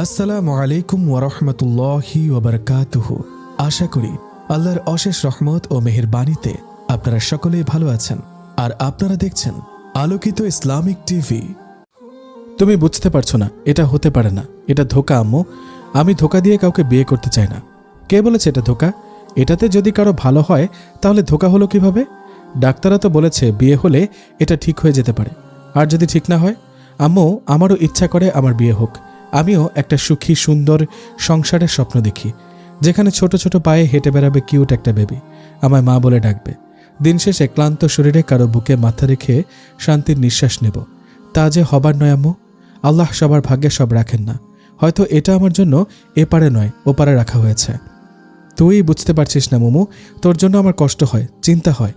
আসসালামু আলাইকুম ওয়ারহমতুল্লাহি ওয়াবারাকাতুহু। আশা করি আল্লাহর অশেষ রহমত ও মেহেরবানিতে আপনারা সকলেই ভালো আছেন আর আপনারা দেখছেন আলোকিত ইসলামিক টিভি। তুমি বুঝতে পারছো না, এটা হতে পারে না, এটা ধোঁকা আম্মু। আমি ধোঁকা দিয়ে কাউকে বিয়ে করতে চাই না। কে বলেছে এটা ধোঁকা? এটাতে যদি কারো ভালো হয় তাহলে ধোঁকা হলো কিভাবে? ডাক্তাররা তো বলেছে বিয়ে হলে এটা ঠিক হয়ে যেতে পারে। আর যদি ঠিক না হয়? আম্মু, আমারও ইচ্ছা করে আমার বিয়ে হোক। আমিও একটা সুখী সুন্দর সংসারের স্বপ্ন দেখি, যেখানে ছোট ছোট পায়ে হেঁটে বেড়াবে কিউট একটা বেবি, আমায় মা বলে ডাকবে। দিন শেষে ক্লান্ত শরীরে কারো বুকে মাথা রেখে শান্তির নিঃশ্বাস নেব। তা যে হবার নয় আম্মু। আল্লাহ সবার ভাগ্যে সব রাখেন না। হয়তো এটা আমার জন্য এপারে নয় ওপারে রাখা হয়েছে। তুই বুঝতে পারছিস না মোমো, তোর জন্য আমার কষ্ট হয়, চিন্তা হয়।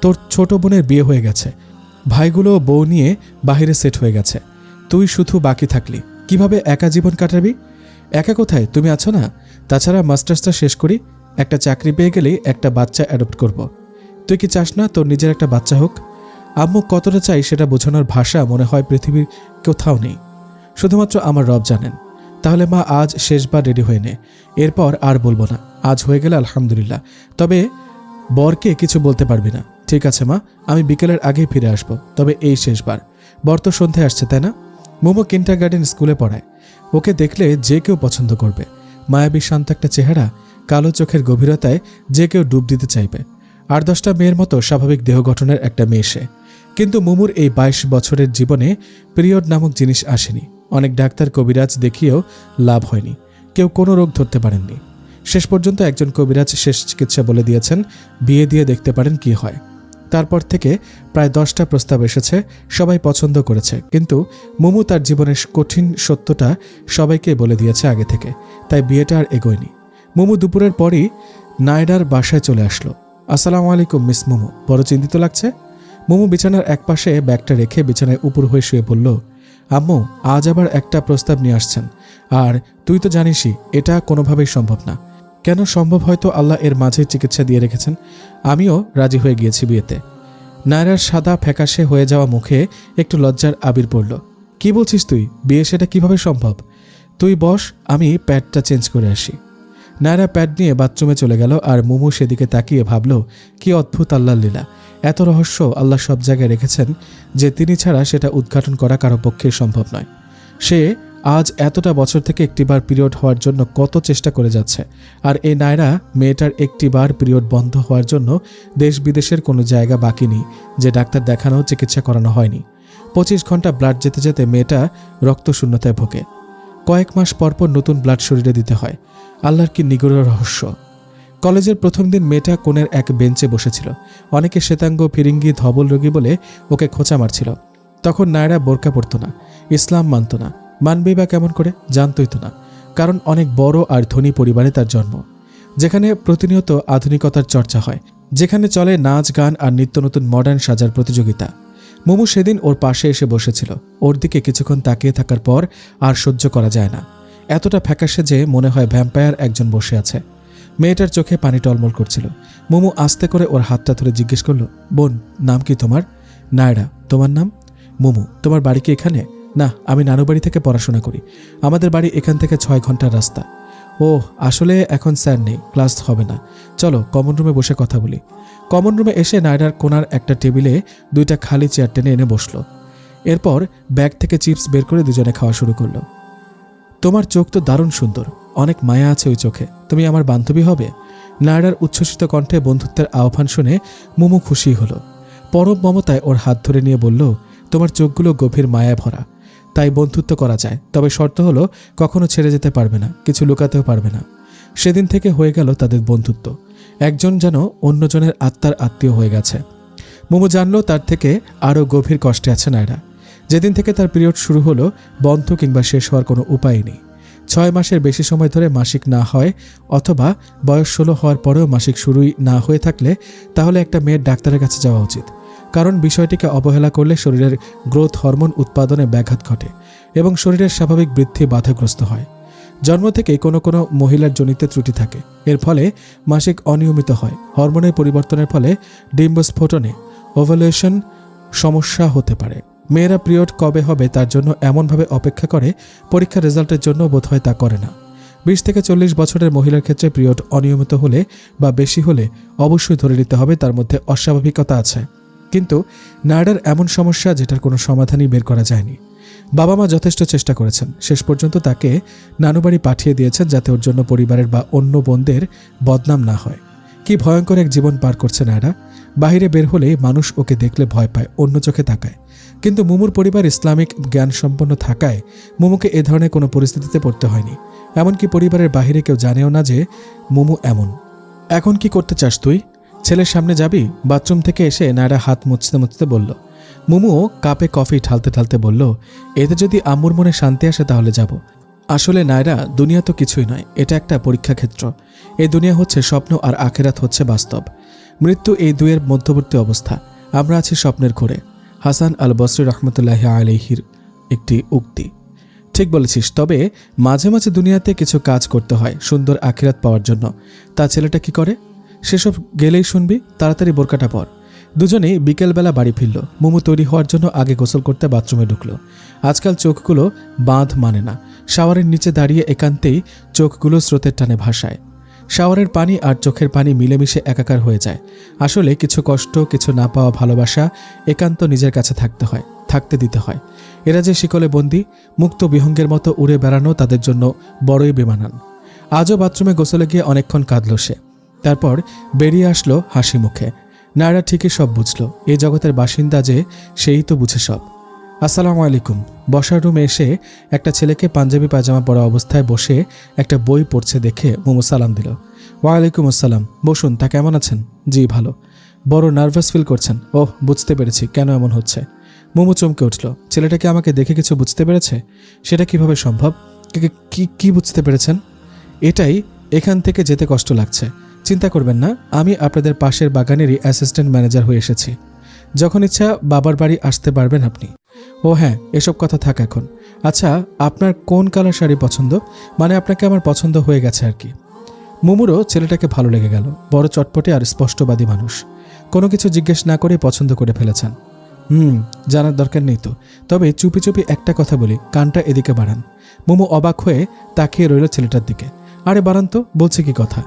তোর ছোট বোনের বিয়ে হয়ে গেছে, ভাইগুলো বউ নিয়ে বাহিরে সেট হয়ে গেছে, তুই শুধু বাকি থাকলি। কিভাবে একা জীবন কাটাবি? একা কোথায়, তুমি আছো না। তাছাড়া মাস্টার্সটা শেষ করি, একটা চাকরি পেয়ে গেলেই একটা বাচ্চা অ্যাডপ্ট করব। তুই কি চাস না তোর নিজের একটা বাচ্চা হোক? আম্মু কতটা চাই সেটা বোঝানোর ভাষা মনে হয় পৃথিবীর কোথাও নেই, শুধুমাত্র আমার রব জানেন। তাহলে মা আজ শেষবার রেডি হয়ে নে, এরপর আর বলবো না। আজ হয়ে গেলে আলহামদুলিল্লাহ, তবে বরকে কিছু বলতে পারবি না। ঠিক আছে মা, আমি বিকেলের আগেই ফিরে আসবো, তবে এই শেষবার। বর তো সন্ধ্যায় আসছে তাই না? মোমো কিন্ডারগার্টেন স্কুলে পড়ায়, ওকে দেখলে যে কেউ পছন্দ করবে। মায়াবী শান্ত একটা চেহারা, কালো চোখের গভীরতায় যে কেউ ডুব দিতে চাইবে। 8-10টা মেয়ের মতো স্বাভাবিক দেহ গঠনের একটা মেয়ে সে। কিন্তু মোমোর এই 22 বছরের জীবনে পিরিয়ড নামক জিনিস আসেনি। অনেক ডাক্তার কবিরাজ দেখিয়েও লাভ হয়নি, কেউ কোনো রোগ ধরতে পারেননি। শেষ পর্যন্ত একজন কবিরাজ শেষ চিকিৎসা বলে দিয়েছেন, বিয়ে দিয়ে দেখতে পারেন কি হয়। তারপর থেকে প্রায় 10টা প্রস্তাব এসেছে, সবাই পছন্দ করেছে, কিন্তু মোমো তার জীবনের কঠিন সত্যটা সবাইকে বলে দিয়েছে আগে থেকে, তাই বিয়েটা আর এগোয়নি। মোমো দুপুরের পরই নায়ডার বাসায় চলে আসলো। আসসালামু আলাইকুম মিস মোমো, বড় চিন্তিত লাগছে। মোমো বিছানার একপাশে ব্যাগটা রেখে বিছানায় উপর হয়ে শুয়ে বলল, আম্মু আজ আবার একটা প্রস্তাব নিয়ে আসছেন, আর তুই তো জানিসই এটা কোনোভাবেই সম্ভব না। কেন সম্ভব? হয়তো আল্লাহ এর মাঝে চিকিৎসা দিয়ে রেখেছেন। আমিও রাজি হয়ে গিয়েছি বিয়েতে। নায়রার সাদা ফ্যাকাশে হয়ে যাওয়া মুখে একটু লজ্জার আবির পড়ল। কি বলছিস তুই? বিয়ে সেটা কিভাবে সম্ভব? তুই বস, আমি প্যাডটা চেঞ্জ করে আসি। নায়রা প্যাড নিয়ে বাথরুমে চলে গেল, আর মোমো সেদিকে তাকিয়ে ভাবল, কি অদ্ভুত আল্লাহর লীলা। এত রহস্য আল্লাহ সব জায়গায় রেখেছেন যে তিনি ছাড়া সেটা উদ্ঘাটন করা কারো পক্ষে সম্ভব নয়। সে আজ এতটা বছর থেকে একটিবার পিরিয়ড হওয়ার জন্য কত চেষ্টা করে যাচ্ছে, আর এই নায়রা মেয়েটার একটিবার পিরিয়ড বন্ধ হওয়ার জন্য দেশ বিদেশের কোনো জায়গা বাকি নেই যে ডাক্তার দেখানো চিকিৎসা করানো হয়নি। 25 ঘন্টা ব্লাড যেতে যেতে মেয়েটা রক্তশূন্যতায় ভোগে। কয়েক মাস পরপর নতুন ব্লাড শরীরে দিতে হয়। আল্লাহর কি নিগূঢ় রহস্য। কলেজের প্রথম দিন মেয়েটা কোণের এক বেঞ্চে বসেছিল। অনেকে শ্বেতাঙ্গ, ফিরিঙ্গি, ধবল রোগী বলে ওকে খোঁচা মারছিল। তখন নায়রা বোরকা পরত না, ইসলাম মানত না। মানবেই বা কেমন করে? জানতই তো না, কারণ অনেক বড় আর ধনী পরিবারে তার জন্ম, যেখানে প্রতিনিয়ত আধুনিকতার চর্চা হয়, যেখানে চলে নাচ গান আর নিত্য নতুন মডার্ন সাজার প্রতিযোগিতা। মোমো সেদিন ওর পাশে এসে বসেছিল। ওর দিকে কিছুক্ষণ তাকিয়ে থাকার পর আর সহ্য করা যায় না। এতটা ফ্যাকাশে যে মনে হয় ভ্যাম্পায়ার একজন বসে আছে। মেয়েটার চোখে পানি টলমল করছিল। মোমো আস্তে করে ওর হাতটা ধরে জিজ্ঞেস করলো, বোন নাম কি তোমার? নায়রা। তোমার নাম? মোমো। তোমার বাড়ি কি এখানে? না, আমি নানু বাড়ি থেকে পড়াশোনা করি। আমাদের বাড়ি এখান থেকে 6 ঘন্টার রাস্তা। ও, আসলে এখন স্যার নেই, ক্লাস হবে না, চলো কমন রুমে বসে কথা বলি। কমন রুমে এসে নায়রার কোনার একটা টেবিলে 2টা খালি চেয়ার টেনে এনে বসলো। এরপর ব্যাগ থেকে চিপস বের করে দুজনে খাওয়া শুরু করলো। তোমার চোখ তো দারুণ সুন্দর, অনেক মায়া আছে ওই চোখে, তুমি আমার বান্ধবী হবে? নায়রার উচ্ছ্বসিত কণ্ঠে বন্ধুত্বের আহ্বান শুনে মোমো খুশি হলো। পরম মমতায় ওর হাত ধরে নিয়ে বলল, তোমার চোখগুলো গভীর মায়ায় ভরা, তাই বন্ধুত্ব করা যায়, তবে শর্ত হলো কখনো ছেড়ে যেতে পারবে না, কিছু লুকাতেও পারবে না। সেদিন থেকে হয়ে গেল তাদের বন্ধুত্ব। একজন যেন অন্যজনের আত্মার আত্মীয় হয়ে গেছে। মোমো জানলো তার থেকে আরও গভীর কষ্টে আছে নায়রা। যেদিন থেকে তার পিরিয়ড শুরু হলো, বন্ধ কিংবা শেষ হওয়ার কোনো উপায় নেই। 6 মাসের বেশি সময় ধরে মাসিক না হয়, অথবা বয়স 16 হওয়ার পরেও মাসিক শুরুই না হয়ে থাকলে, তাহলে একটা মেয়ের ডাক্তারের কাছে যাওয়া উচিত। কারণ বিষয়টিকে অবহেলা করলে শরীরের গ্রোথ হরমোন উৎপাদনে ব্যাঘাত ঘটে এবং শরীরের স্বাভাবিক বৃদ্ধি বাধাগ্রস্ত হয়। জন্ম থেকেই কোনো কোনো মহিলার জনিতে ত্রুটি থাকে, এর ফলে মাসিক অনিয়মিত হয়। হরমোনের পরিবর্তনের ফলে ডিম্বস্ফোটনে ওভুলেশন সমস্যা হতে পারে। মেয়েরা পিরিয়ড কবে হবে তার জন্য এমনভাবে অপেক্ষা করে, পরীক্ষার রেজাল্টের জন্য বোধহয় তা করে না। 20 থেকে 40 বছরের মহিলার ক্ষেত্রে পিরিয়ড অনিয়মিত হলে বা বেশি হলে অবশ্যই ধরে নিতে হবে তার মধ্যে অস্বাভাবিকতা আছে। কিন্তু নায়ডার এমন সমস্যা যেটার কোনো সমাধানই বের করা যায়নি। বাবা মা যথেষ্ট চেষ্টা করেছেন, শেষ পর্যন্ত তাকে নানুবাড়ি পাঠিয়ে দিয়েছেন যাতে ওর জন্য পরিবারের বা অন্য বোনদের বদনাম না হয়। কি ভয়ঙ্কর এক জীবন পার করছে নায়ডা। বাহিরে বের হলে মানুষ ওকে দেখলে ভয় পায়, অন্য চোখে তাকায়। কিন্তু মুমুর পরিবার ইসলামিক জ্ঞান সম্পন্ন থাকায় মুমুকে এ ধরনের কোনো পরিস্থিতিতে পড়তে হয়নি। এমনকি পরিবারের বাহিরে কেউ জানেও না যে মুমু এমন। এখন কি করতে চাস তুই? ছেলের সামনে যাবি? বাথরুম থেকে এসে নায়ডা হাত মুছতে মুছতে বলল। মুমুও কাপে কফি ঢালতে ঢালতে বলল, এতে যদি আম্মুর মনে শান্তি আসে তাহলে যাব। আসলে নায়রা, দুনিয়া তো কিছুই নয়, এটা একটা পরীক্ষা ক্ষেত্র। এই দুনিয়া হচ্ছে স্বপ্ন আর আখেরাত হচ্ছে বাস্তব। মৃত্যু এই দুয়ের মধ্যবর্তী অবস্থা। আমরা আছি স্বপ্নের ঘোরে। হাসান আল বসরি রহমতুল্লাহ আলাইহির একটি উক্তি। ঠিক বলেছিস, তবে মাঝে মাঝে দুনিয়াতে কিছু কাজ করতে হয় সুন্দর আখিরাত পাওয়ার জন্য। তা ছেলেটা কি করে? সেসব গেলেই শুনবি, তাড়াতাড়ি বোরকাটা পর। দুজনেই বিকেলবেলা বাড়ি ফিরল। মুমু তৈরি হওয়ার জন্য আগে গোসল করতে বাথরুমে ঢুকলো। আজকাল চোখগুলো বাঁধ মানে না। শাওয়ারের নিচে দাঁড়িয়ে একান্তেই চোখগুলো স্রোতের টানে ভাসায়। শাওয়ারের পানি আর চোখের পানি মিলেমিশে একাকার হয়ে যায়। আসলে কিছু কষ্ট, কিছু না পাওয়া ভালোবাসা একান্ত নিজের কাছে থাকতে হয়, থাকতে দিতে হয়। এরা যে শিকলে বন্দী, মুক্ত বিহঙ্গের মতো উড়ে বেড়ানো তাদের জন্য বড়ই বেমানান। আজও বাথরুমে গোসলে গিয়ে অনেকক্ষণ কাঁদল সে। তারপর বেরিয়ে আসলো হাসি মুখে। নায়রা ঠিকই সব বুঝল, এই জগতের বাসিন্দা যে সেই তো বুঝে সব। আসসালামু আলাইকুম। বসার রুমে এসে একটা ছেলেকে পাঞ্জাবি পায়জামা পরা অবস্থায় বসে একটা বই পড়ছে দেখে মুমু সালাম দিল। ওয়ালাইকুম আসসালাম, বসুন। তা কেমন আছেন? জি ভালো। বড় নার্ভাস ফিল করছেন? ওহ, বুঝতে পেরেছি কেন এমন হচ্ছে। মুমু চমকে উঠল। ছেলেটাকে আমাকে দেখে কিছু বুঝতে পেরেছে? সেটা কিভাবে সম্ভব? কি বুঝতে পেরেছেন? এটাই, এখান থেকে যেতে কষ্ট লাগছে। চিন্তা করবেন না, আমি আপনাদের পাশের বাগানেরই অ্যাসিস্ট্যান্ট ম্যানেজার হয়ে এসেছি। যখন ইচ্ছা বাবার বাড়ি আসতে পারবেন আপনি। ও হ্যাঁ, এসব কথা থাক এখন। আচ্ছা, আপনার কোন কালার শাড়ি পছন্দ? মানে আপনাকে আমার পছন্দ হয়ে গেছে আর কি। মুমুরও ছেলেটাকে ভালো লেগে গেল। বড় চটপটে আর স্পষ্টবাদী মানুষ। কোনো কিছু জিজ্ঞেস না করে পছন্দ করে ফেলেছেন। জানার দরকার নেই তো। তবে চুপি চুপি একটা কথা বলি, কানটা এদিকে বাড়ান। মুমু অবাক হয়ে তাকিয়ে রইল ছেলেটার দিকে। আরে বাড়ান তো, বলছে কি কথা।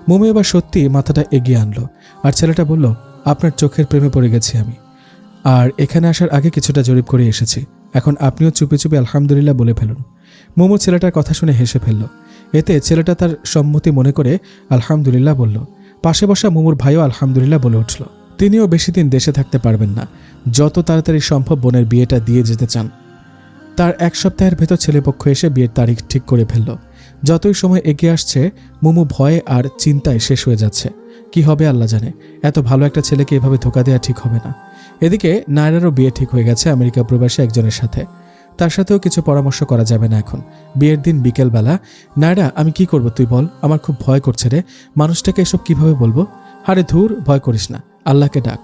মুমু এবার সত্যি মাথাটা এগিয়ে আনলো আর ছেলেটা বলল, আপনার চোখের প্রেমে পড়ে গেছি আমি। আর এখানে আসার আগে কিছুটা জরিপ করে এসেছি। এখন আপনিও চুপি চুপি আলহামদুলিল্লাহ বলে ফেলুন। মুমু ছেলেটার কথা শুনে হেসে ফেলল। এতে ছেলেটা তার সম্মতি মনে করে আলহামদুলিল্লাহ বলল। পাশে বসা মুমুর ভাইও আলহামদুলিল্লাহ বলে উঠল। তিনিও বেশি দিন দেশে থাকতে পারবেন না, যত তাড়াতাড়ি সম্ভব বোনের বিয়েটা দিয়ে যেতে চান। তার 1 সপ্তাহের ভেতর ছেলেপক্ষ এসে বিয়ের তারিখ ঠিক করে ফেলল। যতই সময় এগিয়ে আসছে মুমু ভয়ে আর চিন্তায় শেষ হয়ে যাচ্ছে। কি হবে আল্লাহ জানে। এত ভালো একটা ছেলেকে এভাবে ধোকা দেওয়া ঠিক হবে না। এদিকে নায়রারও বিয়ে ঠিক হয়ে গেছে আমেরিকা প্রবাসী একজনের সাথে। তার সাথেও কিছু পরামর্শ করা যাবে না এখন। বিয়ের দিন বিকেলবেলা, নায়রা আমি কি করব তুই বল, আমার খুব ভয় করছে রে। মানুষটাকে এসব কিভাবে বলবো? আরে ধুর, ভয় করিস না, আল্লাহকে ডাক,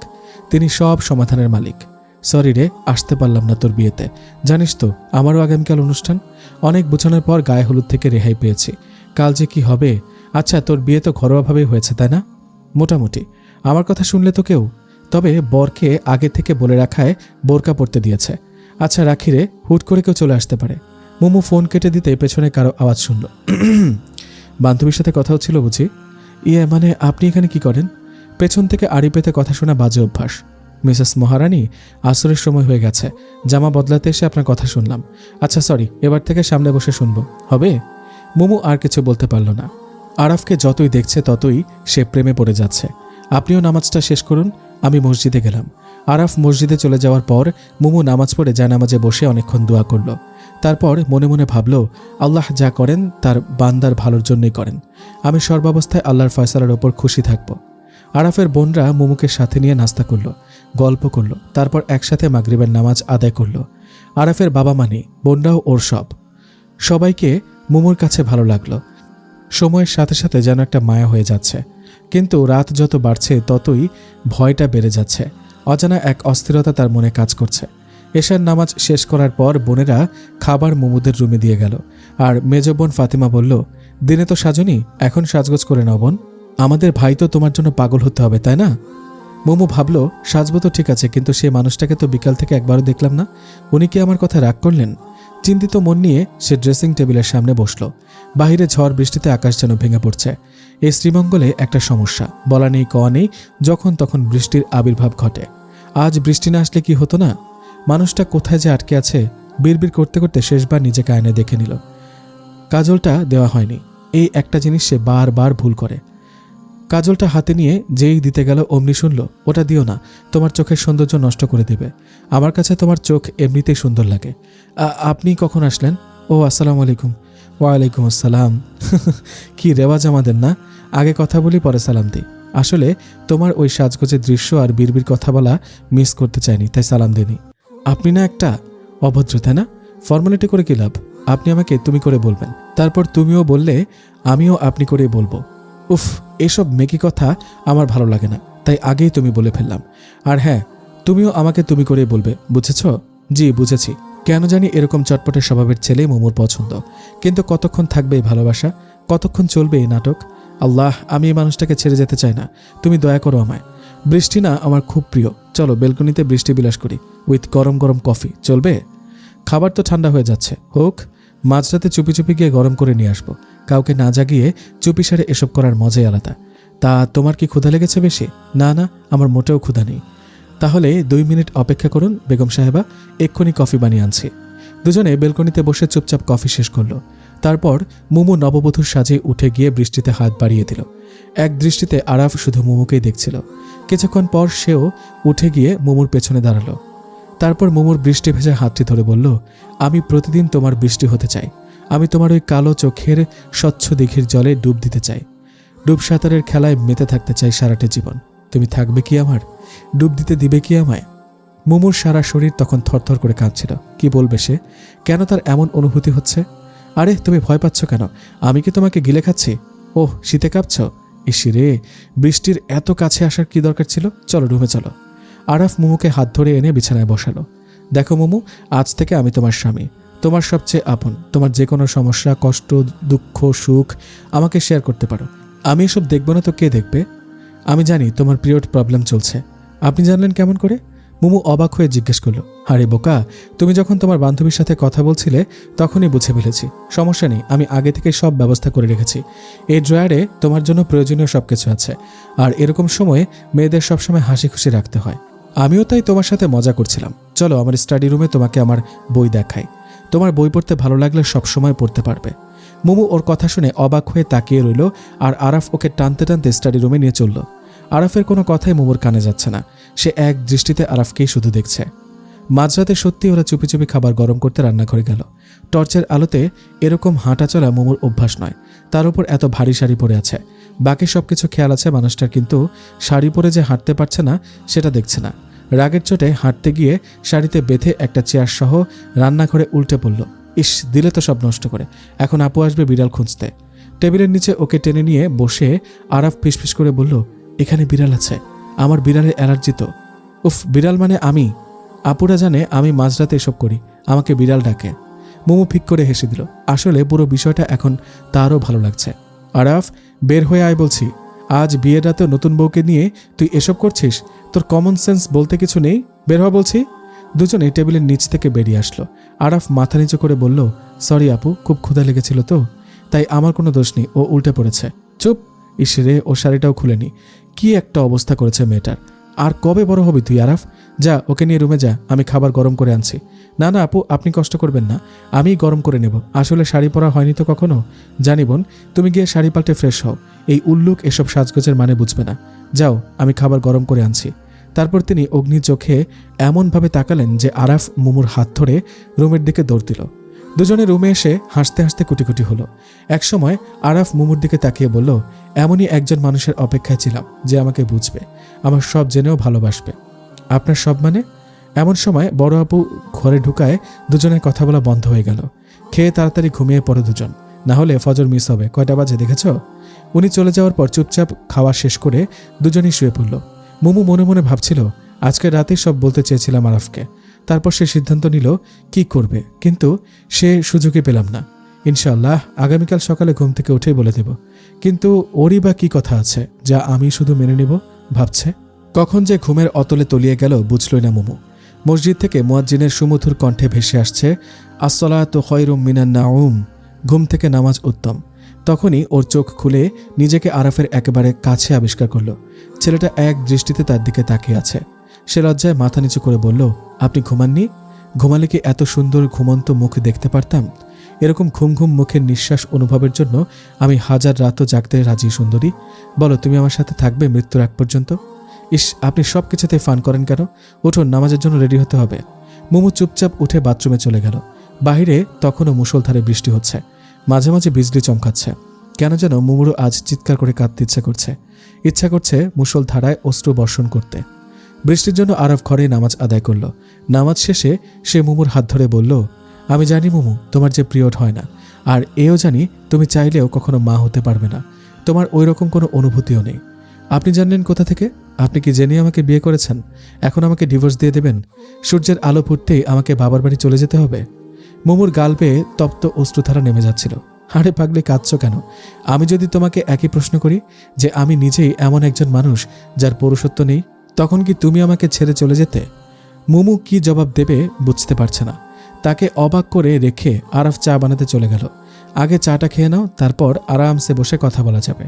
তিনি সব সমাধানের মালিক। সরি রে, আসতে পারলাম না তোর বিয়েতে। জানিস তো আমারও আগামীকাল অনুষ্ঠান। অনেক বোঝানোর পর গায়ে হলুদ থেকে রেহাই পেয়েছি। কাল যে কি হবে। আচ্ছা, তোর বিয়ে তো ঘরোয়াভাবেই হয়েছে তাই না? মোটামুটি। আমার কথা শুনলে তো কেউ, তবে বরকে আগে থেকে বলে রাখায় বোরকা পরতে দিয়েছে। আচ্ছা রাখি রে, হুট করে কেউ চলে আসতে পারে। মোমো ফোন কেটে দিতে পেছনে কারো আওয়াজ শুনল। বান্ধবীর সাথে কথা হচ্ছিল বুঝি? মানে আপনি এখানে কি করেন? পেছন থেকে আড়ি পেতে কথা শোনা বাজে অভ্যাস। মিসেস মহারানী, আসরের সময় হয়ে গেছে, জামা বদলাতে এসে আপনার কথা শুনলাম। আচ্ছা সরি, এবার থেকে সামনে বসে শুনবো, হবে? মোমো আর কিছু বলতে পারল না। আরাফকে যতই দেখছে ততই সে প্রেমে পড়ে যাচ্ছে। আপনিও নামাজটা শেষ করুন, আমি মসজিদে গেলাম। আরাফ মসজিদে চলে যাওয়ার পর মুমু নামাজ পড়ে জানামাজে বসে অনেকক্ষণ দোয়া করল। তারপর মনে মনে ভাবল, আল্লাহ যা করেন তার বান্দার ভালোর জন্যই করেন। আমি সর্বাবস্থায় আল্লাহর ফয়সালার ওপর খুশি থাকব। আরাফের বোনরা মুমুকে সাথে নিয়ে নাস্তা করল, গল্প করল। তারপর একসাথে মাগরিবের নামাজ আদায় করল। আরাফের বাবা মানে বোনরাও ওর সব। সবাইকে মুমুর কাছে ভালো লাগলো। সময়ের সাথে সাথে যেন একটা মায়া হয়ে যাচ্ছে। কিন্তু রাত যত বাড়ছে ততই ভয়টা বেড়ে যাচ্ছে। অজানা এক অস্থিরতা তার মনে কাজ করছে। এশার নামাজ শেষ করার পর বোনেরা খাবার মুমুদের রুমে দিয়ে গেল। আর মেজ বোন ফাতিমা বলল, দিনে তো সাজনি, এখন সাজগোজ করে নাও বোন। আমাদের ভাই তো তোমার জন্য পাগল হতে হবে তাই না? মোমো ভাবল সাজবো তো ঠিক আছে, কিন্তু সে মানুষটাকে তো বিকাল থেকে একবারও দেখলাম না। উনি কি আমার কথা রাগ করলেন? চিন্তিত মন নিয়ে সে ড্রেসিং টেবিলের সামনে বসল। বাহিরে ঝড় বৃষ্টিতে আকাশ যেন ভেঙে পড়ছে। এই শ্রীমঙ্গলে একটা সমস্যা, বলা নেই কওয়া নেই, যখন তখন বৃষ্টির আবির্ভাব ঘটে। আজ বৃষ্টি না আসলে কি হতো না? মানুষটা কোথায় যে আটকে আছে, বিড়বিড় করতে করতে শেষবার নিজেকে আয়নায় দেখে নিল। কাজলটা দেওয়া হয়নি, এই একটা জিনিস সে বারবার ভুল করে। কাজলটা হাতে নিয়ে যেই দিতে গেল অমনি শুনল, ওটা দিও না, তোমার চোখের সৌন্দর্য নষ্ট করে দিবে। আমার কাছে তোমার চোখ এমনিতেই সুন্দর লাগে। আপনি কখন আসলেন? ও আসসালামু আলাইকুম। ওয়ালাইকুম আসসালাম। কি রেওয়াজ আমাদের না, আগে কথা বলি পরে সালাম দিই। আসলে তোমার ওই সাজগোজের দৃশ্য আর বিড়বিড় কথা বলা মিস করতে চাইনি, তাই সালাম দিইনি। আপনি না একটা অভদ্র, তাই না? ফর্মালিটি করে কি লাভ? আপনি আমাকে তুমি করে বলবেন, তারপর তুমিও বললে আমিও আপনি করেই বলবো। উফ, এসব মেকি কথা আমার ভালো লাগে না, তাই আগেই তুমি বলে ফেললাম। আর হ্যাঁ, তুমিও আমাকে তুমি করেই বলবে, বুঝেছ? জি বুঝেছি। কেন জানি এরকম চটপটে স্বভাবের ছেলে মোমোর পছন্দ, কিন্তু কতক্ষণ থাকবে এই ভালোবাসা, কতক্ষণ চলবে এই নাটক? আল্লাহ, আমি এই মানুষটাকে ছেড়ে যেতে চাই না, তুমি দয়া করো আমায়। বৃষ্টি না আমার খুব প্রিয়, চলো বেলকনিতে বৃষ্টি বিলাস করি, উইথ গরম গরম কফি, চলবে? খাবার তো ঠান্ডা হয়ে যাচ্ছে, হোক। মাঝরাতে চুপি চুপি গিয়ে গরম করে নিয়ে আসবো, কাউকে না জাগিয়ে চুপি সারে এসব করার মজাই আলাদা। তা তোমার কি ক্ষুধা লেগেছে বেশি? না না, আমার মোটেও ক্ষুধা নেই। তাহলে 2 মিনিট অপেক্ষা করুন বেগম সাহেবা, এক্ষুনি কফি বানিয়ে আনছি। দুজনে বেলকনিতে বসে চুপচাপ কফি শেষ করলো। তারপর মুমু নববধূর সাজে উঠে গিয়ে বৃষ্টিতে হাত বাড়িয়ে দিল। এক দৃষ্টিতে আরাফ শুধু মুমুকেই দেখছিল। কিছুক্ষণ পর সেও উঠে গিয়ে মুমুর পেছনে দাঁড়ালো। তারপর মুমুর বৃষ্টি ভেজা হাতটি ধরে বলল, আমি প্রতিদিন তোমার বৃষ্টি হতে চাই। আমি তোমার ওই কালো চোখের স্বচ্ছ দিঘির জলে ডুব দিতে চাই। ডুব সাঁতারের খেলায় মেতে থাকতে চাই সারাটা জীবন। তুমি থাকবে কি আমার? ডুব দিতে দিবে কি আমায়? মুমুর সারা শরীর তখন থরথর করে কাঁপছিল। কি বলবে সে? কেন তার এমন অনুভূতি হচ্ছে? আরে তুমি ভয় পাচ্ছ কেন? আমি কি তোমাকে গিলে খাচ্ছি? ওহ, শীতে কাঁপছ? ইসিরে, বৃষ্টির এত কাছে আসার কি দরকার ছিল? চলো রুমে চলো। আরাফ মুমুকে হাত ধরে এনে বিছানায় বসালো। দেখো মুমু, আজ থেকে আমি তোমার স্বামী, তোমার সবচেয়ে আপন। তোমার যে কোনো সমস্যা, কষ্ট, দুঃখ, সুখ আমাকে শেয়ার করতে পারো। আমি এসব দেখব না তো কে দেখবে? আমি জানি তোমার পিরিয়ড প্রবলেম চলছে। আপনি জানলেন কেমন করে? মুমু অবাক হয়ে জিজ্ঞেস করলো। আরে বোকা, তুমি যখন তোমার বান্ধবীর সাথে কথা বলছিলে তখনই বুঝে ফেলেছি। সমস্যা নেই, আমি আগে থেকে সব ব্যবস্থা করে রেখেছি। এই ড্রয়ারে তোমার জন্য প্রয়োজনীয় সবকিছু আছে। আর এরকম সময়ে মেয়েদের সবসময় হাসি খুশি রাখতে হয়। আমিও তাই তোমার সাথে মজা করছিলাম। চলো আমার স্টাডি রুমে তোমাকে আমার বই দেখাই। তোমার বই পড়তে ভালো লাগলে সবসময় পড়তে পারবে। মুমু ওর কথা শুনে অবাক হয়ে তাকিয়ে রইল, আর আরাফ ওকে টানতে টানতে স্টাডি রুমে নিয়ে চলল। আরাফের কোনো কথাই মুমুর কানে যাচ্ছে না, সে এক দৃষ্টিতে আরাফকেই শুধু দেখছে। মাঝরাতে সত্যি ওরা চুপি চুপি খাবার গরম করতে রান্নাঘরে গেল। টর্চের আলোতে এরকম হাঁটা চলা মুমুর অভ্যাস নয়, তার উপর এত ভারী শাড়ি পরে আছে। বাকি সবকিছু খেয়াল আছে মানুষটার, কিন্তু শাড়ি পরে যে হাঁটতে পারছে না সেটা দেখছে না। রাগের চোটে হাঁটতে গিয়ে শাড়িতে বেঁধে একটা চেয়ার সহ রান্নাঘরে উল্টে পড়ল। ইস, দিলে তো সব নষ্ট করে। এখন আপু আসবে বিড়াল খুঁজতে। টেবিলের নিচে ওকে টেনে নিয়ে বসে আরাফ ফিসফিস করে বলল, এখানে বিড়াল আছে, আমার বিড়ালের অ্যালার্জি তো। উফ, বিড়াল মানে আমি? আপুরা জানে আমি মাঝরাতে এসব করি, আমাকে বিড়াল ডাকে। মোমো ফিক করে হেসে দিল। আসলে পুরো বিষয়টা এখন তারও ভালো লাগছে। আরাফ, বের হয়ে আয় বলছি। আজ বিয়ের রাতে নতুন বউকে নিয়ে তুই এসব করছিস? তোর কমন সেন্স বলতে কিছু নেই? বের হওয়া বলছি। দুজনে টেবিলের নিচ থেকে বেরিয়ে আসলো। আরাফ মাথা নিচু করে বলল, সরি আপু, খুব ক্ষুধা লেগেছিল তো, তাই আমার কোনো দোষ নেই, ও উল্টে পড়েছে। চুপ। ইসরে, ও শাড়িটাও খুলেনি। কি একটা অবস্থা করেছে মেয়েটার। আর কবে বড় হবি তুই আরাফ? যা, ওকে নিয়ে রুমে যা, আমি খাবার গরম করে আনছি। না না আপু, আপনি কষ্ট করবেন না, আমি গরম করে নেব। আসলে শাড়ি পরা হয়নি তো কখনো। জানি বোন, তুমি গিয়ে শাড়ি পাল্টে ফ্রেশ হও। এই উল্লুক এসব সাজগোজের মানে বুঝবে না। যাও, আমি খাবার গরম করে আনছি। তারপর তিনি অগ্নি চোখে এমনভাবে তাকালেন যে আরাফ মুমুর হাত ধরে রুমের দিকে দৌড় দিল। দুজনে রুমে এসে হাসতে হাসতে কুটিকুটি হলো। একসময় আরাফ মুমুর দিকে তাকিয়ে বলল, এমনই একজন মানুষের অপেক্ষায় ছিলাম যে আমাকে বুঝবে, আমার সব জেনেও ভালোবাসবে। আপনার সব মানে? এমন সময় বড় আপু ঘরে ঢুকায় দুজনের কথা বলা বন্ধ হয়ে গেল। খেয়ে তাড়াতাড়ি ঘুমিয়ে পড়ে দুজন, না হলে ফজর মিস হবে। কয়টা বাজে দেখেছ? উনি চলে যাওয়ার পর চুপচাপ খাওয়া শেষ করে দুজনেই শুয়ে পড়ল। মুমু মনে মনে ভাবছিল, আজকের রাতেই সব বলতে চেয়েছিলাম আরাফকে। তারপর সে সিদ্ধান্ত নিল কি করবে, কিন্তু সে সুযোগই পেলাম না। ইনশাআল্লাহ আগামীকাল সকালে ঘুম থেকে উঠেই বলে দেব। কিন্তু ওরই বা কি কথা আছে যা আমি শুধু মেনে নিব ভাবছে। কখন যে ঘুমের অতলে তলিয়ে গেল বুঝলই না মোমো। মসজিদ থেকে মুয়াজ্জিনের সুমধুর কণ্ঠে ভেসে আসছে, আসসালাতু খায়রুম মিনান নাউম, ঘুম থেকে নামাজ উত্তম। তখনই ওর চোখ খুলে নিজেকে আরাফের একেবারে কাছে আবিষ্কার করল। ছেলেটা এক দৃষ্টিতে তার দিকে তাকিয়ে আছে। সে লজ্জায় মাথা নিচু করে বলল, আপনি ঘুমাননি? ঘুমালে কি এত সুন্দর ঘুমন্ত মুখ দেখতে পারতাম? এরকম ঘুম ঘুম মুখের নিঃশ্বাস অনুভবের জন্য আমি হাজার রাতও জাগতে রাজি। সুন্দরী, বলো তুমি আমার সাথে থাকবে মৃত্যুর আগ পর্যন্ত? ইস, আপনি সব কিছুতে ফান করেন কেন? উঠুন, নামাজের জন্য রেডি হতে হবে। মোমো চুপচাপ উঠে বাথরুমে চলে গেল। বাহিরে তখনও মুষলধারে বৃষ্টি হচ্ছে, মাঝে মাঝে বিজলি চমকাচ্ছে। কেন যেন মোমোরও আজ চিৎকার করে কাঁদতে ইচ্ছা করছে মুষলধারায় অশ্রু বর্ষণ করতে। বৃষ্টির জন্য আরব ঘরে নামাজ আদায় করল। নামাজ শেষে সে মোমোর হাত ধরে বলল, আমি জানি মোমো তোমার যে পিরিয়ড হয় না, আর এও জানি তুমি চাইলেও কখনো মা হতে পারবে না। তোমার ওই রকম কোনো অনুভূতিও নেই। আপনি জানলেন কোথা থেকে? আপনি কি জেনে আমাকে বিয়ে করেছেন? এখন আমাকে ডিভোর্স দিয়ে দেবেন? সূর্যের আলো ফুটতেই আমাকে বাবার বাড়ি চলে যেতে হবে? মোমোর গাল বেয়ে তপ্ত অশ্রুধারা নেমে যাচ্ছিল। আরে পাগলি, কাঁদছো কেন? আমি যদি তোমাকে একই প্রশ্ন করি যে আমি নিজেই এমন একজন মানুষ যার পৌরুষত্ব নেই, তখন কি তুমি আমাকে ছেড়ে চলে যেতে? মোমো কি জবাব দেবে বুঝতে পারছে না। তাকে অবাক করে রেখে আরাফ চা বানাতে চলে গেল। আগে চাটা খেয়ে নাও, তারপর আরামসে বসে কথা বলা যাবে।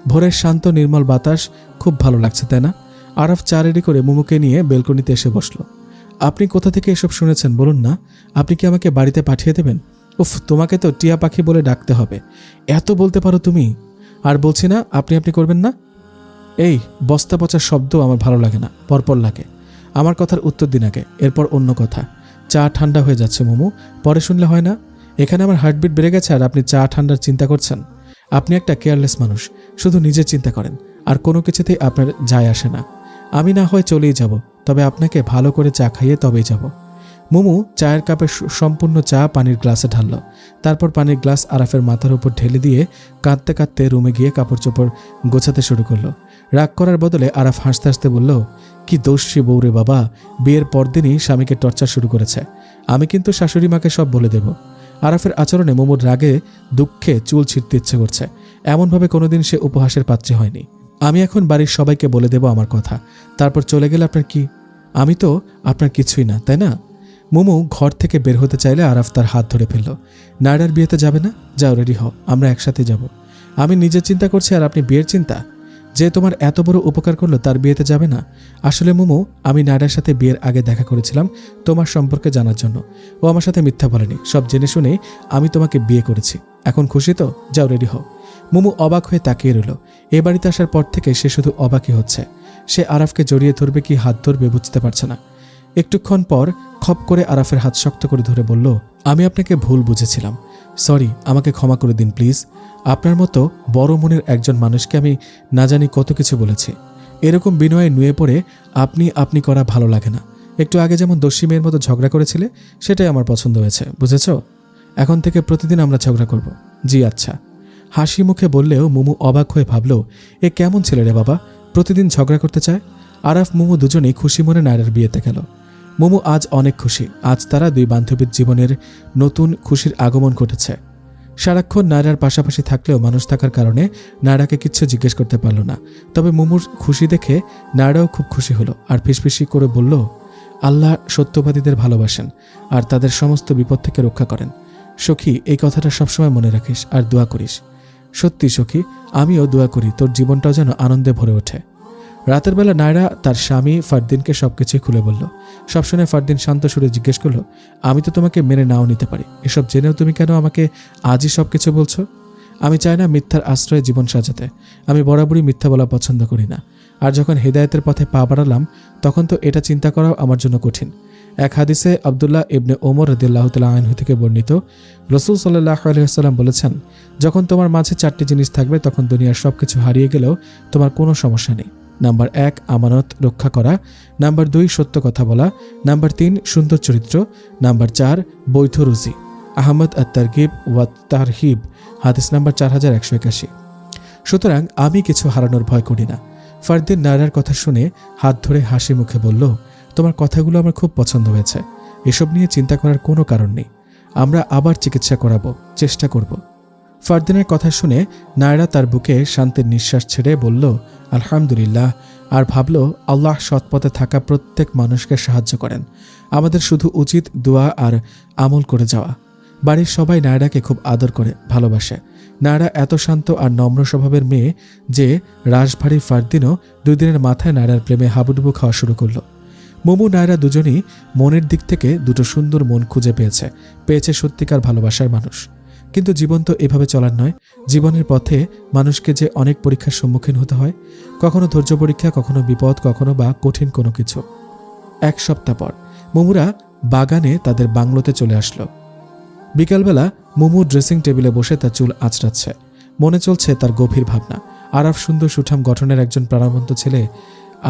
ভোরের শান্ত নির্মল বাতাস খুব ভালো লাগছে, তাই না? আরাফ চা রেডি করে মোমোকে নিয়ে বেলকনিতে এসে বসল। আপনি কোথা থেকে এসব শুনেছেন বলুন না? আপনি কি আমাকে বাড়িতে পাঠিয়ে দেবেন? উফ, তোমাকে তো টিয়া পাখি বলে ডাকতে হবে, এত বলতে পারো তুমি। আর বলছি না আপনি করবেন না। এই বস্তা পচার শব্দ আমার ভালো লাগে না, পরপর লাগে। আমার কথার উত্তর দিন আগে, এরপর অন্য কথা। চা ঠান্ডা হয়ে যাচ্ছে মোমো, পরে শুনলে হয় না? এখানে আমার হার্টবিট বেড়ে গেছে আর আপনি চা ঠান্ডার চিন্তা করছেন? আপনি একটা কেয়ারলেস মানুষ, শুধু নিজের চিন্তা করেন, আর কোনো কিছুতেই আপনার যায় আসে না। আমি না হয় চলেই যাব, তবে আপনাকে ভালো করে চা খাইয়ে তবেই যাব। মোমো চায়ের কাপে সম্পূর্ণ চা পানির গ্লাসে ঢালল। তারপর পানির গ্লাস আরাফের মাথার উপর ঢেলে দিয়ে কাঁদতে কাঁদতে রুমে গিয়ে কাপড় চোপড় গোছাতে শুরু করলো। রাগ করার বদলে আরাফ হাসতে হাসতে বলল, কি দোষী বউরে বাবা, বিয়ের পরদিনই স্বামীকে টর্চার শুরু করেছে। আমি কিন্তু শাশুড়ি মাকে সব বলে দেব। আরাফের আচরণে মোমোর রাগে দুঃখে চুল ছিঁড়তে ইচ্ছে করছে। এমনভাবে কোনোদিন সে উপহাসের পাত্রী হয়নি। আমি এখন বাড়ির সবাইকে বলে দেব আমার কথা, তারপর চলে গেলে আপনার কি? আমি তো আপনার কিছুই না, তাই না? মোমো ঘর থেকে বের হতে চাইলে আরাফ তার হাত ধরে ফেলল। নায়রার বিয়েতে যাবে না? যাও, রেডি হও, আমরা একসাথে যাব। আমি নিজের চিন্তা করছি আর আপনি বিয়ের চিন্তা? যে তোমার এত বড় উপকার করলো তার বিয়েতে যাবে না? আসলে মোমো, আমি নায়রার সাথে বিয়ের আগে দেখা করেছিলাম তোমার সম্পর্কে জানার জন্য। ও আমার সাথে মিথ্যা বলেনি, সব জেনে শুনে আমি তোমাকে বিয়ে করেছি। এখন খুশি তো? যাও, রেডি হও। মোমো অবাক হয়ে তাকিয়ে রইল। এ বাড়িতে আসার পর থেকে সে শুধু অবাকই হচ্ছে। সে আরাফকে জড়িয়ে ধরবে কি হাত ধরবে বুঝতে পারছে না। একটুক্ষণ পর খপ করে আরাফের হাত শক্ত করে ধরে বলল, আমি আপনাকে ভুল বুঝেছিলাম, সরি, আমাকে ক্ষমা করে দিন প্লিজ। আপনার মতো বড় মনের একজন মানুষকে আমি না জানি কত কিছু বলেছি। এরকম বিনয়ে নুয়ে পড়ে আপনি করা ভালো লাগে না। একটু আগে যেমন দস্যি মেয়ের মতো ঝগড়া করেছিলে, সেটাই আমার পছন্দ হয়েছে, বুঝেছ? এখন থেকে প্রতিদিন আমরা ঝগড়া করব। জি আচ্ছা। হাসি মুখে বললেও মোমো অবাক হয়ে ভাবল, এ কেমন ছেলে রে বাবা, প্রতিদিন ঝগড়া করতে চায়। আরাফ মোমো দুজনেই খুশি মনে নায়রার বিয়েতে গেল। মোমো আজ অনেক খুশি। আজ তারা দুই বান্ধবীর জীবনের নতুন খুশির আগমন ঘটেছে। সারাক্ষণ নায়রার পাশাপাশি থাকলেও মানুষ থাকার কারণে নায়রাকে কিচ্ছু জিজ্ঞেস করতে পারল না। তবে মোমোর খুশি দেখে নায়রাও খুব খুশি হলো আর ফিসফিসি করে বলল, আল্লাহ সত্যবাদীদের ভালোবাসেন আর তাদের সমস্ত বিপদ থেকে রক্ষা করেন। সখী, এই কথাটা সবসময় মনে রাখিস আর দোয়া করিস। সত্যি সখী, আমিও দোয়া করি তোর জীবনটাও যেন আনন্দে ভরে ওঠে। রাতের বেলা নায়রা তার স্বামী ফারদিনকে সবকিছুই খুলে বলল। সব শুনে ফারদিন শান্ত সুরে জিজ্ঞেস করলো, আমি তো তোমাকে মেনে নাও নিতে পারি, এসব জেনেও তুমি কেন আমাকে আজই সবকিছু বলছো? আমি চাই না মিথ্যার আশ্রয়ে জীবন সাজাতে। আমি বরাবরই মিথ্যা বলা পছন্দ করি না। আর যখন হেদায়েতের পথে পা বাড়ালাম তখন তো এটা চিন্তা করাও আমার জন্য কঠিন। এক হাদিসে আব্দুল্লাহ ইবনে ওমর রাদিয়াল্লাহু তাআলা আনহু থেকে বর্ণিত, রাসূল সাল্লাল্লাহু আলাইহি ওয়াসাল্লাম বলেছেন, যখন তোমার মাঝে 4টি জিনিস থাকবে তখন দুনিয়ার সবকিছু হারিয়ে গেলেও তোমার কোনো সমস্যা নেই। নাম্বার 1, আমানত রক্ষা করা। নাম্বার 2, সত্য কথা বলা। নাম্বার 3, সুন্দর চরিত্র। নাম্বার 4, বৈধ রুজি। আহমদ আত-তারগিব ওয়া তারহিব, হাদিস নাম্বার 4181। সুতরাং আমি কিছু হারানোর ভয় করি না। ফারদিন নায়রার কথা শুনে হাত ধরে হাসি মুখে বলল, তোমার কথাগুলো আমার খুব পছন্দ হয়েছে। এসব নিয়ে চিন্তা করার কোনো কারণ নেই। আমরা আবার চিকিৎসা করাবো, চেষ্টা করব। ফারদিনের কথা শুনে নায়রা তার বুকে শান্তির নিঃশ্বাস ছেড়ে বলল, আলহামদুলিল্লাহ, আর ভাবল আল্লাহ সৎপথে থাকা প্রত্যেক মানুষকে সাহায্য করেন। আমাদের শুধু উচিত দোয়া আর আমল করে যাওয়া। বাড়ির সবাই নায়রাকে খুব আদর করে ভালোবাসে। নায়রা এত শান্ত আর নম্র স্বভাবের মেয়ে যে রাশভারী ফারদিনও 2 দিনের মাথায় নায়রার প্রেমে হাবুডুবু খাওয়া শুরু করলো। মোমো নায়রা দুজনই মনের দিক থেকে দুটো সুন্দর মন খুঁজে পেয়েছে সত্যিকার ভালোবাসার মানুষ। কিন্তু জীবন তো এভাবে চলার নয়। জীবনের পথে মানুষকে যে অনেক পরীক্ষার সম্মুখীন হতে হয়, কখনো ধৈর্য পরীক্ষা, কখনো বিপদ, কখনো বা কঠিন কোনো কিছু। 1 সপ্তাহ পর মোমুরা বাগানে তাদের বাংলোতে চলে আসলো। বিকালবেলা মোমু ড্রেসিং টেবিলে বসে তার চুল আঁচড়াচ্ছে। মনে চলছে তার গভীর ভাবনা। আরাফ সুন্দর সুঠাম গঠনের একজন প্রাণবন্ত ছেলে,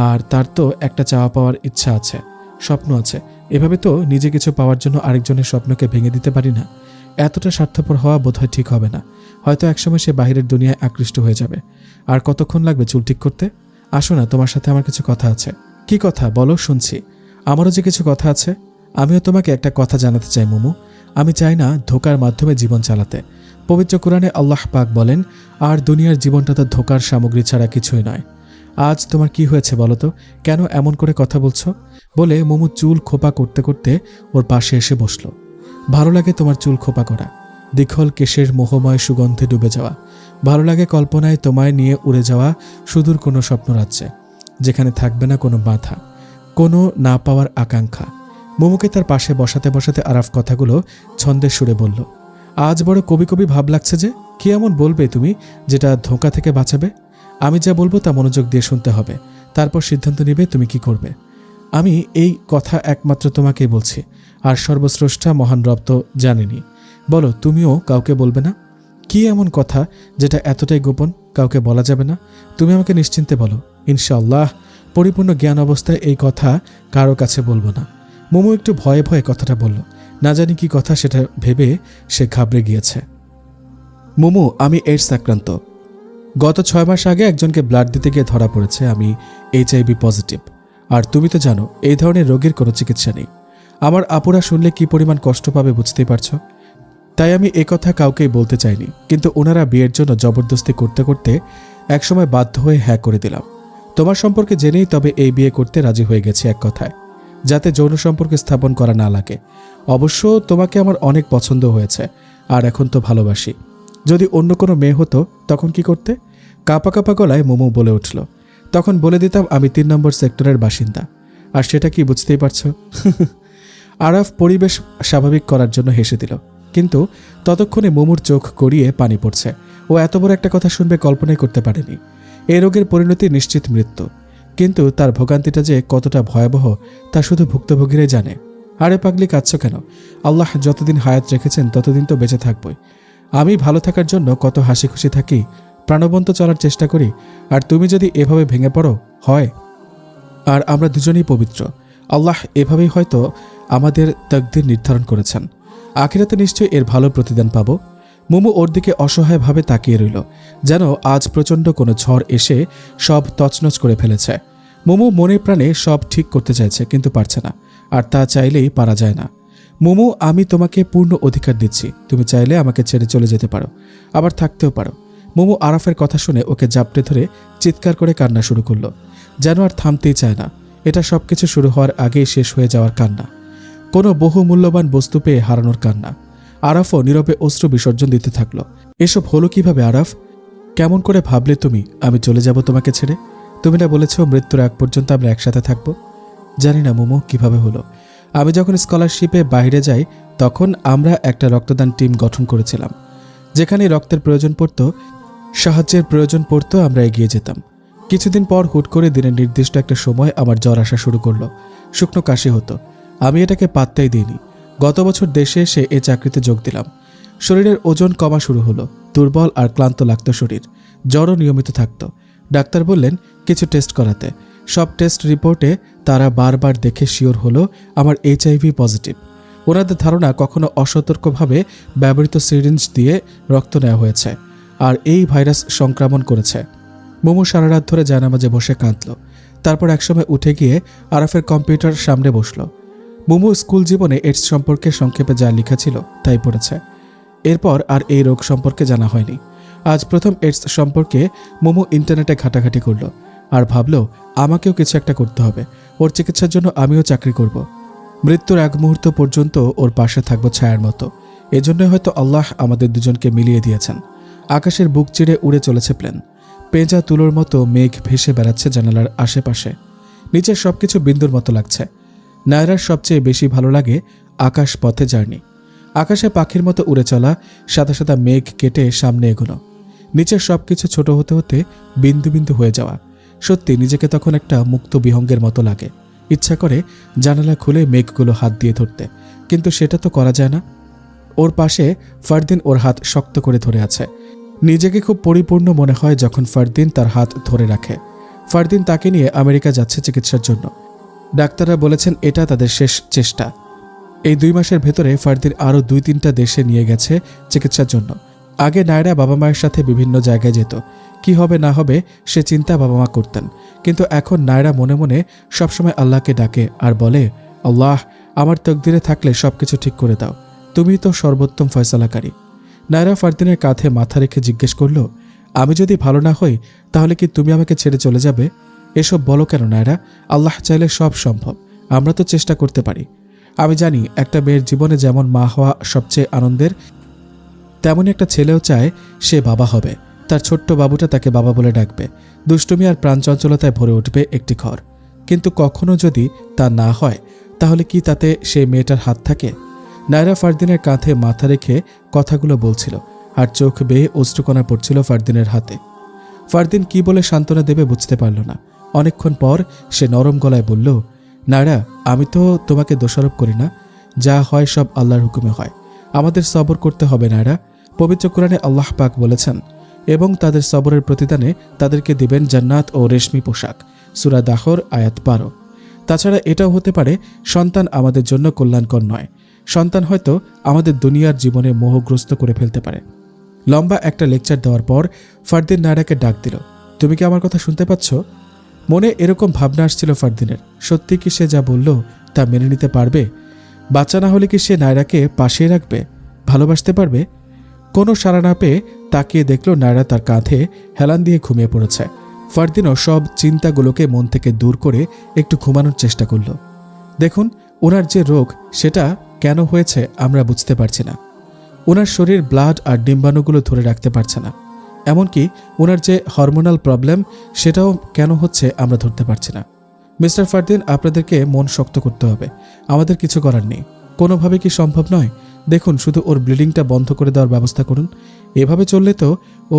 আর তার তো একটা চাওয়া পাওয়ার ইচ্ছা আছে, স্বপ্ন আছে। এভাবে তো নিজে কিছু পাওয়ার জন্য আরেকজনের স্বপ্নকে ভেঙে দিতে পারি না। এতটা স্বার্থপর হওয়া বোধহয় ঠিক হবে না। হয়তো একসময় সে বাহিরের দুনিয়ায় আকৃষ্ট হয়ে যাবে। আর কতক্ষণ লাগবে চুল ঠিক করতে? আসো না, তোমার সাথে আমার কিছু কথা আছে। কি কথা বলো, শুনছি। আমারও যে কিছু কথা আছে। আমিও তোমাকে একটা কথা জানাতে চাই মোমু। আমি চাই না ধোকার মাধ্যমে জীবন চালাতে। পবিত্র কোরআনে আল্লাহ পাক বলেন, আর দুনিয়ার জীবনটা তো ধোকার সামগ্রী ছাড়া কিছুই নয়। আজ তোমার কি হয়েছে বলো তো? কেন এমন করে কথা বলছো? বলে মোমু চুল খোপা করতে করতে ওর পাশে এসে বসল। ভালো লাগে তোমার চুল খোপা করা, দীঘল কেশের মোহময় সুগন্ধে ডুবে যাওয়া। ভালো লাগে কল্পনায় তোমায় নিয়ে উড়ে যাওয়া সুদূর কোনো স্বপ্নরাজ্যে, যেখানে থাকবে না কোনো বাধা, কোনো না পাওয়ার আকাঙ্ক্ষা। মোমুকে তার পাশে বসাতে বসাতে আরাফ কথাগুলো ছন্দের সুরে বলল, আজ বড় কবি কবি ভাব লাগছে যে। কি এমন বলবে তুমি যেটা ধোঁকা থেকে বাঁচাবে? আমি যা বলবো তা মনোযোগ দিয়ে শুনতে হবে, তারপর সিদ্ধান্ত নিবে তুমি কি করবে। আমি এই কথা একমাত্র তোমাকেই বলছি, আর সর্বস্রষ্টা মহান রব তো জানেনি। বলো, তুমিও কাউকে বলবে না? কি এমন কথা যেটা এতটাই গোপন, কাউকে বলা যাবে না? তুমি আমাকে নিশ্চিন্তে বলো, ইনশাআল্লাহ পরিপূর্ণ জ্ঞান অবস্থায় এই কথা কারো কাছে বলবো না। মোমো একটু ভয়ে ভয়ে কথাটা বলল। না জানি কি কথা, সেটা ভেবে সে ঘাবড়ে গিয়েছে। মোমো, আমি এইডস আক্রান্ত। গত 6 মাস আগে একজনকে ব্লাড দিতে গিয়ে ধরা পড়েছে আমি HIV পজিটিভ। আর তুমি তো জানো এই ধরনের রোগের কোনো চিকিৎসা নেই। আমার আপুরা শুনলে কি পরিমাণ কষ্ট পাবে বুঝতেই পারছো। তাই আমি কথা কাউকেই বলতে চাইনি, কিন্তু ওনারা বিয়ের জন্য জবরদস্তি করতে করতে একসময় বাধ্য হয়ে হ্যাঁ করে দিলাম। তোমার সম্পর্কে জেনেই তবে এই বিয়ে করতে রাজি হয়ে গেছি, এক কথায় যাতে যৌন সম্পর্ক স্থাপন করা না লাগে। অবশ্য তোমাকে আমার অনেক পছন্দ হয়েছে, আর এখন তো ভালোবাসি। যদি অন্য কোনো মেয়ে হতো তখন কি করতে? কাঁপা কাঁপা গলায় মোমো বলে উঠল। তখন বলে দিতাম আমি 3 নম্বর সেক্টরের বাসিন্দা। আর সেটা কি বুঝতেই পারছো? আরাফ পরিবেশ স্বাভাবিক করার জন্য হেসে দিল, কিন্তু ততক্ষণে মোমুর চোখ গড়িয়ে পানি পড়ছে। ও এত বড় একটা কথা শুনবে কল্পনাই করতে পারেনি। এই রোগের পরিণতি নিশ্চিত মৃত্যু, কিন্তু তার ভোগান্তিটা যে কতটা ভয়াবহ তা শুধু ভুক্তভোগীরাই জানে। আরে পাগলি, কাঁদছো কেন? আল্লাহ যতদিন হায়াত রেখেছেন ততদিন তো বেঁচে থাকবই। আমি ভালো থাকার জন্য কত হাসি খুশি থাকি, প্রাণবন্ত চলার চেষ্টা করি, আর তুমি যদি এভাবে ভেঙে পড়ো হয়। আর আমরা দুজনেই পবিত্র। আল্লাহ এভাবেই হয়তো আমাদের তাকদীর নির্ধারণ করেছেন। আখিরাতে নিশ্চয়ই এর ভালো প্রতিদান পাবো। মোমো ওর দিকে অসহায়ভাবে তাকিয়ে রইল, যেন আজ প্রচণ্ড কোনো ঝড় এসে সব তছনছ করে ফেলেছে। মোমো মনে প্রাণে সব ঠিক করতে চাইছে, কিন্তু পারছে না, আর তা চাইলেই পারা যায় না। মোমো, আমি তোমাকে পূর্ণ অধিকার দিচ্ছি। তুমি চাইলে আমাকে ছেড়ে চলে যেতে পারো, আবার থাকতেও পারো। মোমো আরাফের কথা শুনে ওকে জাপটে ধরে চিৎকার করে কান্না শুরু করলো, যেন আর থামতেই চায় না। এটা সবকিছু শুরু হওয়ার আগেই শেষ হয়ে যাওয়ার কান্না, কোনো বহু মূল্যবান বস্তু পেয়ে হারানোর কান্না। আরাফও নীরবে অশ্রু বিসর্জন দিতে থাকলো। এসব হলো কিভাবে আরাফ? কেমন করে ভাবলে তুমি আমি চলে যাব তোমাকে ছেড়ে? তুমি না বলেছ মৃত্যুর আগ পর্যন্ত আমরা একসাথে থাকবো? জানি না মোমো কিভাবে হলো। আমি যখন স্কলারশিপে বাইরে যাই তখন আমরা একটা রক্তদান টিম গঠন করেছিলাম। যেখানে রক্তের প্রয়োজন পড়তো, সাহায্যের প্রয়োজন পড়তো, আমরা এগিয়ে যেতাম। কিছুদিন পর হুট করে দিনের নির্দিষ্ট একটা সময় আমার জ্বর আসা শুরু করলো, শুকনো কাশি হতো। আমি এটাকে পাত্তাই দিইনি। গত বছর দেশে এসে এই চাকরিতে যোগ দিলাম। শরীরের ওজন কমা শুরু হলো, দুর্বল আর ক্লান্ত লাগতো শরীর, জ্বরও নিয়মিত থাকতো। ডাক্তার বললেন কিছু টেস্ট করাতে। সব টেস্ট রিপোর্টে তারা বারবার দেখে শিওর হলো আমার HIV পজিটিভ। ওনাদের ধারণা কখনো অসতর্কভাবে ব্যবহৃত সিরিঞ্জ দিয়ে রক্ত নেওয়া হয়েছে, আর এই ভাইরাস সংক্রমণ করেছে। মোমো সারা রাত ধরে জায়নামাজে বসে কাঁদল। তারপর একসময় উঠে গিয়ে আরাফের কম্পিউটার সামনে বসল। মোমো স্কুল জীবনে এইডস সম্পর্কে সংক্ষেপে যা লেখা ছিল তাই পড়েছে। এরপর আর এই রোগ সম্পর্কে জানা হয়নি। আজ প্রথম এইডস সম্পর্কে মোমো ইন্টারনেটে ঘাটাঘাটি করল। আর ভাবল আমাকেও কিছু একটা করতে হবে, ওর চিকিৎসার জন্য আমিও চাকরি করব। মৃত্যুর এক মুহূর্ত পর্যন্ত ওর পাশে থাকবো ছায়ার মতো। এজন্য হয়তো আল্লাহ আমাদের দুজনকে মিলিয়ে দিয়েছেন। আকাশের বুক চিরে উড়ে চলেছে প্লেন। পেঁজা তুলোর মতো মেঘ ভেসে বেড়াচ্ছে জানালার আশেপাশে। নিচের সবকিছু বিন্দুর মতো লাগছে। নায়রার সবচেয়ে বেশি ভালো লাগে আকাশ পথে জার্নি। আকাশে পাখির মতো উড়ে চলা, সাদা সাদা মেঘ কেটে সামনে এগোনো, নিচের সবকিছু ছোট হতে হতে বিন্দু বিন্দু হয়ে যাওয়া। সত্যি নিজেকে তখন একটা মুক্ত বিহঙ্গের মতো লাগে। ইচ্ছা করে জানালা খুলে মেঘগুলো হাত দিয়ে ধরতে, কিন্তু সেটা তো করা যায় না। ওর পাশে ফারদিন ওর হাত শক্ত করে ধরে আছে। নিজেকে খুব পরিপূর্ণ মনে হয় যখন ফারদিন তার হাত ধরে রাখে। ফারদিন তাকে নিয়ে আমেরিকা যাচ্ছে চিকিৎসার জন্য। ডাক্তাররা বলেছেন এটা তাদের শেষ চেষ্টা। এই 2 মাসের ভেতরে ফারদিন আরও 2-3টা দেশে নিয়ে গেছে চিকিৎসার জন্য। আগে নায়রা বাবা মায়ের সাথে বিভিন্ন জায়গায় যেত, কি হবে না হবে সে চিন্তা বাবা মা করতেন। কিন্তু এখন নায়রা মনে মনে সবসময় আল্লাহকে ডাকে আর বলে, আল্লাহ, আমার তকদিরে থাকলে সবকিছু ঠিক করে দাও, তুমি তো সর্বোত্তম ফয়সালাকারী। নায়রা ফারদিনের কাঁধে মাথা রেখে জিজ্ঞেস করল, আমি যদি ভালো না হই তাহলে কি তুমি আমাকে ছেড়ে চলে যাবে? এসব বলো কেন নায়রা? আল্লাহ চাইলে সব সম্ভব, আমরা তো চেষ্টা করতে পারি। আমি জানি একটা মেয়ের জীবনে যেমন মা হওয়া সবচেয়ে আনন্দের, তেমনই একটা ছেলেও চায় সে বাবা হবে। তার ছোট্ট বাবুটা তাকে বাবা বলে ডাকবে। দুষ্টুমি আর প্রাণচঞ্চলতায় ভরে উঠবে একটি ঘর। কিন্তু কখনো যদি তা না হয় তাহলে কি তাতে সেই মেয়েটার হাত থাকে? নায়রা ফারদিনের কাঁধে মাথা রেখে কথাগুলো বলছিল, আর চোখ বেয়ে অশ্রুকণা পড়ছিল ফারদিনের হাতে। ফারদিন কি বলে সান্ত্বনা দেবে বুঝতে পারল না। অনেকক্ষণ পর সে নরম গলায় বলল, নায়রা, আমি তো তোমাকে দোষারোপ করি না, যা হয় সব আল্লাহর হুকুমে হয়। আমাদের সবর করতে হবে নায়রা। পবিত্র কোরআনে আল্লাহ পাক বলেছেন, এবং তাদের সবরের প্রতিদানে তাদেরকে দিবেন জান্নাত ও রেশমি পোশাক। সূরা দাহর আয়াত 12। তাছাড়া এটাও হতে পারে সন্তান আমাদের জন্য কল্যাণকর নয়। সন্তান হয়তো আমাদের দুনিয়ার জীবনে মোহগ্রস্ত করে ফেলতে পারে। লম্বা একটা লেকচার দেওয়ার পর ফারদিন নায়রাকে ডাক দিল, তুমি কি আমার কথা শুনতে পাচ্ছ? মনে এরকম ভাবনা আসছিল ফারদিনের, সত্যি কি সে যা বলল তা মেনে নিতে পারবে? বাচ্চা না হলে কি সে নায়রাকে পাশে রাখবে, ভালোবাসতে পারবে? কোনো সাড়া না পেয়ে তাকিয়ে দেখল নায়রা তার কাঁধে হেলান দিয়ে ঘুমিয়ে পড়েছে। ফারদিনও সব চিন্তাগুলোকে মন থেকে দূর করে একটু ঘুমানোর চেষ্টা করল। দেখুন, ওনার যে রোগ সেটা কেন হয়েছে আমরা বুঝতে পারছি না। ওনার শরীর ব্লাড আর ডিম্বাণুগুলো ধরে রাখতে পারছে না। এমনকি ওনার যে হরমোনাল প্রবলেম সেটাও কেন হচ্ছে আমরা ধরতে পারছি না। মিস্টার ফারদিন, আপনাদেরকে মন শক্ত করতে হবে, আমাদের কিছু করার নেই। কোনোভাবে কি সম্ভব নয়? দেখুন, শুধু ওর ব্লিডিংটা বন্ধ করে দেওয়ার ব্যবস্থা করুন। এভাবে চললে তো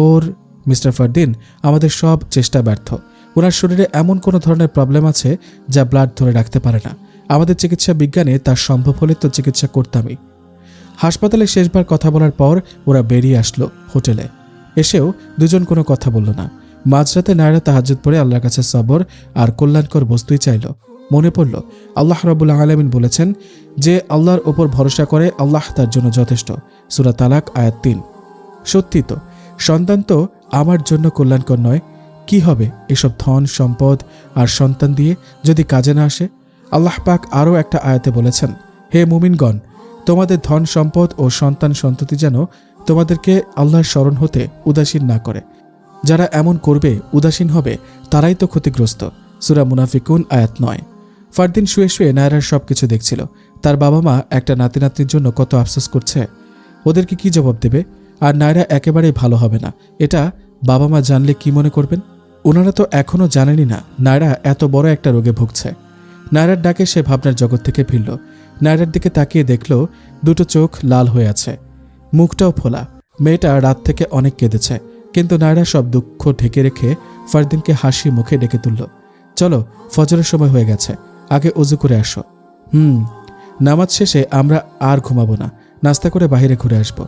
ওর... মিস্টার ফারদিন, আমাদের সব চেষ্টা ব্যর্থ। ওনার শরীরে এমন কোনো ধরনের প্রবলেম আছে যা ব্লাড ধরে রাখতে পারে না। আমাদের চিকিৎসা বিজ্ঞানে তার সম্ভব হলে তো চিকিৎসা করতামই। হাসপাতালে শেষবার কথা বলার পর ওরা বেরিয়ে আসলো হোটেলে। এসেও দুজন কোনো কথা বলল না। মাঝরাতে নায়রা তাহাজ্জুদ পড়ে আল্লাহর কাছে সবর আর কল্যাণকর বস্তুই চাইল। মনে পড়ল আল্লাহ রাব্বুল আলামিন বলেছেন, যে আল্লাহর ওপর ভরসা করে আল্লাহ তার জন্য যথেষ্ট। সূরা তালাক আয়াত 3। সত্যি তো, সন্তান তো আমার জন্য কল্যাণকর নয়। কি হবে এসব ধন সম্পদ আর সন্তান দিয়ে যদি কাজে না আসে? আল্লাহ পাক আরও একটা আয়াতে বলেছেন, হে মুমিনগণ, তোমাদের ধন সম্পদ ও সন্তান সন্ততি যেন তোমাদেরকে আল্লাহর স্মরণ হতে উদাসীন না করে। যারা এমন করবে, উদাসীন হবে, তারাই তো ক্ষতিগ্রস্ত। সূরা মুনাফিকুন আয়াত 9। ফারদিন শুয়ে শুয়ে নায়রার সবকিছু দেখছিল। তার বাবা মা একটা নাতি নাতনির জন্য কত আফসোস করছে। ওদেরকে কি জবাব দেবে? আর নায়রা একেবারেই ভালো হবে না, এটা বাবা মা জানলে কি মনে করবেন? ওনারা তো এখনও জানেনই না নায়রা এত বড় একটা রোগে ভুগছে। নায়রার ডাকে সে ভাবনার জগৎ থেকে ফিরল। নায়রার দিকে তাকিয়ে দেখল দুটো চোখ লাল হয়ে আছে, মুখটাও ফোলা। মেয়েটা রাত থেকে অনেক কেঁদেছে, কিন্তু নায়রা সব দুঃখ ঢেকে রেখে ফারদিনকে হাসি মুখে ডেকে তুলল। চলো, ফজরের সময় হয়ে গেছে, আগে অজু করে আসো। নামাজ শেষে আমরা আর ঘুমাবো না, নাস্তা করে বাইরে ঘুরে আসবো।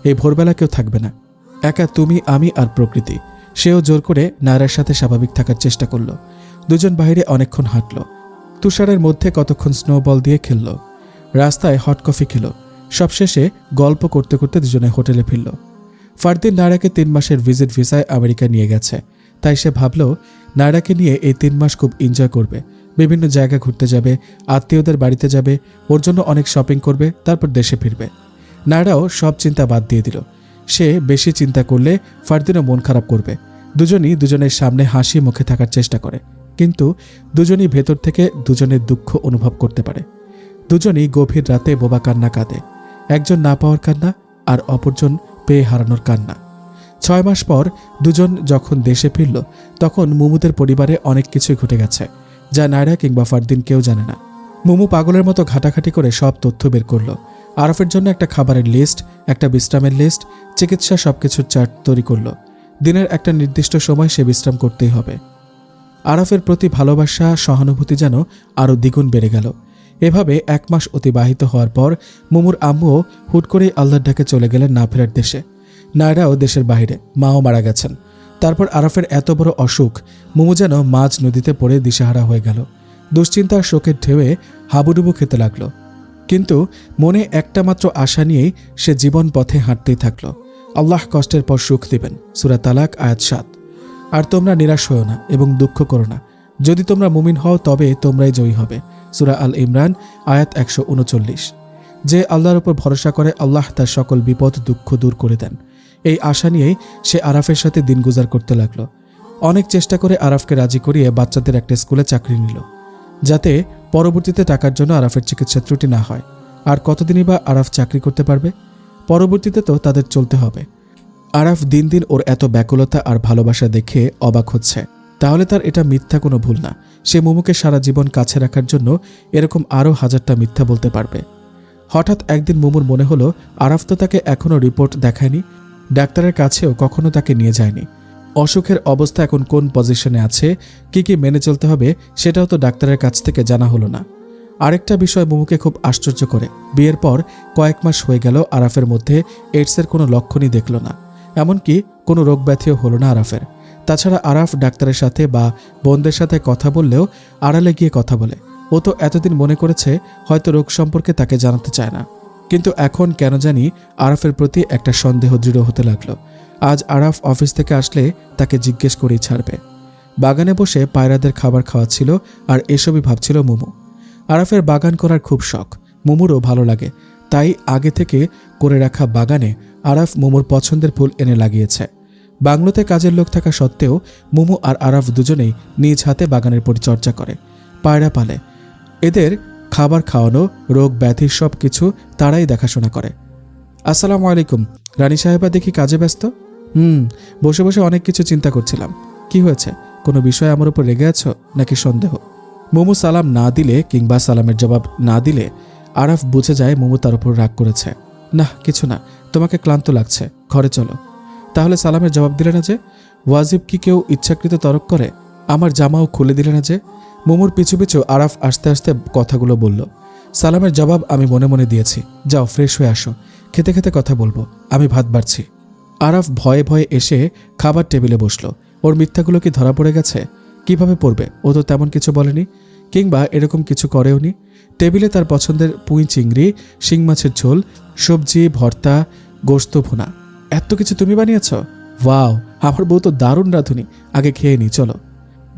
এই ভোরবেলা কেউ থাকবে না, একা তুমি, আমি আর প্রকৃতি। সেও জোর করে নায়রার সাথে স্বাভাবিক থাকার চেষ্টা করল। দুজন বাইরে অনেকক্ষণ হাঁটল। তুষারের মধ্যে কতক্ষণ স্নোবল দিয়ে খেলল, রাস্তায় হট কফি খেল। সবশেষে গল্প করতে করতে দুজনে হোটেলে ফিরল। ফারদিন নায়রাকে 3 মাসের ভিজিট ভিসায় আমেরিকা নিয়ে গেছে। তাই সে ভাবল নায়রাকে নিয়ে এই 3 মাস খুব এনজয় করবে। বিভিন্ন জায়গা ঘুরতে যাবে, আত্মীয়দের বাড়িতে যাবে, ওর জন্য অনেক শপিং করবে, তারপর দেশে ফিরবে। নায়রাও সব চিন্তা বাদ দিয়ে দিল। সে বেশি চিন্তা করলে ফারদিনও মন খারাপ করবে। দুজনই দুজনের সামনে হাসি মুখে থাকার চেষ্টা করে, কিন্তু দুজনই ভেতর থেকে দুজনের দুঃখ অনুভব করতে পারে। দুজনই গভীর রাতে বোবা কান্না কাঁদে, একজন না পাওয়ার কান্না আর অপরজন পেয়ে হারানোর কান্না। 6 মাস পর দুজন যখন দেশে ফিরল, তখন মুমুদের পরিবারে অনেক কিছুই ঘটে গেছে, যা নায়রা কিংবা ফারদিন কেউ জানে না। মুমু পাগলের মতো ঘাটাঘাটি করে সব তথ্য বের করল। আরাফের জন্য একটা খাবারের লিস্ট, একটা বিশ্রামের লিস্ট, চিকিৎসা, সবকিছুর চার্ট তৈরি করল। দিনের একটা নির্দিষ্ট সময় সে বিশ্রাম করতেই হবে। আরাফের প্রতি ভালোবাসা, সহানুভূতি যেন আরও দ্বিগুণ বেড়ে গেল। এভাবে 1 মাস অতিবাহিত হওয়ার পর মুমুর আম্মুও হুট করেই আল্লাহর ডাকে চলে গেলেন না ফেরার দেশে। নায়রাও দেশের বাইরে, মাও মারা গেছেন। তারপর আরাফের এত বড় অসুখ, মুমু যেন মাঝ নদীতে পড়ে দিশেহারা হয়ে গেল। দুশ্চিন্তার শোকের ঢেউয়ে হাবুডুবু খেতে লাগলো। কিন্তু মনে একটা মাত্র আশা নিয়েই সে জীবন পথে হাঁটতেই থাকলো। আল্লাহ কষ্টের পর সুখ দিবেন, সূরা তালাক আয়াত 7। আর তোমরা নিরাশ হও না এবং দুঃখ করো না, যদি তোমরা মুমিন হও তবে তোমরাই জয়ী হবে, সূরা আল ইমরান আয়াত 139। যে আল্লাহর উপর ভরসা করে আল্লাহ তার সকল বিপদ দুঃখ দূর করে দেন। এই আশা নিয়েই সে আরাফের সাথে দিন গুজার করতে লাগলো। অনেক চেষ্টা করে আরাফকে রাজি করিয়ে বাচ্চাদের একটা স্কুলে চাকরি নিল, যাতে পরবর্তীতে টাকার জন্য আরাফের চিকিৎসা ত্রুটি না হয়। আর কতদিনই বা আরাফ চাকরি করতে পারবে? পরবর্তীতে তো তাদের চলতে হবে। আরাফ দিন দিন ওর এত ব্যাকুলতা আর ভালোবাসা দেখে অবাক হচ্ছে। তাহলে তার এটা মিথ্যা কোনো ভুল না। সে মুমুকে সারা জীবন কাছে রাখার জন্য এরকম আরও 1000টা মিথ্যা বলতে পারবে। হঠাৎ একদিন মুমুর মনে হলো আরাফ তো তাকে এখনও রিপোর্ট দেখায়নি, ডাক্তারের কাছেও কখনো তাকে নিয়ে যায়নি। অসুখের অবস্থা এখন কোন পজিশনে আছে, কি কি মেনে চলতে হবে, সেটাও তো ডাক্তারের কাছ থেকে জানা হলো না। আরেকটা বিষয় মুমুকে খুব আশ্চর্য করে, বিয়ের পর কয়েক মাস হয়ে গেল আরাফের মধ্যে এইডসের কোনো লক্ষণই দেখল না। এমনকি কোনো রোগ ব্যাধিও হলো না আরাফের। তাছাড়া আরাফ ডাক্তারের সাথে বা বোনদের সাথে কথা বললেও আড়ালে গিয়ে কথা বলে। ও তো এতদিন মনে করেছে হয়তো রোগ সম্পর্কে তাকে জানাতে চায় না, কিন্তু এখন কেন জানি আরাফের প্রতি একটা সন্দেহ দৃঢ় হতে লাগলো। আজ আরাফ অফিস থেকে আসলে তাকে জিজ্ঞেস করেই ছাড়বে। বাগানে বসে পায়রাদের খাবার খাওয়াচ্ছিল আর এসবই ভাবছিল মুমু। আরাফের বাগান করার খুব শখ, মুমুরও ভালো লাগে, তাই আগে থেকে করে রাখা বাগানে আরাফ মুমুর পছন্দের ফুল এনে লাগিয়েছে। বাংলোতে কাজের লোক থাকা সত্ত্বেও মুমু আর আরাফ দুজনেই নিজ হাতে বাগানের পরিচর্যা করে, পায়রা পালে। এদের খাবার খাওয়ানো, রোগ ব্যাধি সব কিছু তারাই দেখাশোনা করে। আসসালামু আলাইকুম, রানী সাহেবা দেখি কাজে ব্যস্ত। বসে বসে অনেক কিছু চিন্তা করছিলাম। কি হয়েছে? কোনো বিষয়ে আমার উপর রেগে আছো নাকি সন্দেহ? মুমু সালাম না দিলে কিংবা সালামের জবাব না দিলে আরাফ বুঝে যায় মুমু তার উপর রাগ করেছে। না, কিছু না, তোমাকে ক্লান্ত লাগছে, ঘরে চলো। তাহলে সালামের জবাব দিলে না যে? ওয়াজিব কি কেউ ইচ্ছাকৃত তরক করে? আমার জামাও খুলে দিলে না যে? মুমুর পিছু পিছু আরাফ আস্তে আস্তে কথাগুলো বলল। সালামের জবাব আমি মনে মনে দিয়েছি, যাও ফ্রেশ হয়ে আসো, খেতে খেতে কথা বলবো, আমি ভাত বাড়ছি। আরাফ ভয়ে ভয়ে এসে খাবার টেবিলে বসলো। ওর মিথ্যাগুলো কি ধরা পড়ে গেছে? কিভাবে পড়বে? ও তো তেমন কিছু বলেনি, কিংবা এরকম কিছু করেওনি। টেবিলে তার পছন্দের পুঁই চিংড়ি, শিং মাছের ঝোল, সবজি, ভর্তা, গোশত ভুনা, এত কিছু তুমি বানিয়েছ? ওয়াও, আমার বউ তো দারুণ রাঁধুনি, আগে খেয়ে নি চলো।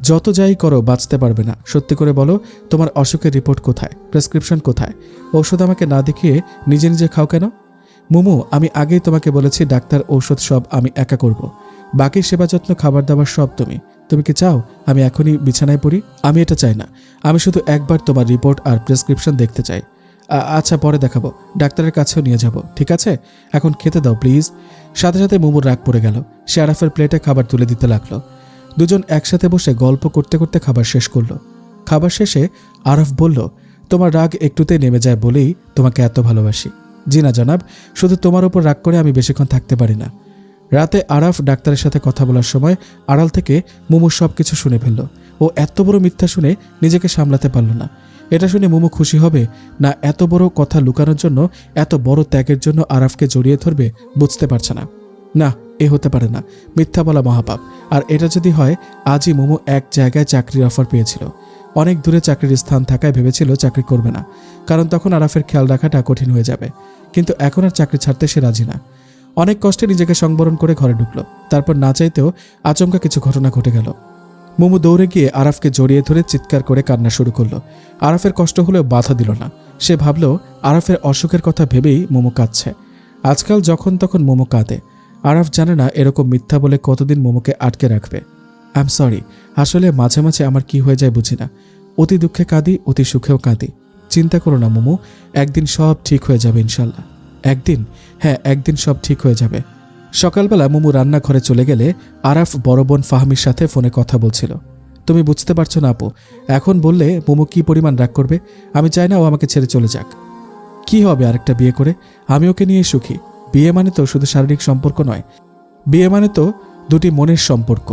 যত যাই করো বাঁচতে পারবে না। সত্যি করে বলো, তোমার অসুখের রিপোর্ট কোথায়, প্রেসক্রিপশন কোথায়? ঔষধ আমাকে না দেখিয়ে নিজে নিজে খাও কেন? মুমু, আমি আগেই তোমাকে বলেছি ডাক্তার ঔষধ সব আমি একা করব, বাকি সেবা যত্ন খাবার দাবার সব তুমি। তুমি কি চাও আমি এখনই বিছানায় পড়ি? আমি এটা চাই না, আমি শুধু একবার তোমার রিপোর্ট আর প্রেসক্রিপশন দেখতে চাই। আচ্ছা, পরে দেখাবো, ডাক্তারের কাছেও নিয়ে যাব, ঠিক আছে? এখন খেতে দাও প্লিজ। সাথে সাথে মুমুর রাগ পড়ে গেল। সে আরাফের প্লেটে খাবার তুলে দিতে লাগলো। দুজন একসাথে বসে গল্প করতে করতে খাবার শেষ করলো। খাবার শেষে আরাফ বলল, তোমার রাগ একটুতেই নেমে যায় বলেই তোমাকে এত ভালোবাসি। জি না জনাব, শুধু তোমার উপর রাগ করে আমি বেশিক্ষণ থাকতে পারি না। রাতে আরাফ ডাক্তারের সাথে কথা বলার সময় আড়াল থেকে মুমু সব কিছু শুনে ফেলল। ও এত বড় মিথ্যা শুনে নিজেকে সামলাতে পারল না। এটা শুনে মুমু খুশি হবে না এত বড় কথা লুকানোর জন্য, এত বড় ত্যাগের জন্য আরাফকে জড়িয়ে ধরবে বুঝতে পারছে না। না, এ হতে পারে না, মিথ্যা বলা মহাপাপ। আর এটা যদি হয়, আজই মুমু এক জায়গায় চাকরির অফার পেয়েছিল। অনেক দূরে চাকরির স্থান থাকায় ভেবেছিল চাকরি করবে না, কারণ তখন আরাফের খেয়াল রাখাটা কঠিন হয়ে যাবে। কিন্তু এখন আর চাকরি ছাড়তে সে রাজি না। অনেক কষ্টে নিজেকে সংবরণ করে ঘরে ঢুকলো। তারপর না চাইতেও আচমকা কিছু ঘটনা ঘটে গেল। মুমু দৌড়ে গিয়ে আরাফকে জড়িয়ে ধরে চিৎকার করে কান্না শুরু করলো। আরাফের কষ্ট হলেও বাধা দিল না। সে ভাবল আরাফের অসুখের কথা ভেবেই মুমু কাঁদছে। আজকাল যখন তখন মুমু কাঁদে। আরাফ জানে না এরকম মিথ্যা বলে কতদিন মোমোকে আটকে রাখবে। আই এম সরি, আসলে মাঝে মাঝে আমার কি হয়ে যায় বুঝি না। অতি দুঃখে কাঁদি, অতি সুখেও কাঁদি। চিন্তা করো না মোমো, একদিন সব ঠিক হয়ে যাবে ইনশাল্লাহ। একদিন, হ্যাঁ একদিন সব ঠিক হয়ে যাবে। সকালবেলা মোমো রান্নাঘরে চলে গেলে আরাফ বড় বোন ফাহমির সাথে ফোনে কথা বলছিল। তুমি বুঝতে পারছো না আপু, এখন বললে মোমো কি পরিমাণ রাগ করবে। আমি চাই না ও আমাকে ছেড়ে চলে যাক। কি হবে আরেকটা বিয়ে করে? আমি ওকে নিয়ে সুখী। বিয়ে মানে তো শুধু শারীরিক সম্পর্ক নয়, বিয়ে মানে তো দুটি মনের সম্পর্ক,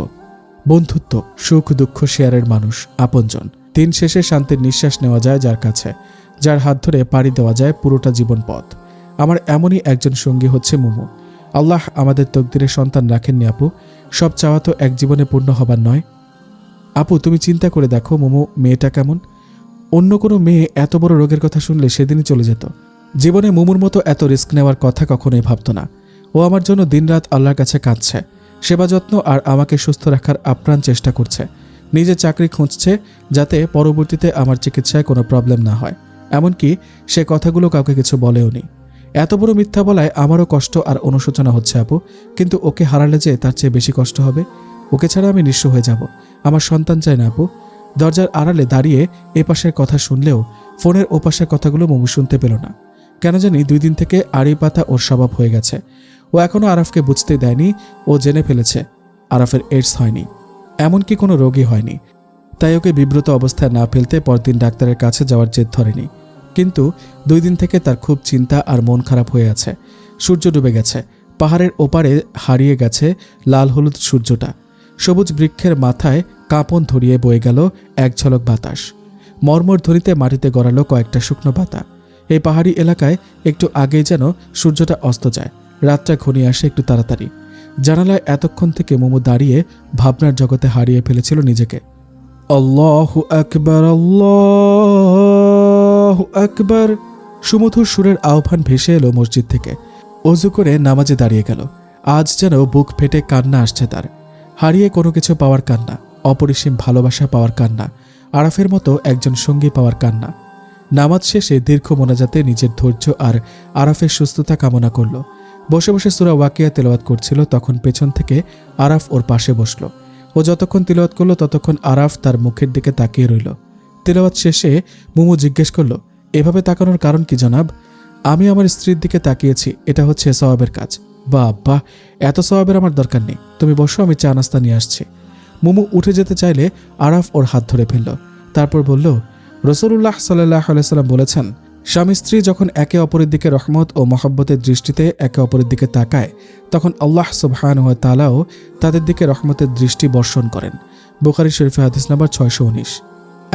বন্ধুত্ব, সুখ দুঃখ শেয়ারের মানুষ, আপনজন। দিন শেষে শান্তির নিঃশ্বাস নেওয়া যায় যার কাছে, যার হাত ধরে পাড়ি দেওয়া যায় পুরোটা জীবন পথ। আমার এমনই একজন সঙ্গী হচ্ছে মোমো। আল্লাহ আমাদের তকদিরে সন্তান রাখেননি আপু, সব চাওয়া তো এক জীবনে পূর্ণ হবার নয়। আপু তুমি চিন্তা করে দেখো মোমো মেয়েটা কেমন। অন্য কোনো মেয়ে এত বড় রোগের কথা শুনলে সেদিনই চলে যেত। জীবনে মোমোর মতো এত রিস্ক নেওয়ার কথা কখনোই ভাবত না। ও আমার জন্য দিনরাত আল্লাহর কাছে কাঁদছে, সেবা যত্ন আর আমাকে সুস্থ রাখার আপ্রাণ চেষ্টা করছে। নিজে চাকরি খুঁজছে যাতে পরবর্তীতে আমার চিকিৎসায় কোনো প্রবলেম না হয়। এমনকি সে কথাগুলো কাউকে কিছু বলেও নি। এত বড় মিথ্যা বলায় আমারও কষ্ট আর অনুশোচনা হচ্ছে আপু, কিন্তু ওকে হারালে যে তার চেয়ে বেশি কষ্ট হবে। ওকে ছাড়া আমি নিঃস্ব হয়ে যাব। আমার সন্তান চাই না আপু। দরজার আড়ালে দাঁড়িয়ে এপাশের কথা শুনলেও ফোনের ওপাশের কথাগুলো মোমো শুনতে পেল না। কেন জানি 2 দিন থেকে আড়ি পাতা ওর স্বভাব হয়ে গেছে। ও এখনও আরাফকে বুঝতে দেয়নি ও জেনে ফেলেছে আরাফের এইডস হয়নি, এমনকি কোনো রোগী হয়নি। তাই ওকে বিব্রত অবস্থায় না ফেলতে পরদিন ডাক্তারের কাছে যাওয়ার জেদ ধরেনি। কিন্তু 2 দিন থেকে তার খুব চিন্তা আর মন খারাপ হয়ে আছে। সূর্য ডুবে গেছে, পাহাড়ের ওপারে হারিয়ে গেছে লাল হলুদ সূর্যটা। সবুজ বৃক্ষের মাথায় কাঁপন ধরিয়ে বয়ে গেল এক ঝলক বাতাস। মর্মর ধ্বনিতে মাটিতে গড়ালো কয়েকটা শুকনো পাতা। এই পাহাড়ি এলাকায় একটু আগেই যেন সূর্যটা অস্ত যায়, রাতটা ঘনিয়ে আসে একটু তাড়াতাড়ি। জানালায় এতক্ষণ থেকে মোমো দাঁড়িয়ে ভাবনার জগতে হারিয়ে ফেলেছিল নিজেকে। আল্লাহু আকবার, আল্লাহু আকবার। সুমধুর সুরের আহ্বান ভেসে এলো মসজিদ থেকে। অজু করে নামাজে দাঁড়িয়ে গেল। আজ যেন বুক ফেটে কান্না আসছে তার। হারিয়ে কোনো কিছু পাওয়ার কান্না, অপরিসীম ভালোবাসা পাওয়ার কান্না, আরাফের মতো একজন সঙ্গী পাওয়ার কান্না। নামাজ শেষে দীর্ঘ মোনাজাতে নিজের ধৈর্য আর আরাফের সুস্থতা কামনা করল। বসে বসে সূরা ওয়াকিয়া তেলাওয়াত করছিল, তখন পেছন থেকে আরাফ ওর পাশে বসল। ও যতক্ষণ তিলাওয়াত করলো ততক্ষণ আরাফ তার মুখের দিকে তাকিয়ে রইল। তিলাওয়াত শেষে মোমো জিজ্ঞেস করল, এভাবে তাকানোর কারণ কি জনাব? আমি আমার স্ত্রীর দিকে তাকিয়েছি, এটা হচ্ছে সওয়াবের কাজ। বাহ, এত সওয়াবের আমার দরকার নেই, তুমি বসো, আমি চা নাস্তা নিয়ে আসছি। মোমো উঠে যেতে চাইলে আরাফ ওর হাত ধরে ফেলল। তারপর বলল, রাসূলুল্লাহ সাল্লাল্লাহু আলাইহি ওয়াসাল্লাম বলেছেন, স্বামী স্ত্রী যখন একে অপরের দিকে রহমত ও মহব্বতের দৃষ্টিতে একে অপরের দিকে তাকায়, তখন আল্লাহ সুবহানাহু ওয়া তাআলাও তাদের দিকে রহমতের দৃষ্টি বর্ষণ করেন। বুখারী শরীফে হাদিস নাম্বার 619।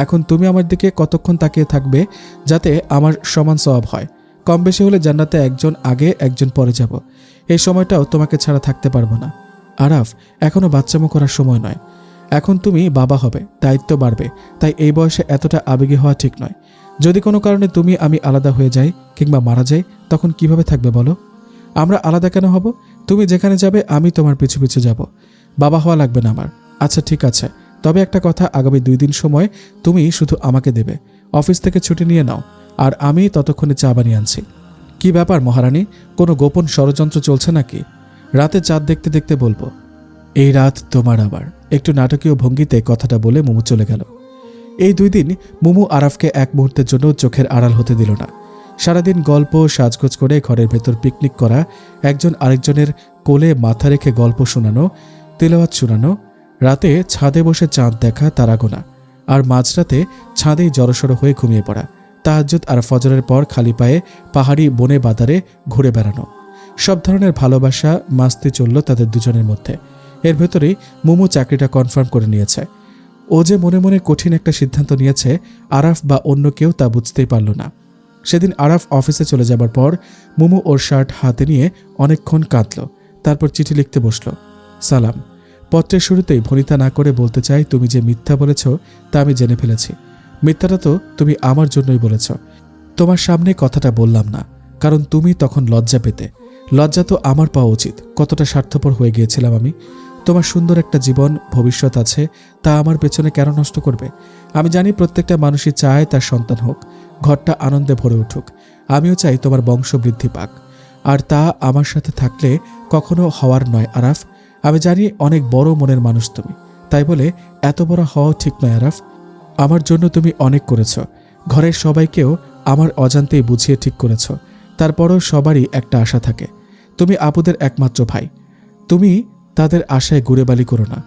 এখন তুমি আমার দিকে কতক্ষণ তাকিয়ে থাকবে যাতে আমার সমান সওয়াব হয়? কম বেশি হলে জান্নাতে একজন আগে একজন পরে যাব। এই সময়টাও তোমাকে ছাড়া থাকতে পারবো না। আরাফ, এখনো বাচ্চামো করার সময় নয়। এখন তুমি বাবা হবে, দায়িত্ব বাড়বে, তাই এই বয়সে এতটা আবেগী হওয়া ঠিক নয়। যদি কোনো কারণে তুমি আমি আলাদা হয়ে যাই কিংবা মারা যাই, তখন কিভাবে থাকবে বলো? আমরা আলাদা কেন হব? তুমি যেখানে যাবে আমি তোমার পিছু পিছু যাব। বাবা হওয়া লাগবে না আমার। আচ্ছা ঠিক আছে, তবে একটা কথা, আগামী 2 দিন সময় তুমি শুধু আমাকে দেবে। অফিস থেকে ছুটি নিয়ে নাও, আর আমি ততক্ষণে চা বানিয়ে আনছি। কি ব্যাপার মহারানী, কোনো গোপন ষড়যন্ত্র চলছে নাকি? রাতে চাঁদ দেখতে দেখতে বলবো। এই রাত তোমার আবার। একটু নাটকীয় ভঙ্গিতে কথাটা বলে মোমো চলে গেল। এই 2 দিন মোমো আরাফকে এক মুহূর্তের জন্য চোখের আড়াল হতে দিল না। সারাদিন গল্প সাজগোজ করে ঘরের ভেতর পিকনিক করা, একজন আরেকজনের কোলে মাথা রেখে গল্প শোনানো, তেলাওয়াত শোনানো, রাতে ছাদে বসে চাঁদ দেখা, তারা গোনা, আর মাঝরাতে ছাদেই জড়সড় হয়ে ঘুমিয়ে পড়া। তাহাজ্জুদ আর ফজরের পর খালি পায়ে পাহাড়ি বনে বাদারে ঘুরে বেড়ানো। সব ধরনের ভালোবাসা মাস্তি চলল তাদের দুজনের মধ্যে। এর ভেতরেই মোমো চাকরিটা কনফার্ম করে নিয়েছে। ও যে মনে মনে কঠিন একটা সিদ্ধান্ত নিয়েছে, আরাফ বা অন্য কেউ তা বুঝতেই পারল না। সেদিন আরাফ অফিসে চলে যাবার পর মোমো ওর শার্ট হাতে নিয়ে অনেকক্ষণ কাঁদল। তারপর চিঠি লিখতে বসল। সালাম। পত্রের শুরুতেই ভনিতা না করে বলতে চাই, তুমি যে মিথ্যা বলেছ তা আমি জেনে ফেলেছি। মিথ্যাটা তো তুমি আমার জন্যই বলেছ। তোমার সামনে কথাটা বললাম না, কারণ তুমি তখন লজ্জা পেতে। লজ্জা তো আমার পাওয়া উচিত। কতটা স্বার্থপর হয়ে গিয়েছিলাম আমি। তোমার সুন্দর একটা জীবন ভবিষ্যৎ আছে, তা আমার পেছনে কেন নষ্ট করবে? আমি জানি প্রত্যেকটা মানুষই চায় তার সন্তান হোক, ঘরটা আনন্দে ভরে উঠুক। আমিও চাই তোমার বংশ বৃদ্ধি পাক। আর তা আমার সাথে থাকলে কখনো হওয়ার নয় আরাফ। আমি জানি অনেক বড় মনের মানুষ তুমি, তাই বলে এত বড় হওয়াও ঠিক নয় আরাফ। আমার জন্য তুমি অনেক করেছ, ঘরের সবাইকেও আমার অজান্তেই বুঝিয়ে ঠিক করেছ। তারপরও সবারই একটা আশা থাকে, তুমি আপুদের একমাত্র ভাই, তুমি তাদের আশায় গুড়েবালি করো না।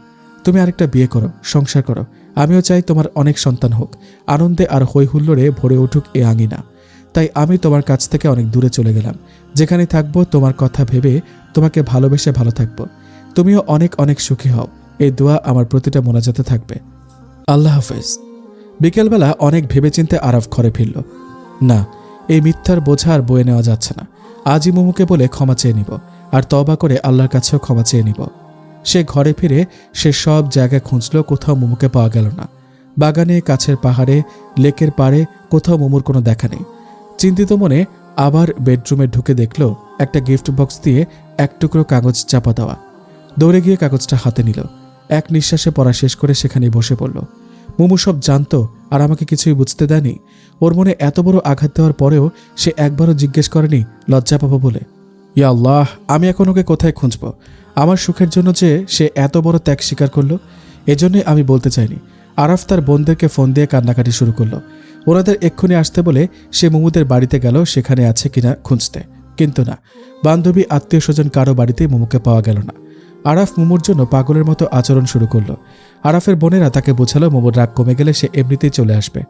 তুমি আরেকটা বিয়ে করো, সংসার করো। আমিও চাই তোমার অনেক সন্তান হোক, আনন্দে আর হই হুল্লোড়ে ভরে উঠুক এ আঙিনা। তাই আমি তোমার কাছ থেকে অনেক দূরে চলে গেলাম। যেখানে থাকবো তোমার কথা ভেবে তোমাকে ভালোবেসে ভালো থাকবো। তুমিও অনেক অনেক সুখী হও, এই দোয়া আমার প্রতিটা মোনাজাতে থাকবে। আল্লাহ হাফেজ। বিকেলবেলা অনেক ভেবেচিন্তে আরাফ ঘরে ফিরল। না, এই মিথ্যার বোঝা আর বয়ে নেওয়া যাচ্ছে না। আজই মোমুকে বলে ক্ষমা চেয়ে নিব, আর তওবা করে আল্লাহর কাছেও ক্ষমা চেয়ে নিব। সে ঘরে ফিরে সে সব জায়গায় খুঁজল, কোথাও মোমুকে পাওয়া গেল না। বাগানে, কাছের পাহাড়ে, লেকের পাড়ে, কোথাও মোমুর কোনো দেখা নেই। চিন্তিত মনে আবার বেডরুমে ঢুকে দেখল একটা গিফট বক্স দিয়ে এক টুকরো কাগজ চাপা দেওয়া। দৌড়ে গিয়ে কাগজটা হাতে নিল, এক নিঃশ্বাসে পড়া শেষ করে সেখানেই বসে পড়ল। মোমু সব জানতো আর আমাকে কিছুই বুঝতে দেয়নি। ওর মনে এত বড় আঘাত দেওয়ার পরেও সে একবারও জিজ্ঞেস করেনি লজ্জা পাবো বলে। ইয়া আল্লাহ, আমি এখন ওকে কোথায় খুঁজব? আমার সুখের জন্য যে সে এত বড় ত্যাগ স্বীকার করলো, এজন্যই আমি বলতে চাইনি। আরাফ তার বোনদেরকে ফোন দিয়ে কান্নাকাটি শুরু করলো। ওনাদের এক্ষুনি আসতে বলে সে মোমুদের বাড়িতে গেল সেখানে আছে কিনা খুঁজতে, কিন্তু না, বান্ধবী আত্মীয় স্বজন কারো বাড়িতেই মোমুকে পাওয়া গেল না। আরাফ মোমুর জন্য পাগলের মতো আচরণ শুরু করলো। আরাফের বোনেরা তাকে বোঝালো মোমুর রাগ কমে গেলে সে এমনিতেই চলে আসবে।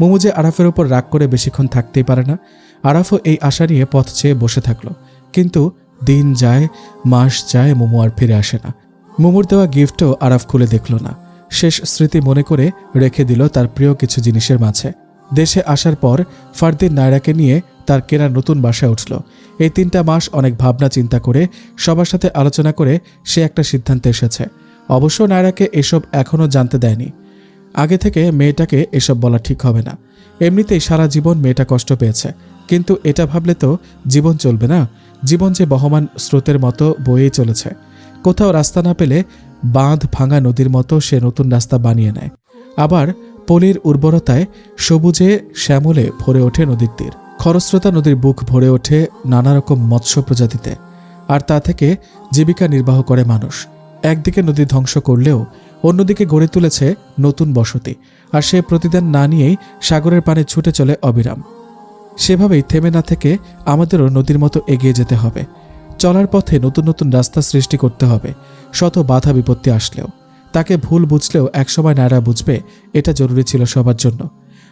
মোমু যে আরাফের ওপর রাগ করে বেশিক্ষণ থাকতেই পারে না। আরাফও এই আশা নিয়ে পথ চেয়ে বসে থাকলো। কিন্তু দিন যায়, মাস যায়, মোমু আর ফিরে আসে না। মোমুর দেওয়া গিফটও আরাফ খুলে দেখল না। শেষ স্মৃতি মনে করে রেখে দিল তার প্রিয় কিছু জিনিসের মাঝে। দেশে আসার পর ফারদিন নায়রাকে নিয়ে তার কেনা নতুন বাসায় উঠল। এই 3টা মাস অনেক ভাবনা চিন্তা করে সবার সাথে আলোচনা করে সে একটা সিদ্ধান্তে এসেছে। অবশ্য নায়রাকে এসব এখনও জানতে দেয়নি। আগে থেকে মেয়েটাকে এসব বলা ঠিক হবে না। এমনিতেই সারা জীবন মেয়েটা কষ্ট পেয়েছে, কিন্তু এটা ভাবলে তো জীবন চলবে না। জীবন যে বহমান স্রোতের মতো বয়েই চলেছে। কোথাও রাস্তা না পেলে বাঁধ ভাঙা নদীর মতো সে নতুন রাস্তা বানিয়ে নেয়। আবার পলির উর্বরতায় সবুজে শ্যামলে ভরে ওঠে নদীর তীর। খরস্রোতা নদীর বুক ভরে ওঠে নানা রকম মৎস্য প্রজাতিতে, আর তা থেকে জীবিকা নির্বাহ করে মানুষ। একদিকে নদী ধ্বংস করলেও অন্যদিকে গড়ে তুলেছে নতুন বসতি, আর সে প্রতিদান না নিয়েই সাগরের পানে ছুটে চলে অবিরাম। সেভাবেই থেমে না থেকে আমাদেরও নদীর মতো এগিয়ে যেতে হবে। চলার পথে নতুন নতুন রাস্তা সৃষ্টি করতে হবে। শত বাধা বিপত্তি আসলেও, তাকে ভুল বুঝলেও একসময় নায়রা বুঝবে এটা জরুরি ছিল সবার জন্য।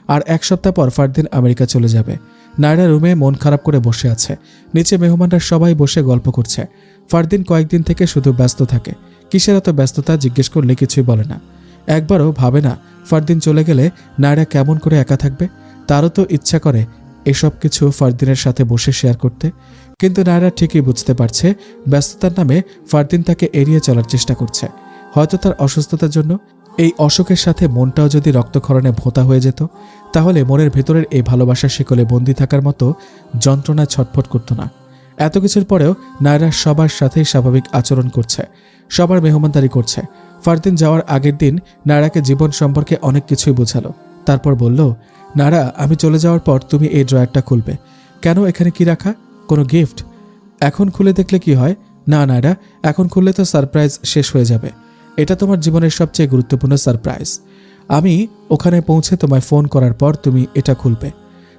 আর 1 সপ্তাহ পর ফারদিন আমেরিকা চলে যাবে। নায়রা রুমে মন খারাপ করে বসে আছে। নিচে মেহমানরা সবাই বসে গল্প করছে। ফারদিন কয়েকদিন থেকে শুধু ব্যস্ত থাকে। কিসের এত ব্যস্ততা জিজ্ঞেস করলে কিছুই বলে না। একবারও ভাবে না ফারদিন চলে গেলে নায়রা কেমন করে একা থাকবে। তারও তো ইচ্ছা করে এসব কিছু ফারদিনের সাথে বসে শেয়ার করতে, কিন্তু নায়রা ঠিকই বুঝতে পারছে ব্যস্ততার নামে ফারদিন তাকে এড়িয়ে চলার চেষ্টা করছে। হয়তো তার অসুস্থতার জন্য। এই অসুখের সাথে মনটাও যদি রক্তক্ষরণে ভোঁতা হয়ে যেত, তাহলে মনের ভেতরের এই ভালোবাসার শিকলে বন্দী থাকার মতো যন্ত্রণায় ছটফট করত না। এত কিছুর পরেও নায়রা সবার সাথেই স্বাভাবিক আচরণ করছে, সবার মেহমানদারি করছে। ফারদিন যাওয়ার আগের দিন নায়রাকে জীবন সম্পর্কে অনেক কিছুই বোঝালো। তারপর বলল, নায়রা, আমি চলে যাওয়ার পর তুমি এই ড্রয়ারটা খুলবে। কেন? এখানে কি রাখা? কোনো গিফট? এখন খুলে দেখলে কি হয়? না নায়রা, এখন খুললে তো সারপ্রাইজ শেষ হয়ে যাবে। এটা তোমার জীবনের সবচেয়ে গুরুত্বপূর্ণ সারপ্রাইজ। আমি ওখানে পৌঁছে তোমায় ফোন করার পর তুমি এটা খুলবে।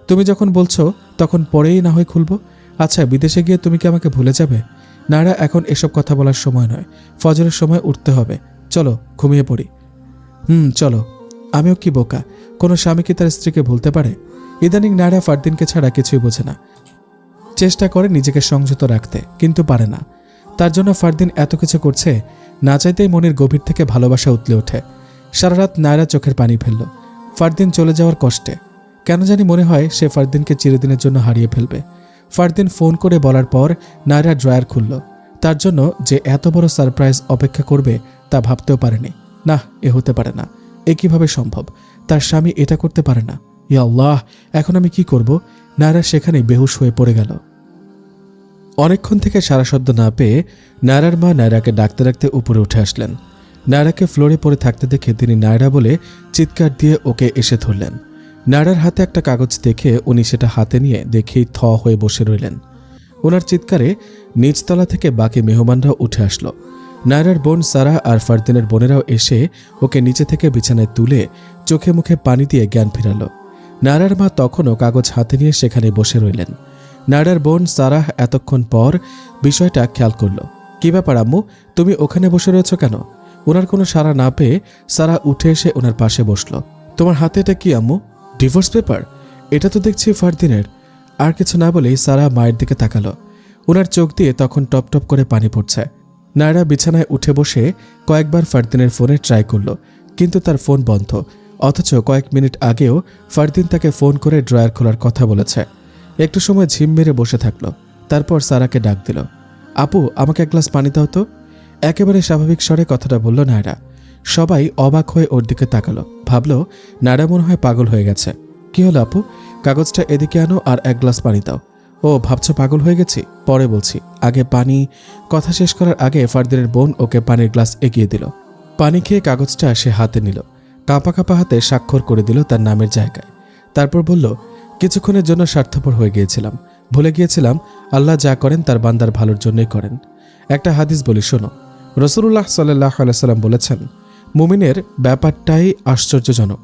তুমি যখন বলছো তখন পরেই না হয় খুলবো। আচ্ছা, বিদেশে গিয়ে তুমি কি আমাকে ভুলে যাবে? নায়রা, এখন এসব কথা বলার সময় নয়। ফজরের সময় উঠতে হবে। চলো ঘুমিয়ে পড়ি। চলো। আমিও কি বোকা? কোনো স্বামী কি তার স্ত্রীকে ভুলতে পারে? ইদানিং নায়রা ফারদিনকে ছাড়া কিছুই বোঝে না। চেষ্টা করে নিজেকে সংযত রাখতে, কিন্তু পারে না। তার জন্য ফারদিন এত কিছু করছে, না চাইতেই মনের গভীর থেকে ভালোবাসা উতলে ওঠে। সারা রাত নায়রা চোখের পানি ফেলল ফারদিন চলে যাওয়ার কষ্টে। কেন জানি মনে হয় সে ফারদিনকে চিরদিনের জন্য হারিয়ে ফেলবে। ফারদিন ফোন করে বলার পর নায়রা ড্রয়ার খুলল। তার জন্য যে এত বড় সারপ্রাইজ অপেক্ষা করবে তা ভাবতেও পারেনি। না, এ হতে পারে না। এ কিভাবে সম্ভব? তার স্বামী এটা করতে পারে না। ইয়া আল্লাহ, এখন আমি কি করব? নায়রা সেখানেই বেহুশ হয়ে পড়ে গেল। অনেকক্ষণ থেকে সারা শব্দ না পেয়ে নায়রার মা নায়রাকে ডাকতে ডাকতে উপরে উঠে আসলেন। নায়রাকে ফ্লোরে পড়ে থাকতে দেখে তিনি নায়রা বলে চিৎকার দিয়ে ওকে এসে ধরলেন। নায়রার হাতে একটা কাগজ দেখে উনি সেটা হাতে নিয়ে দেখেই থ হয়ে বসে রইলেন। ওনার চিৎকারে নিচতলা থেকে বাকি মেহমানরাও উঠে আসলো। নায়রার বোন সারা আর ফারদিনের বোনেরাও এসে ওকে নিচে থেকে বিছানায় তুলে চোখে মুখে পানি দিয়ে জ্ঞান ফিরালো। নায়রার মা তখনও কাগজ হাতে নিয়ে সেখানে বসে রইলেন। নায়রার বোন সারাহ এতক্ষণ পর বিষয়টা খেয়াল করল। কি ব্যাপার আম্মু, তুমি ওখানে বসে রয়েছ কেন? ওনার কোনো সাড়া না পেয়ে সারা উঠে এসে ওনার পাশে বসল। তোমার হাতে এটা কি আম্মু? Divorce paper? এটা তো দেখছি ফারদিনের। আর কিছু না বলেই সারা মায়ের দিকে তাকালো। ওনার চোখ দিয়ে তখন টপ টপ করে পানি পড়ছে। নায়রা বিছানায় উঠে বসে কয়েকবার ফারদিনের ফোনে ট্রাই করল, কিন্তু তার ফোন বন্ধ। অথচ কয়েক মিনিট আগেও ফারদিন তাকে ফোন করে ড্রয়ার খোলার কথা বলেছে। একটু সময় ঝিম মেরে বসে থাকলো। তারপর সারাকে ডাক দিল। আপু, আমাকে এক গ্লাস পানি দাও তো। একেবারে স্বাভাবিক স্বরে কথাটা বলল নায়রা। সবাই অবাক হয়ে ওর দিকে তাকালো। ভাবলো নায়রা মনে হয় পাগল হয়ে গেছে। কি হলো আপু? কাগজটা এদিকে আনো আর এক গ্লাস পানি দাও। ও, ভাবছো পাগল হয়ে গেছি? পরে বলছি, আগে পানি। কথা শেষ করার আগে ফারদিনের বোন ওকে পানির গ্লাস এগিয়ে দিল। পানি খেয়ে কাগজটা সে হাতে নিল। কাঁপা কাঁপা হাতে স্বাক্ষর করে দিল তার নামের জায়গায়। তারপর বলল, কিছুক্ষণের জন্য স্বার্থপর হয়ে গিয়েছিলাম, ভুলে গিয়েছিলাম আল্লাহ যা করেন তার বান্দার ভালোর জন্যই করেন। একটা হাদিস বলি শোনো। রাসূলুল্লাহ সাল্লাল্লাহু আলাইহি সাল্লাম বলেছেন, মুমিনের ব্যাপারটাই আশ্চর্যজনক,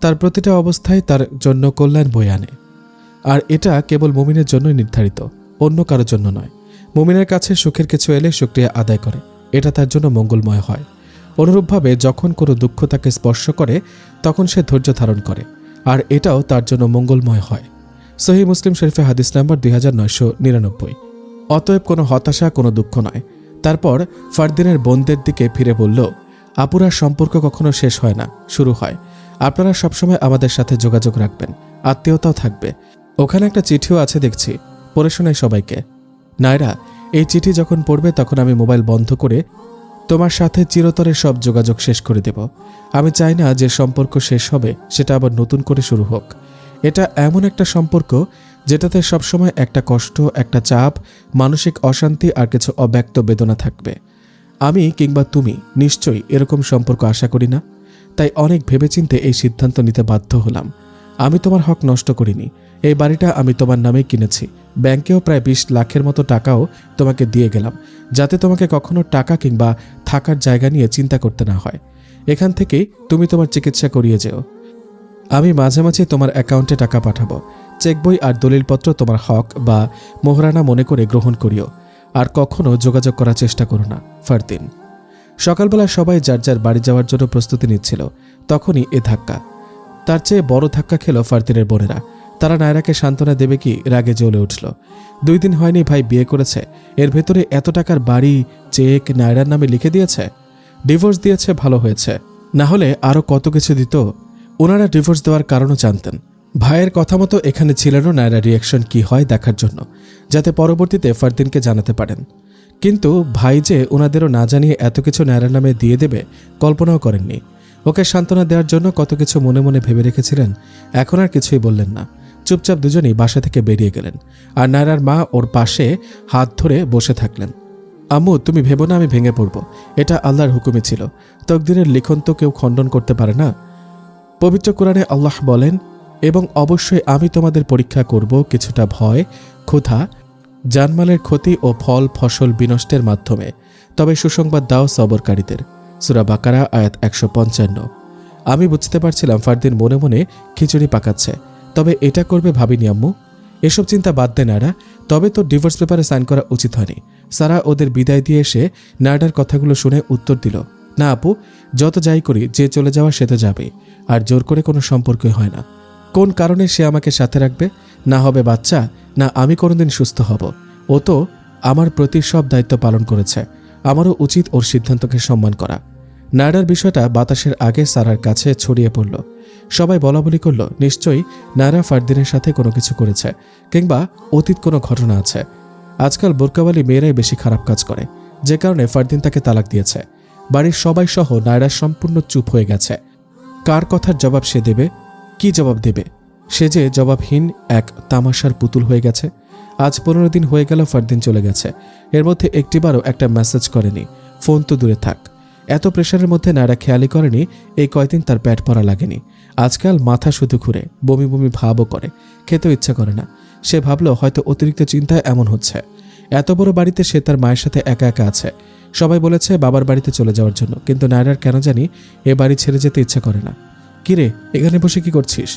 তার প্রতিটা অবস্থায় তার জন্য কল্যাণ বয়ে আনে। আর এটা কেবল মুমিনের জন্যই নির্ধারিত, অন্য কারোর জন্য নয়। মুমিনের কাছে সুখের কিছু এলে শুকরিয়া আদায় করে, এটা তার জন্য মঙ্গলময় হয়। অনুরূপভাবে যখন কোনো দুঃখ তাকে স্পর্শ করে তখন সে ধৈর্য ধারণ করে, আর এটাও তার জন্য মঙ্গলময় হয়। সহিহ মুসলিম শরীফে হাদিস নাম্বার 2999। অতএব কোনো হতাশা, কোনো দুঃখ নয়। তারপর ফারদিনের বোনদের দিকে ফিরে বলল, আপুরার সম্পর্ক কখনো শেষ হয় না, শুরু হয়। আপনারা সবসময় আমাদের সাথে যোগাযোগ রাখবেন, আত্মীয়তাও থাকবে। ওখানে একটা চিঠিও আছে দেখছি, পড়ে শোনাই সবাইকে। নায়রা, এই চিঠি যখন পড়বে তখন আমি মোবাইল বন্ধ করে তোমার সাথে চিরতরে সব যোগাযোগ শেষ করে দেব। আমি চাই না যে সম্পর্ক শেষ হবে সেটা আবার নতুন করে শুরু হোক। এটা এমন একটা সম্পর্ক যেটাতে সবসময় একটা কষ্ট, একটা চাপ, মানসিক অশান্তি আর কিছু অব্যক্ত বেদনা থাকবে। আমি কিংবা তুমি নিশ্চয়ই এরকম সম্পর্ক আশা করি না। তাই অনেক ভেবেচিন্তে এই সিদ্ধান্ত নিতে বাধ্য হলাম। আমি তোমার হক নষ্ট করিনি। এই বাড়িটা আমি তোমার নামে কিনেছি। ব্যাংকেও প্রায় 20 লাখের মতো টাকাও তোমাকে দিয়ে গেলাম, যাতে তোমাকে কখনো টাকা কিংবা থাকার জায়গা নিয়ে চিন্তা করতে না হয়। এখান থেকেই তুমি তোমার চিকিৎসা করিয়ে যেও। আমি মাঝে মাঝে তোমার অ্যাকাউন্টে টাকা পাঠাবো। চেক বই আর দলিলপত্র তোমার হক বা মোহরানা মনে করে গ্রহণ করিও। আর কখনো যোগাযোগ করার চেষ্টা করো না, ফারদিন। সকালবেলা সবাই যার যার বাড়ি যাওয়ার জন্য প্রস্তুতি নিচ্ছিল, তখনই এ ধাক্কা। তার চেয়ে বড় ধাক্কা খেল ফারদিনের বোনেরা। তারা নায়রাকে সান্ত্বনা দেবে কি রাগে জ্বলে উঠল। 2 দিন হয়নি ভাই বিয়ে করেছে, এর ভেতরে এত টাকার বাড়ি, চেক নায়রার নামে লিখে দিয়েছে। ডিভোর্স দিয়েছে, ভালো হয়েছে, না হলে আরও কত কিছু দিত। ওনারা ডিভোর্স দেওয়ার কারণও জানতেন। ভাইয়ের কথা মতো এখানে ছিলেনও নায়রার রিয়াকশন কি হয় দেখার জন্য, যাতে পরবর্তীতে ফারদিনকে জানাতে পারেন। কিন্তু ভাই যে ওনাদেরও না জানিয়ে এত কিছু নায়রার নামে দিয়ে দেবে কল্পনাও করেননি। ওকে সান্ত্বনা দেওয়ার জন্য কত কিছু মনে মনে ভেবে রেখেছিলেন, এখন আর কিছুই বললেন না। চুপচাপ দুজনেই বাসা থেকে বেরিয়ে গেলেন। আর নায়রার মা ওর পাশে হাত ধরে বসে থাকলেন। আম্মু, তুমি ভেবো না আমি ভেঙে পড়ব, এটা আল্লাহর হুকুমে ছিল। তকদিরের লিখন তো কেউ খণ্ডন করতে পারে না। পবিত্র কোরআনে আল্লাহ বলেন, এবং অবশ্যই আমি তোমাদের পরীক্ষা করব কিছুটা ভয়, ক্ষুধা, জানমালের ক্ষতি ও ফল ফসল বিনষ্টের মাধ্যমে, তবে সুসংবাদ দাও সবরকারীদের। সূরা বাকারা আয়াত 155। আমি বুঝতে পারছিলাম ফারদিন মনে মনে খিচুড়ি পাকাচ্ছে, তবে এটা করবে ভাবিনি আম্মু। এসব চিন্তা বাদ দেন নায়রা, তবে তো ডিভোর্স পেপারে সাইন করা উচিত হয়নি। সারা ওদের বিদায় দিয়ে এসে নায়রার কথাগুলো শুনে উত্তর দিল, না আপু, যত যাই করি যে চলে যাওয়া সে তো যাবেই, আর জোর করে কোনো সম্পর্কই হয় না। কোন কারণে সে আমাকে সাথে রাখবে? না হবে বাচ্চা, না আমি কোনোদিন সুস্থ হব। ও তো আমার প্রতি সব দায়িত্ব পালন করেছে, আমারও উচিত ওর সিদ্ধান্তকে সম্মান করা। নায়রার বিষয়টা বাতাসের আগে সারার কাছে ছড়িয়ে পড়ল। সবাই বলাবলি করল, নিশ্চয়ই নায়রা ফারদিনের সাথে কোনো কিছু করেছে, কিংবা অতীত কোনো ঘটনা আছে। আজকাল বোরকাওয়ালি মেয়েরাই বেশি খারাপ কাজ করে, যে কারণে ফারদিন তাকে তালাক দিয়েছে। বাড়ির সবাই সহ নায়রা সম্পূর্ণ চুপ হয়ে গেছে। কার কথার জবাব সে দেবে? কি জবাব দেবে? সে যে জবাবহীন এক তামাশার পুতুল হয়ে গেছে। আজ 15 দিন হয়ে গেল ফারদিন চলে গেছে, এর মধ্যে একটিবারও একটা মেসেজ করেনি। ফোন তো দূরে থাক। এত প্রেশারের মধ্যে নায়রা খেয়ালই করেনি এই কয়দিন তার পেট ভরা লাগেনি। আজকাল মাথা শুধু ঘুরে, বমি বমি ভাবও করে, খেতেও ইচ্ছা করে না। সে ভাবল হয়তো অতিরিক্ত চিন্তায় এমন হচ্ছে। এত বড় বাড়িতে সে তার মায়ের সাথে একা একা আছে। সবাই বলেছে বাবার বাড়িতে চলে যাওয়ার জন্য, কিন্তু নায়রার কেন জানি এ বাড়ি ছেড়ে যেতে ইচ্ছা করে না। কিরে, এখানে বসে কি করছিস?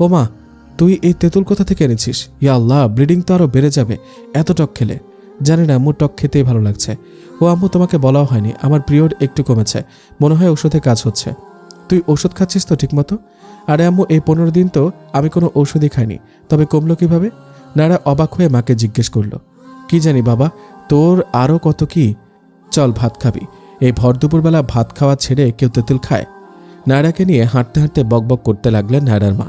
ও মা, তুই এই তেঁতুল কোথা থেকে এনেছিস? ইয়া আল্লাহ, ব্লিডিং তো আরো বেড়ে যাবে এত টক খেলে। জানি না, আম্মু টক খেতেই ভালো লাগছে। ও আম্মু, তোমাকে বলাও হয়নি, আমার পিরিয়ড একটু কমেছে, মনে হয় ওষুধে কাজ হচ্ছে। তুই ওষুধ খাচ্ছিস তো ঠিক মতো? আরে আম্মু, এই 15 দিন তো আমি কোনো ঔষধই খাইনি, তবে কমলো কিভাবে? নায়রা অবাক হয়ে মাকে জিজ্ঞেস করলো। কি জানি বাবা, তোর আরও কত কি। চল ভাত খাবি। এই ভর দুপুরবেলা ভাত খাওয়া ছেড়ে কেউ তেঁতুল খায়? নায়রাকে নিয়ে হাঁটতে হাঁটতে বকবক করতে লাগলেন নায়রার মা।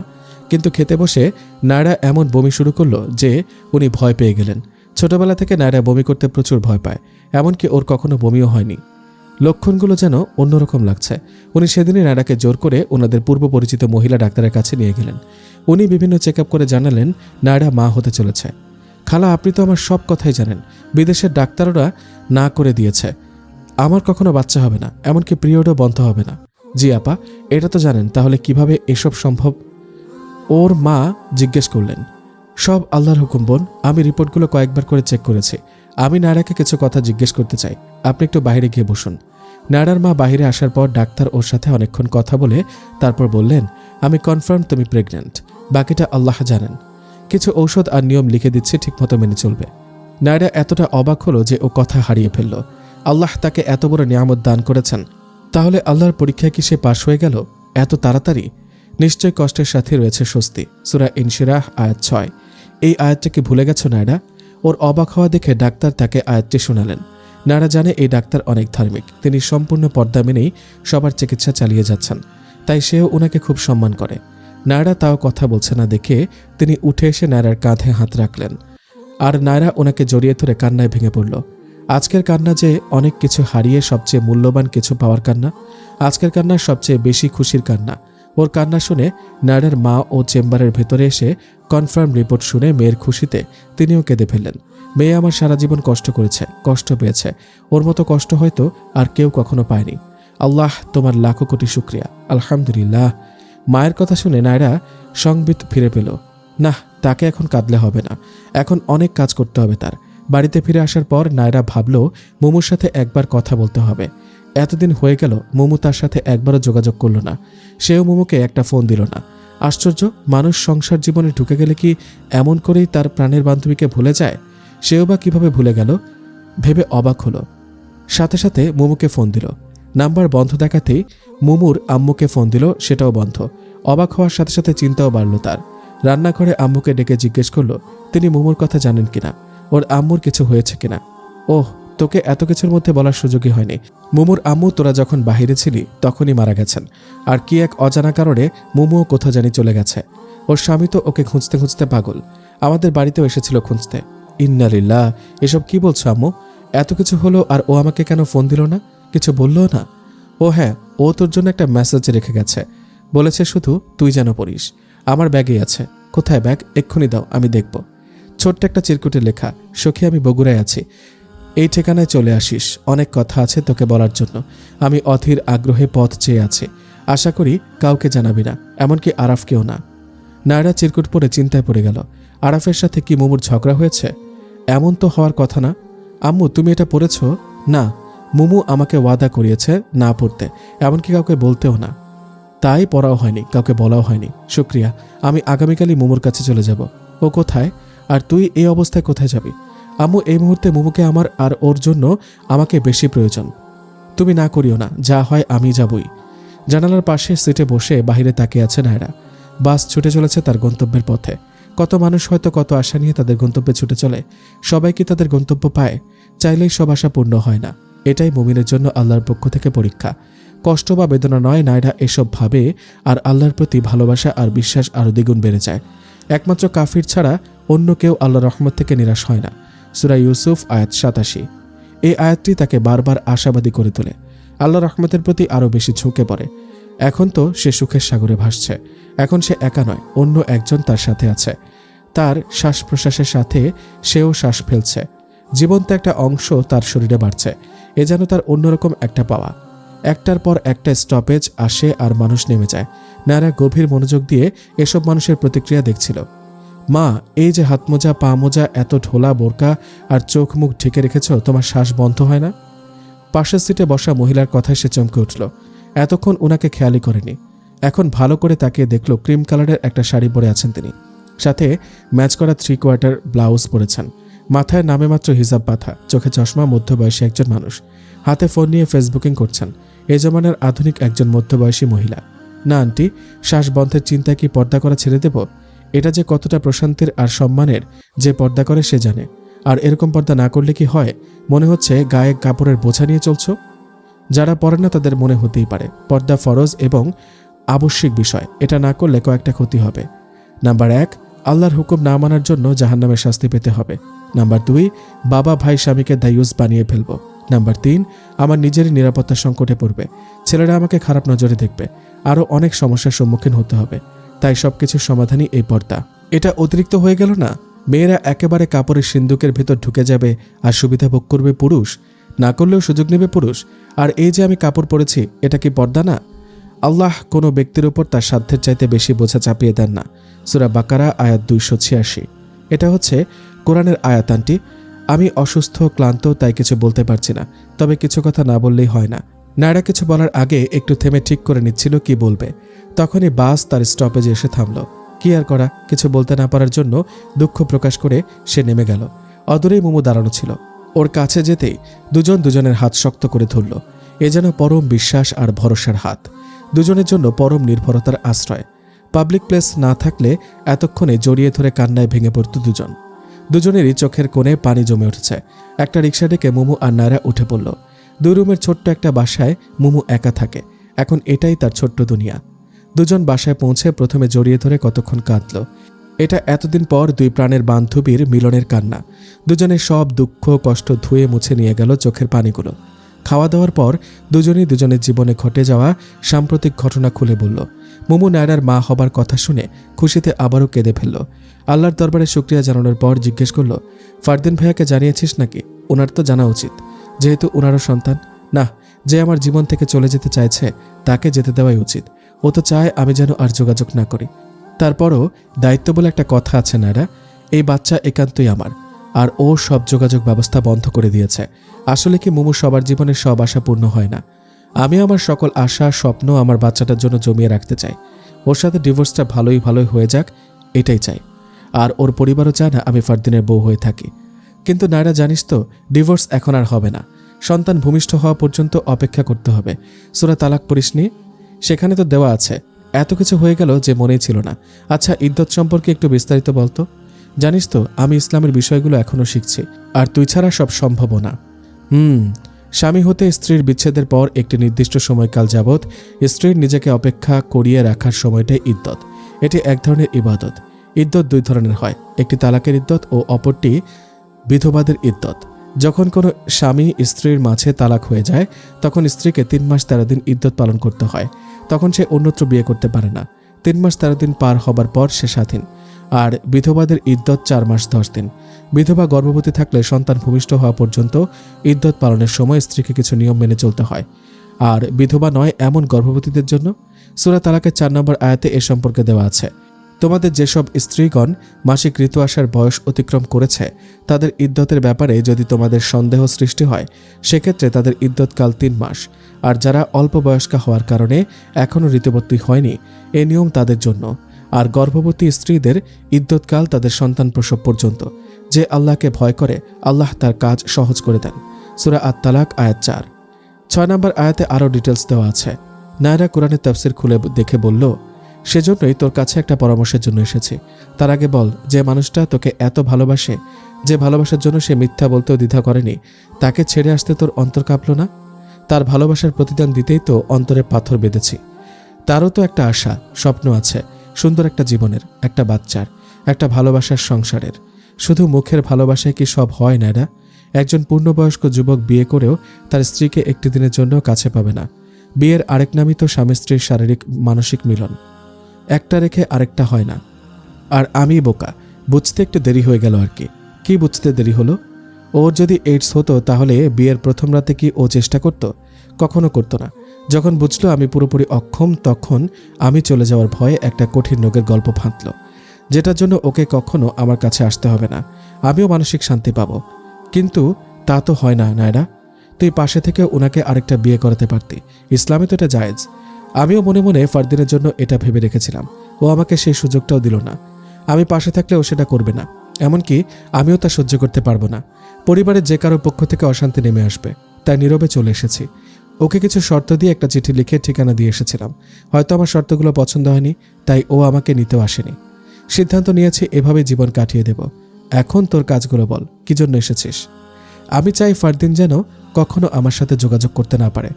কিন্তু খেতে বসে নায়রা এমন বমি শুরু করলো যে উনি ভয় পেয়ে গেলেন। ছোটবেলা থেকে নায়রা বমি করতে প্রচুর ভয় পায়, এমনকি ওর কখনো বমিও হয়নি। লক্ষণগুলো যেন অন্যরকম লাগছে। উনি সেদিনই নায়রাকে জোর করে ওনাদের পূর্ব পরিচিত মহিলা ডাক্তারের কাছে নিয়ে গেলেন। উনি বিভিন্ন চেক আপ করে জানালেন নায়রা মা হতে চলেছে। খালা, আপনি তো আমার সব কথাই জানেন, বিদেশের ডাক্তাররা না করে দিয়েছে আমার কখনো বাচ্চা হবে না, এমনকি পিরিয়ডও বন্ধ হবে না। জি আপা, এটা তো জানেন, তাহলে কিভাবে এসব সম্ভব? ওর মা জিজ্ঞেস করলেন। সব আল্লাহর হুকুম বোন, আমি রিপোর্টগুলো কয়েকবার করে চেক করেছি। আমি নায়রাকে কিছু কথা জিজ্ঞেস করতে চাই, আপনি একটু বাইরে গিয়ে বসুন। নায়রার মা বাইরে আসার পর ডাক্তার ওর সাথে অনেকক্ষণ কথা বলে তারপর বললেন, আমি কনফার্ম তুমি প্রেগন্যান্ট, বাকিটা আল্লাহ জানেন। কিছু ঔষধ আর নিয়ম লিখে দিচ্ছে, ঠিকমতো মেনে চলবে। নায়রা এতটা অবাক হলো যে ও কথা হারিয়ে ফেলল। আল্লাহ তাকে এত বড় নিয়ামত দান করেছেন, তাহলে আল্লাহর পরীক্ষায় কি সে পাশ হয়ে গেল এত তাড়াতাড়ি? নিশ্চয় কষ্টের সাথে রয়েছে স্বস্তি। সূরা ইনশিরাহ আয়াত 6। এই আয়াতটাকে ভুলে গেছো নায়রা? ওর অবাক হওয়া দেখে ডাক্তার তাকে আয়াতটি শোনালেন। নায়রা জানে এই ডাক্তার অনেক ধার্মিক, তিনি সম্পূর্ণ পর্দা মেনেই সবার চিকিৎসা চালিয়ে যাচ্ছেন, তাই সেও ওনাকে খুব সম্মান করে। নায়রা তাও কথা বলছে না দেখে তিনি উঠে এসে নায়রার কাঁধে হাত রাখলেন, আর নায়রা ওনাকে জড়িয়ে ধরে কান্নায় ভেঙে পড়ল। আজকের কান্না যে অনেক কিছু হারিয়ে সবচেয়ে মূল্যবান কিছু পাওয়ার কান্না। আজকের কান্না সবচেয়ে বেশি খুশির কান্না। ওর কান্না শুনে নায়রার মা ও চেম্বারের ভেতরে এসে কনফার্ম রিপোর্ট শুনে মেয়ের খুশিতে তিনিও কেঁদে ফেললেন। মেয়ে আমার সারা জীবন কষ্ট করেছে, কষ্ট পেয়েছে, ওর মতো কষ্ট হয়তো আর কেউ কখনো পায়নি। আল্লাহ, তোমার লাখো কোটি শুক্রিয়া, আলহামদুলিল্লাহ। মায়ের কথা শুনে নায়রা সংবিত ফিরে পেল। না, তাকে এখন কাঁদলে হবে না, এখন অনেক কাজ করতে হবে তার। বাড়িতে ফিরে আসার পর নায়রা ভাবল মোমুর সাথে একবার কথা বলতে হবে। এতদিন হয়ে গেল মোমু তার সাথে একবারও যোগাযোগ করল না, সেও মোমুকে একটা ফোন দিল না। আশ্চর্য, মানুষ সংসার জীবনে ঢুকে গেলে কি এমন করেই তার প্রাণের বান্ধবীকে ভুলে যায়? সেও বা কিভাবে ভুলে গেল ভেবে অবাক হলো। সাথে সাথে মোমুকে ফোন দিল। নাম্বার বন্ধ দেখাতেই মোমুর আম্মুকে ফোন দিল, সেটাও বন্ধ। অবাক হওয়ার সাথে সাথে চিন্তাও বাড়ল তার। রান্নাঘরে আম্মুকে ডেকে জিজ্ঞেস করলো তিনি মোমুর কথা জানেন কিনা, ওর আম্মুর কিছু হয়েছে কিনা। ওহ, তোকে এত কিছুর মধ্যে বলার সুযোগই হয়নি। মোমুর আম্মু তোরা যখন বাহিরে ছিলি তখনই মারা গেছেন, আর কি এক অজানা কারণে মোমুও কোথাও জানি চলে গেছে। ওর স্বামী তো ওকে খুঁজতে খুঁজতে পাগল, আমাদের বাড়িতেও এসেছিল খুঁজতে। ইন্নালিল্লাহ, এসব কি বলছো আম্মু? এত কিছু হলো আর ও আমাকে কেন ফোন দিল না, কিছু বললো না? ও হ্যাঁ, ও তোর জন্য একটা মেসেজ রেখে গেছে, বলেছে শুধু তুই যেন পড়িস। আমার ব্যাগেই আছে। কোথায় ব্যাগ? এক্ষুনি দাও, আমি দেখব। ছোট্ট একটা চিরকুটে লেখা, সখী আমি বগুড়ায় আছি, এই ঠিকানায় চলে আসিস, অনেক কথা আছে তোকে বলার জন্য। আমি অধীর আগ্রহে পথ চেয়ে আছি, আশা করি কাউকে জানাবি না, এমনকি আরাফকেও না। নায়রা চিরকুট পড়ে চিন্তায় পড়ে গেল। আরাফের সাথে কি মোমুর ঝগড়া হয়েছে? এমন তো হওয়ার কথা না। আম্মু, তুমি এটা পড়েছ? না, মোমু আমাকে ওয়াদা করিয়েছে না পড়তে, এমনকি কাউকে বলতেও না। তাই পড়াও হয়নি, কাউকে বলাও হয়নি। শুক্রিয়া, আমি আগামীকালই মোমুর কাছে চলে যাব। ও কোথায়? আর তুই এই অবস্থায় কোথায় যাবি? আম্মু, এই মুহূর্তে মোমুকে আমার আর ওর জন্য আমাকে বেশি প্রয়োজন। তুমি না করিও না, যা হয় আমি যাবই। জানালার পাশে সিটে বসে বাহিরে তাকিয়ে আছে নায়রা। বাস ছুটে চলেছে তার গন্তব্যের পথে। কত মানুষ হয়তো কত আশা নিয়ে তাদের গন্তব্যে ছুটে চলে। সবাই কি তাদের গন্তব্য পায়? চাইলেই সব আশা পূর্ণ হয় না। এটাই মুমিনের জন্য আল্লাহর পক্ষ থেকে পরীক্ষা। কষ্ট বা বেদনা নয়, নায়রা এসব ভাবে আর আল্লাহর প্রতি ভালোবাসা আর বিশ্বাস আরও দ্বিগুণ বেড়ে যায়। একমাত্র কাফির ছাড়া অন্য কেউ আল্লাহর রহমত থেকে নিরাশ হয় না। সূরা ইউসুফ আয়াত 87। এই আয়াতটি তাকে বারবার আশাবাদী করে তোলে, আল্লাহর রহমতের প্রতি আরও বেশি ঝুঁকে পড়ে। এখন তো সে সুখের সাগরে ভাসছে। এখন সে একা নয়, অন্য একজন তার সাথে আছে। তার শ্বাস প্রশ্বাসের সাথে সেও শ্বাস ফেলছে। জীবন্ত একটা অংশ তার শরীরে বাড়ছে। এ যেন তার অন্যরকম একটা পাওয়া। একটার পর একটা স্টপেজ আসে আর মানুষ নেমে যায়। নায়রা গভীর মনোযোগ দিয়ে এসব মানুষের প্রতিক্রিয়া দেখছিল। মা, এই যে হাত মোজা পা মোজা এত ঢোলা বোরকা আর চোখ মুখ ঢেকে রেখেছ, তোমার শ্বাস বন্ধ হয় না? পাশের সিটে বসা মহিলার কথায় সে চমকে উঠল। এতক্ষণ উনাকে খেয়ালই করেনি। এখন ভালো করে তাকিয়ে দেখল ক্রিম কালারের একটা শাড়ি পরে আছেন তিনি, সাথে ম্যাচ করা 3/4 ব্লাউজ পরেছেন। মাথায় নামে মাত্র হিজাব বাঁধা, চোখে চশমা, মধ্যবয়সী একজন মানুষ। হাতে ফোন নিয়ে ফেসবুকিং করছেন। এই জমানার আধুনিক একজন মধ্যবয়সী মহিলা। না আন্টি, শ্বাস বন্ধের চিন্তায় কি পর্দা করা ছেড়ে দেব? এটা যে কতটা প্রশান্তির আর সম্মানের, যে পর্দা করে সে জানে। আর এরকম পর্দা না করলে কি হয়? মনে হচ্ছে গায়ে কাপড়ের বোঝা নিয়ে চলছো। যারা পড়ে না তাদের মনে হতেই পারে পর্দা ফরজ এবং আবশ্যিক বিষয়, এটা না করলে কয়েকটা ক্ষতি হবে। নাম্বার 1, আল্লাহর হুকুম না মানার জন্য জাহান্নামের শাস্তি পেতে হবে। নাম্বার 2, বাবা ভাই স্বামীকে দায়ুস বানিয়ে ফেলবো। নাম্বার 3, আমার নিজেরই নিরাপত্তার সংকটে পড়বে, ছেলেরা আমাকে খারাপ নজরে দেখবে, আরও অনেক সমস্যার সম্মুখীন হতে হবে। তাই সবকিছুর সমাধানই এই পর্দা। এটা অতিরিক্ত হয়ে গেল না? মেয়েরা একেবারে কাপড়ের সিন্দুকের ভেতর ঢুকে যাবে আর সুবিধা ভোগ করবে পুরুষ, না করলেও সুযোগ নেবে পুরুষ। আর এই যে আমি কাপড় পরেছি, এটা কি পর্দা না? আল্লাহ কোনো ব্যক্তির উপর তার সাধ্যের চাইতে বেশি বোঝা চাপিয়ে দেন না। সূরা বাকারা আয়াত 286। এটা হচ্ছে কোরআনের আয়াত আন্টি। আমি অসুস্থ ক্লান্ত, তাই কিছু বলতে পারছি না, তবে কিছু কথা না বললেই হয় না। নায়রা কিছু বলার আগে একটু থেমে ঠিক করে নিচ্ছিল কি বলবে। তখনই বাস তার স্টপেজে এসে থামল। কি আর করা, কিছু বলতে না পারার জন্য দুঃখ প্রকাশ করে সে নেমে গেল। অদূরেই মোমো দাঁড়ানো ছিল। ওর কাছে যেতেই দুজন দুজনের হাত শক্ত করে ধরল। এ যেন পরম বিশ্বাস আর ভরসার হাত, দুজনের জন্য পরম নির্ভরতার আশ্রয়। পাবলিক প্লেস না থাকলে এতক্ষণে জড়িয়ে ধরে কান্নায় ভেঙে পড়ত দুজন। দুজনেরই চোখের কোণে পানি জমে উঠেছে। একটা রিক্সা ডেকে মোমো আর নায়রা উঠে পড়ল। 2 রুমের ছোট্ট একটা বাসায় মোমো একা থাকে। এখন এটাই তার ছোট্ট দুনিয়া। দুজন বাসায় পৌঁছে প্রথমে জড়িয়ে ধরে কতক্ষণ কাঁদল। এটা এতদিন পর 2 প্রাণের বান্ধবীর মিলনের কান্না। দুজনের সব দুঃখ কষ্ট ধুয়ে মুছে নিয়ে গেল চোখের পানিগুলো। খাওয়া দাওয়ার পর দুজনেই দুজনের জীবনে ঘটে যাওয়া সাম্প্রতিক ঘটনা খুলে বলল। মোমো নায়রার মা হবার কথা শুনে খুশিতে আবারও কেঁদে ফেলল। আল্লাহর দরবারে শুকরিয়া জানানোর পর জিজ্ঞেস করল, ফারদিন ভাইয়াকে জানিয়েছিস নাকি? ওনার তো জানা উচিত, যেহেতু ওনারও সন্তান। না, যে আমার জীবন থেকে চলে যেতে চাইছে তাকে যেতে দেওয়াই উচিত। ও তো চায় আমি যেন আর যোগাযোগ না করি। তারপরও দায়িত্ব বলে একটা কথা আছে নায়রা, এই বাচ্চা একান্তই আমার, আর ও সব যোগাযোগ ব্যবস্থা বন্ধ করে দিয়েছে। আসলে কি মোমো, সবার জীবনের সব আশা পূর্ণ হয় না। আমি আমার সকল আশা স্বপ্ন আমার বাচ্চাটার জন্য জমিয়ে রাখতে চাই। ওর সাথে ডিভোর্সটা ভালোই হয়ে যাক, এটাই চাই। আর ওর পরিবারও চায় না আমি ফারদিনের বউ হয়ে থাকি। কিন্তু নায়রা, জানিস তো, ডিভোর্স এখন আর হবে না। সন্তান ভূমিষ্ঠ হওয়া পর্যন্ত অপেক্ষা করতে হবে। সূরা তালাক পড়িসনি? সেখানে তো দেওয়া আছে। এত কিছু হয়ে গেল যে মনেই ছিল না। আচ্ছা, ইদ্যত সম্পর্কে একটু বিস্তারিত বলতো। জানিস তো, আমি ইসলামের বিষয়গুলো এখনও শিখছি, আর তুই ছাড়া সব সম্ভব না। স্বামী হতে স্ত্রীর বিচ্ছেদের পর একটি নির্দিষ্ট সময়কাল যাবৎ স্ত্রীর নিজেকে অপেক্ষা করিয়ে রাখার সময়টাই ইদ্যত। এটি এক ধরনের ইবাদত। ইদ্যত 2 ধরনের হয়, একটি তালাকের ইদ্যত ও অপরটি বিধবাদের ইদ্যত। যখন কোনো স্বামী স্ত্রীর মাঝে তালাক হয়ে যায়, তখন স্ত্রীকে 3 মাস 13 দিন ইদ্যত পালন করতে হয়। তখন সে অন্যত্র বিয়ে করতে পারে না। 3 মাস 13 দিন পার হবার পর সে স্বাধীন। আর বিধবাদের ইদ্যত 4 মাস 10 দিন। বিধবা গর্ভবতী থাকলে সন্তান ভূমিষ্ঠ হওয়া পর্যন্ত ইদ্যত পালনের সময় স্ত্রীকে কিছু নিয়ম মেনে চলতে হয়। আর বিধবা নয় এমন গর্ভবতীদের জন্য সূরা তালাকের 4 নম্বর আয়াতে এ সম্পর্কে দেওয়া আছে, তোমাদের যেসব স্ত্রীগণ মাসিক ঋতু আসার বয়স অতিক্রম করেছে তাদের ইদ্যতের ব্যাপারে যদি তোমাদের সন্দেহ সৃষ্টি হয়, সেক্ষেত্রে তাদের ইদ্যতকাল 3 মাস। আর যারা অল্প বয়স্কা হওয়ার কারণে এখনও ঋতুবতী হয়নি, এ নিয়ম তাদের জন্য। আর গর্ভবতী স্ত্রীদের ইদ্যতকাল তাদের সন্তান প্রসব পর্যন্ত। যে আল্লাহকে ভয় করে, আল্লাহ তার কাজ সহজ করে দেন। সূরা আত-তালাক আয়াত 4। 6 নম্বর আয়াতে আরও ডিটেলস দেওয়া আছে। নায়রা কোরআনের তাফসির খুলে দেখে বলল, সেজন্যই তোর কাছে একটা পরামর্শের জন্য এসেছি। তার আগে বল, যে মানুষটা তোকে এত ভালোবাসে, যে ভালোবাসার জন্য সে মিথ্যা বলতেও দ্বিধা করেনি, তাকে ছেড়ে আসতে তোর অন্তর কাঁপল না? তার ভালোবাসার প্রতিদান দিতেই তো অন্তরে পাথর বেঁধেছি। তারও তো একটা আশা স্বপ্ন আছে, সুন্দর একটা জীবনের, একটা বাচ্চার, একটা ভালোবাসার সংসারের। শুধু মুখের ভালোবাসায় কি সব হয় নায়রা? একজন পূর্ণবয়স্ক যুবক বিয়ে করেও তার স্ত্রীকে একটি দিনের জন্য কাছে পাবে না। বিয়ের আরেক নামই তো স্বামী স্ত্রীর শারীরিক মানসিক মিলন। একটা রেখে আরেকটা হয় না। আর আমি বোকা, বুঝতে একটু দেরি হয়ে গেল আর কি। কি বুঝতে দেরি হলো? ওর যদি এইডস হতো তাহলে বিয়ের প্রথম রাতে কি ও চেষ্টা করত? কখনো করতো না। যখন বুঝলো আমি পুরোপুরি অক্ষম, তখন আমি চলে যাওয়ার ভয়ে একটা কঠিন রোগের গল্প ফাঁদল। যেটার জন্য ওকে কখনো আমার কাছে আসতে হবে না, আমিও মানসিক শান্তি পাবো। কিন্তু তা তো হয় না নায়রা। তুই পাশে থেকে ওনাকে আরেকটা বিয়ে করাতে পারতি, ইসলামে তো এটা জায়েজ। আমিও মনে মনে ফারদিনের জন্য এটা ভেবে রেখেছিলাম, ও আমাকে সেই সুযোগটাও দিল না। আমি পাশে থাকলে ও সেটা করবে না, এমনকি আমিও তা সহ্য করতে পারবো না। পরিবারের যে কারো পক্ষ থেকে অশান্তি নেমে আসবে, তাই নীরবে চলে এসেছি। ওকে কিছু শর্ত দিয়ে একটা চিঠি লিখে ঠিকানা দিয়ে এসেছিলাম। হয়তো আমার শর্তগুলো পছন্দ হয়নি, তাই ও আমাকে নিতেও আসেনি। সিদ্ধান্ত নিয়েছি এভাবে জীবন কাটিয়ে দেব। এখন তোর কাজগুলো বল, কি জন্য এসেছিস? আমি চাই ফারদিন যেন কখনো আমার সাথে যোগাযোগ করতে না পারে,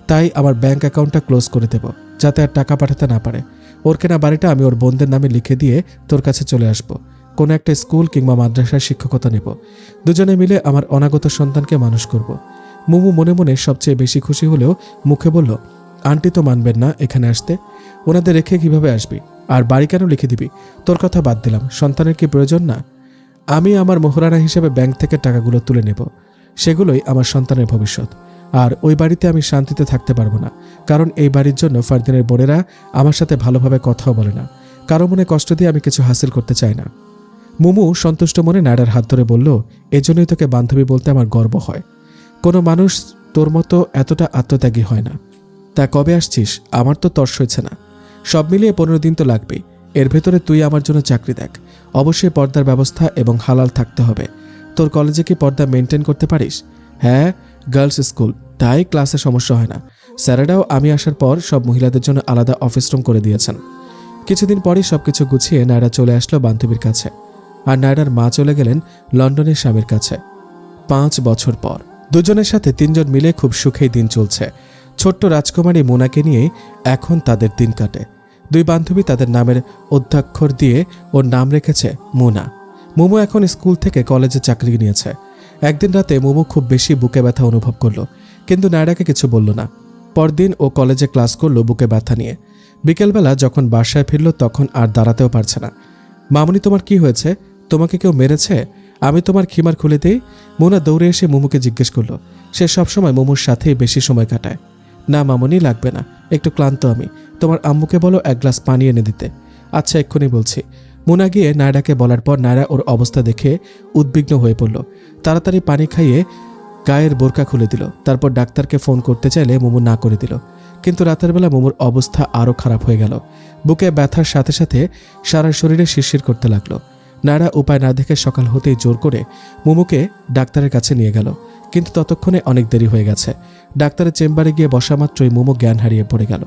তাই আমার ব্যাংক অ্যাকাউন্টটা ক্লোজ করে দেব, যাতে আর টাকা পাঠাতে না পারে। ওর কেনা বাড়িটা আমি ওর বোনদের নামে লিখে দিয়ে তোর কাছে চলে আসব। কোনো একটা স্কুল কিংবা মাদ্রাসায় শিক্ষকতা নেব। দুজনে মিলে আমার অনাগত সন্তানকে মানুষ করব। মুমু মনে মনে সবচেয়ে বেশি খুশি হলেও মুখে বলল, আন্টি তো মানবেন না এখানে আসতে, ওনাদের রেখে কিভাবে আসবি? আর বাড়ি কেন লিখে দিবি? তোর কথা বাদ দিলাম, সন্তানের কি প্রয়োজন না? আমি আমার মোহরানা হিসেবে ব্যাংক থেকে টাকাগুলো তুলে নেব, সেগুলোই আমার সন্তানের ভবিষ্যৎ। আর ওই বাড়িতে আমি শান্তিতে থাকতে পারবো না, কারণ এই বাড়ির জন্য ফারদিনের বোনেরা আমার সাথে ভালোভাবে কথাও বলে না। কারো মনে কষ্ট দিয়ে আমি কিছু হাসিল করতে চাই না। মুমু সন্তুষ্ট মনে নায়রার হাত ধরে বলল, এজন্যই তোকে বান্ধবী বলতে আমার গর্ব হয়। কোনো মানুষ তোর মতো এতটা আত্মত্যাগী হয় না। তা কবে আসছিস? আমার তো তর্স হয়েছে না। সব মিলিয়ে 15 দিন তো লাগবেই। এর ভেতরে তুই আমার জন্য চাকরি দেখ। অবশ্যই পর্দার ব্যবস্থা এবং হালাল থাকতে হবে। তোর কলেজে কি পর্দা মেনটেন করতে পারিস? হ্যাঁ, গার্লস স্কুল, তাই ক্লাসে সমস্যা হয় না। স্যারেরাও আমি আসার পর সব মহিলাদের জন্য আলাদা অফিস রুম করে দিয়েছেন। কিছুদিন পরই সবকিছু গুছিয়ে নায়রা চলে আসলো বান্ধবীর কাছে, আর নায়রার মা চলে গেলেন লন্ডনের স্বামীর কাছে। 5 বছর পর দুজনের সাথে 3 জন মিলে খুব সুখেই দিন চলছে। ছোট্ট রাজকুমারী মোনাকে নিয়ে এখন তাদের দিন কাটে। দুই বান্ধবী তাদের নামের অধ্যাক্ষর দিয়ে ওর নাম রেখেছে মুনা। মুমু এখন স্কুল থেকে কলেজে চাকরি নিয়েছে। একদিন রাতে মুমু খুব বেশি বুকে ব্যথা অনুভব করলো, কিন্তু নায়রাকে কিছু বলল না। পরদিন ও কলেজে ক্লাস করলো বুকে ব্যথা নিয়ে। বিকেলবেলা যখন বাসায় ফিরল তখন আর দাঁড়াতেও পারছে না। মামুনি, তোমার কি হয়েছে? তোমাকে কেউ মেরেছে? আমি তোমার খিমার খুলে দেই। মুনা দৌড়ে এসে মুমুকে জিজ্ঞেস করলো। সে সবসময় মুমুর সাথেই বেশি সময় কাটায়। না মামুনি, লাগবে না, একটু ক্লান্ত আমি। তোমার আম্মুকে বলো 1 গ্লাস পানি এনে দিতে। আচ্ছা, এক্ষুনি বলছি। মুনা গিয়ে নায়রাকে বলার পর নায়রা ওর অবস্থা দেখে উদ্বিগ্ন হয়ে পড়ল। তাড়াতাড়ি পানি খাইয়ে গায়ের বোরকা খুলে দিল। তারপর ডাক্তারকে ফোন করতে চাইলে মুমু না করে দিল। কিন্তু রাতের বেলা মুমুর অবস্থা আরও খারাপ হয়ে গেল। বুকে ব্যথার সাথে সাথে সারা শরীরে শিরশির করতে লাগলো। নায়রা উপায় না দেখে সকাল হতেই জোর করে মুমুকে ডাক্তারের কাছে নিয়ে গেল, কিন্তু ততক্ষণে অনেক দেরি হয়ে গেছে। ডাক্তারের চেম্বারে গিয়ে বসা মাত্রই মুমু জ্ঞান হারিয়ে পড়ে গেল।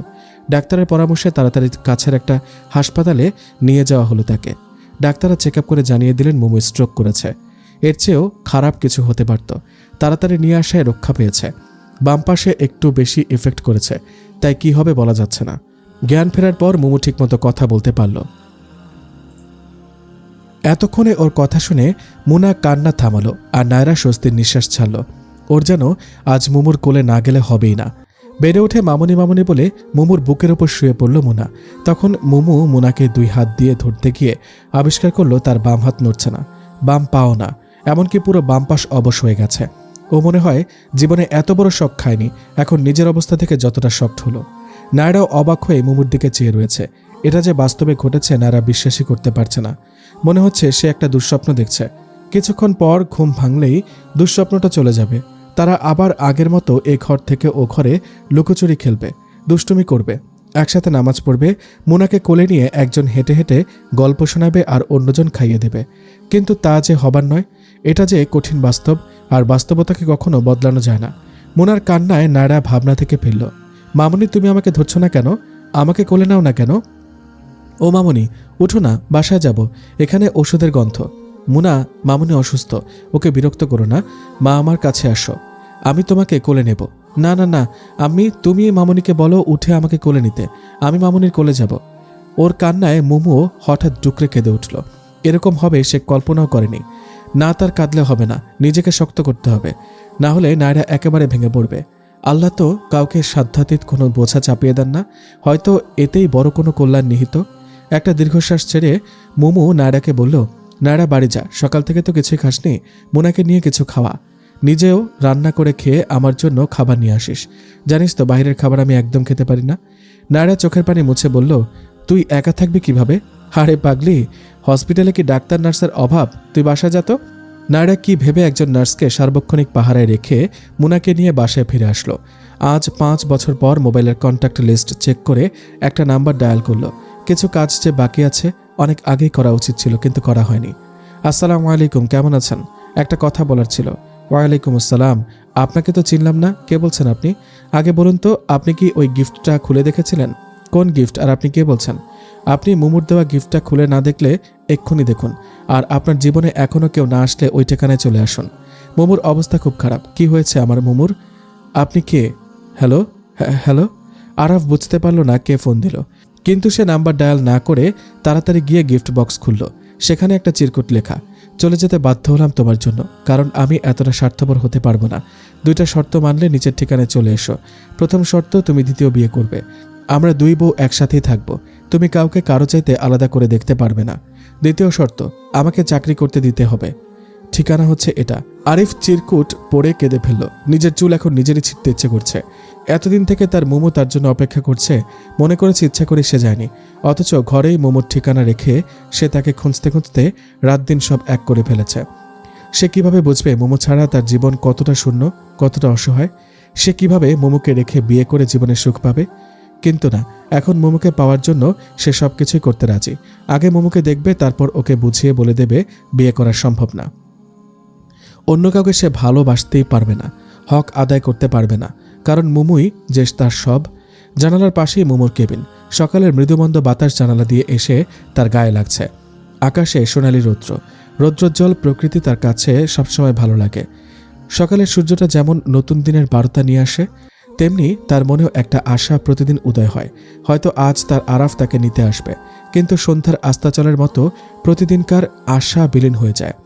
ডাক্তারের পরামর্শে তাড়াতাড়ি কাছের একটা হাসপাতালে নিয়ে যাওয়া হলো তাকে। ডাক্তাররা চেক আপ করে জানিয়ে দিলেন মুমু স্ট্রোক করেছে। এর চেয়েও খারাপ কিছু হতে পারত। তাড়াতাড়ি নিয়ে আসায় রক্ষা পেয়েছে। বাম পাশে একটু বেশি এফেক্ট করেছে, তাই কি হবে বলা যাচ্ছে না। জ্ঞান ফেরার পর মুমু ঠিকমতো কথা বলতে পারল। এতক্ষণে ওর কথা শুনে মুনা কান্না থামালো, আর নায়রা স্বস্তির নিঃশ্বাস ছাড়ল। ওর যেন আজ মুমুর কোলে না গেলে হবেই না। বেড়ে উঠে মামুনি মামুনি বলে মুমুর বুকের ওপর শুয়ে পড়ল মুনা। তখন মুমু মুনাকে 2 হাত দিয়ে ধরতে গিয়ে আবিষ্কার করলো তার বাম হাত নড়ছে না, বাম পাও না, এমনকি পুরো বাম পাশ অবশ হয়ে গেছে। ও মনে হয় জীবনে এত বড় শক খায়নি, এখন নিজের অবস্থা থেকে যতটা শকড হলো। নায়রাও অবাক হয়ে মুমুর দিকে চেয়ে রয়েছে। এটা যে বাস্তবে ঘটেছে নায়রা বিশ্বাসই করতে পারছে না। মনে হচ্ছে সে একটা দুঃস্বপ্ন দেখছে। কিছুক্ষণ পর ঘুম ভাঙলেই দুঃস্বপ্নটা চলে যাবে। তারা আবার আগের মতো এ ঘর থেকে ও ঘরে লুকোচুরি খেলবে, দুষ্টুমি করবে, একসাথে নামাজ পড়বে। মুনাকে কোলে নিয়ে একজন হেঁটে হেঁটে গল্প শোনাবে আর অন্যজন খাইয়ে দেবে। কিন্তু তা যে হবার নয়, এটা যে কঠিন বাস্তব, আর বাস্তবতাকে কখনো বদলানো যায় না। মুনার কান্নায় নায়রা ভাবনা থেকে ফিরল। মামুনি, তুমি আমাকে ধরছো না কেন? আমাকে কোলে নাও না কেন? ও মামুনি, উঠো না, বাসায় যাব, এখানে ওষুধের গন্ধ। মুনা, মামুনি অসুস্থ, ওকে বিরক্ত করো না, মা আমার কাছে আসো, আমি তোমাকে কোলে নেব। না না না, তুমি মামুনিকে বলো উঠে আমাকে কোলে নিতে, আমি মামুনির কোলে যাব। ওর কান্নায় মুমুও হঠাৎ ডুকরে কেঁদে উঠল। এরকম হবে সে কল্পনাও করেনি। না, তার কাঁদলে হবে না, নিজেকে শক্ত করতে হবে, না হলে নায়রা একেবারে ভেঙে পড়বে। আল্লাহ তো কাউকে সাধ্যাতীত কোনো বোঝা চাপিয়ে দেন না, হয়তো এতেই বড় কোনো কল্যাণ নিহিত। একটা দীর্ঘশ্বাস ছেড়ে মুমু নায়রাকে বলল, নায়রা বাড়ি যা, সকাল থেকে তো কিছুই খাসনি, মুনাকে নিয়ে কিছু খাওয়া, নিজেও রান্না করে খেয়ে আমার জন্য খাবার নিয়ে আসিস। জানিস তো বাইরের খাবার আমি একদম খেতে পারি না। নায়রা চোখের পানি মুছে বলল, তুই একা থাকবি কিভাবে? আরে পাগলি, হসপিটালে কি ডাক্তার নার্সের অভাব? তুই বাসায় যা তো। নায়রা কি ভেবে একজন নার্সকে সার্বক্ষণিক পাহারায় রেখে মুনাকে নিয়ে বাসায় ফিরে আসলো। আজ 5 বছর পর মোবাইলের কন্ট্যাক্ট লিস্ট চেক করে একটা নাম্বার ডায়াল করলো। কিছু কাজ যে বাকি আছে, অনেক আগেই করা উচিত ছিল, কিন্তু করা হয়নি। আসসালামু আলাইকুম, কেমন আছেন? একটা কথা বলার ছিল। ওয়ালাইকুম আসসালাম। আপনাকে তো চিনলাম না, কে বলছেন আপনি? আগে বলুন তো, আপনি কি ওই গিফটটা খুলে দেখেছিলেন? কোন গিফট, আর আপনি কে বলছেন? আপনি মুমুর দেওয়া গিফটটা খুলে না দেখলে এক্ষুনি দেখুন, আর আপনার জীবনে এখনও কেউ না আসলে ওই ঠিকানায় চলে আসুন। মুমুর অবস্থা খুব খারাপ। কি হয়েছে আমার মুমুর? আপনি কে? হ্যালো? হ্যালো? আরাফ বুঝতে পারল না কে ফোন দিল, কিন্তু সে নাম্বার ডায়াল না করে তাড়াতাড়ি গিয়ে গিফট বক্স খুলল। সেখানে একটা চিরকুট লেখা, চলে যেতে বাধ্য হলাম তোমার জন্য, কারণ আমি এতটা স্বার্থপর হতে পারবো না। 2টা শর্ত মানলে নিচের ঠিকানায় চলে এসো। প্রথম শর্ত, তুমি দ্বিতীয় বিয়ে করবে। আমরা 2 বউ একসাথেই থাকবো। তুমি কাউকে কারো চাইতে আলাদা করে দেখতে পারবে না। দ্বিতীয় শর্ত, আমাকে চাকরি করতে দিতে হবে। ঠিকানা হচ্ছে এটা। আরিফ চিরকুট পড়ে কেঁদে ফেলল। নিজের চুল এখন নিজেরই ছিঁড়তে ইচ্ছে করছে। এতদিন থেকে তার মোমো তার জন্য অপেক্ষা করছে, মনে করেছে ইচ্ছা করে সে যায়নি, অথচ ঘরেই মোমোর ঠিকানা রেখে সে তাকে খুঁজতে খুঁজতে রাত দিন সব এক করে ফেলেছে। সে কিভাবে বুঝবে মোমো ছাড়া তার জীবন কতটা শূন্য, কতটা অসহায়? সে কিভাবে মোমোকে রেখে বিয়ে করে জীবনে সুখ পাবে? কিন্তু না, এখন মোমোকে পাওয়ার জন্য সে সবকিছুই করতে রাজি। আগে মোমোকে দেখবে, তারপর ওকে বুঝিয়ে বলে দেবে বিয়ে করা সম্ভব না। অন্য কাউকে সে ভালোবাসতেই পারবে না, হক আদায় করতে পারবে না, কারণ মোমোই যে তার সব। জানালার পাশেই মোমোর কেবিন। সকালের মৃদুমন্দ বাতাস জানালা দিয়ে এসে তার গায়ে লাগছে। আকাশে সোনালি রৌদ্র, রৌদ্রোজ্জ্বল প্রকৃতি তার কাছে সবসময় ভালো লাগে। সকালের সূর্যটা যেমন নতুন দিনের বার্তা নিয়ে আসে, তেমনি তার মনেও একটা আশা প্রতিদিন উদয় হয়। হয়তো আজ তার আরাফ তাকে নিতে আসবে, কিন্তু সন্ধ্যার আস্তাচলের মতো প্রতিদিনকার আশা বিলীন হয়ে যায়।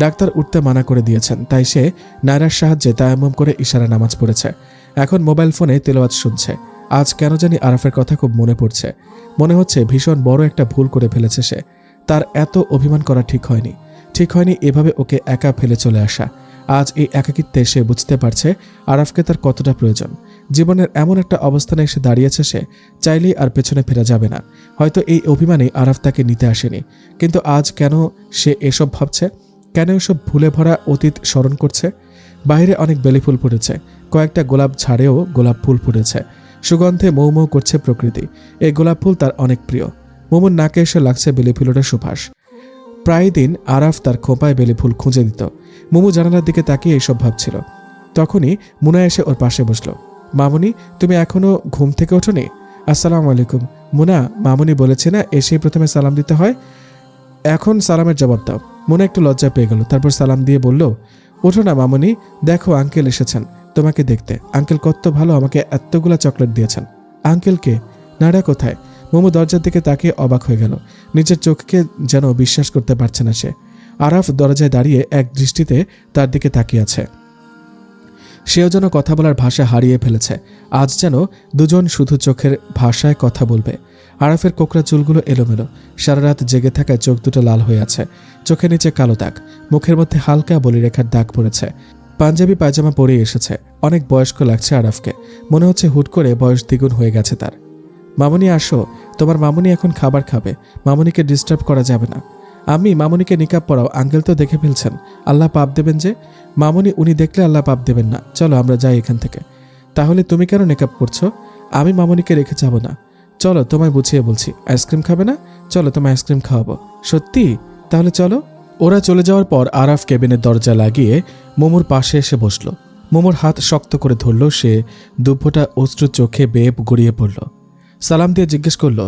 ডাক্তার উঠতে মানা করে দিয়েছেন, তাই সে নায়রার সাহায্যে তায়াম্মুম করে ইশারা নামাজ পড়েছে। এখন মোবাইল ফোনে তেলাওয়াত শুনছে। আজ কেন জানি আরাফের কথা খুব মনে পড়ছে। মনে হচ্ছে ভীষণ বড় একটা ভুল করে ফেলেছে সে। তার এত অভিমান করা ঠিক হয়নি এভাবে ওকে একা ফেলে চলে আসা। আজ এই একাকিত্বে সে বুঝতে পারছে আরাফকে তার কতটা প্রয়োজন। জীবনের এমন একটা অবস্থানে এসে দাঁড়িয়েছে সে, চাইলেই আর পেছনে ফেরা যাবে না। হয়তো এই অভিমানেই আরাফ তাকে নিতে আসেনি, কিন্তু আজ কেন সে এসব ভাবছে? কেন এসব ভুলে ভরা অতীত স্মরণ করছে? বাইরে অনেক বেলি ফুল ফুটেছে, কয়েকটা গোলাপ ঝাড়েও গোলাপ ফুল ফুটেছে। সুগন্ধে মৌ মৌ করছে প্রকৃতি। এই গোলাপ ফুল তার অনেক প্রিয়। মোমোর নাকে এসে লাগছে বেলি ফুলের সুবাস। প্রায় দিন আরাফ তার খোঁপায় বেলি ফুল খুঁজে দিত। মোমো জানালার দিকে তাকিয়ে এইসব ভাবছিল। তখনই মুনা এসে ওর পাশে বসল। মামুনি, তুমি এখনো ঘুম থেকে ওঠোনি? আসসালামু আলাইকুম। মুনা, মামুনি বলেছে না এসেই প্রথমে সালাম দিতে হয়, এখন সালামের জবাব দাও। মুনা একটু লজ্জা পেয়ে গেল, তারপর সালাম দিয়ে বলল, ওঠো না মামুনি, দেখো আঙ্কেল এসেছেন তোমাকে দেখতে। আঙ্কেল কত ভালো, আমাকে এতগুলা চকলেট দিয়েছেন। আঙ্কেলকে? নাড়া কোথায়? মোমো দরজার দিকে তাকিয়ে অবাক হয়ে গেল। নিজের চোখকে যেন বিশ্বাস করতে পারছে না সে। আরাফ দরজায় দাঁড়িয়ে এক দৃষ্টিতে তার দিকে তাকিয়ে আছে। সেও যেন কথা বলার ভাষা হারিয়ে ফেলেছে। আজ যেন দুজন শুধু চোখের ভাষায় কথা বলবে। আরাফের কোকড়া চুলগুলো এলোমেলো, সারা রাত জেগে থাকায় চোখ দুটো লাল হয়ে আছে। চোখের নিচে কালো দাগ, মুখের মধ্যে হালকা বলিরেখার দাগ পড়েছে। পাঞ্জাবি পায়জামা পরে এসেছে। অনেক বয়স্ক লাগছে আরাফকে। মনে হচ্ছে হুট করে বয়স দ্বিগুণ হয়ে গেছে তার। মামুনি আসো, তোমার মামুনি এখন খাবার খাবে, মামুনিকে ডিস্টার্ব করা যাবে না। আমি মামুনিকে নিকাব পরাও, আঙ্কেল তো দেখে ফেলছেন, আল্লাহ পাপ দেবেন যে। মামুনি, উনি দেখলে আল্লাহ পাপ দেবেন না, চলো আমরা যাই এখান থেকে। তাহলে তুমি কেন নিকাব পরছো? আমি মামুনিকে রেখে যাব না। চলো, তোমায় বুঝিয়ে বলছি। আইসক্রিম খাবে না? চলো তোমায় আইসক্রিম খাওয়াবো। সত্যি? তাহলে চলো। ওরা চলে যাওয়ার পর আরাফ কেবিনের দরজা লাগিয়ে মোমোর পাশে এসে বসল। মোমোর হাত শক্ত করে ধরল সে। দুভ্যটা অশ্রু চোখে বেয়ে গড়িয়ে পড়ল। সালাম দিয়ে জিজ্ঞেস করল,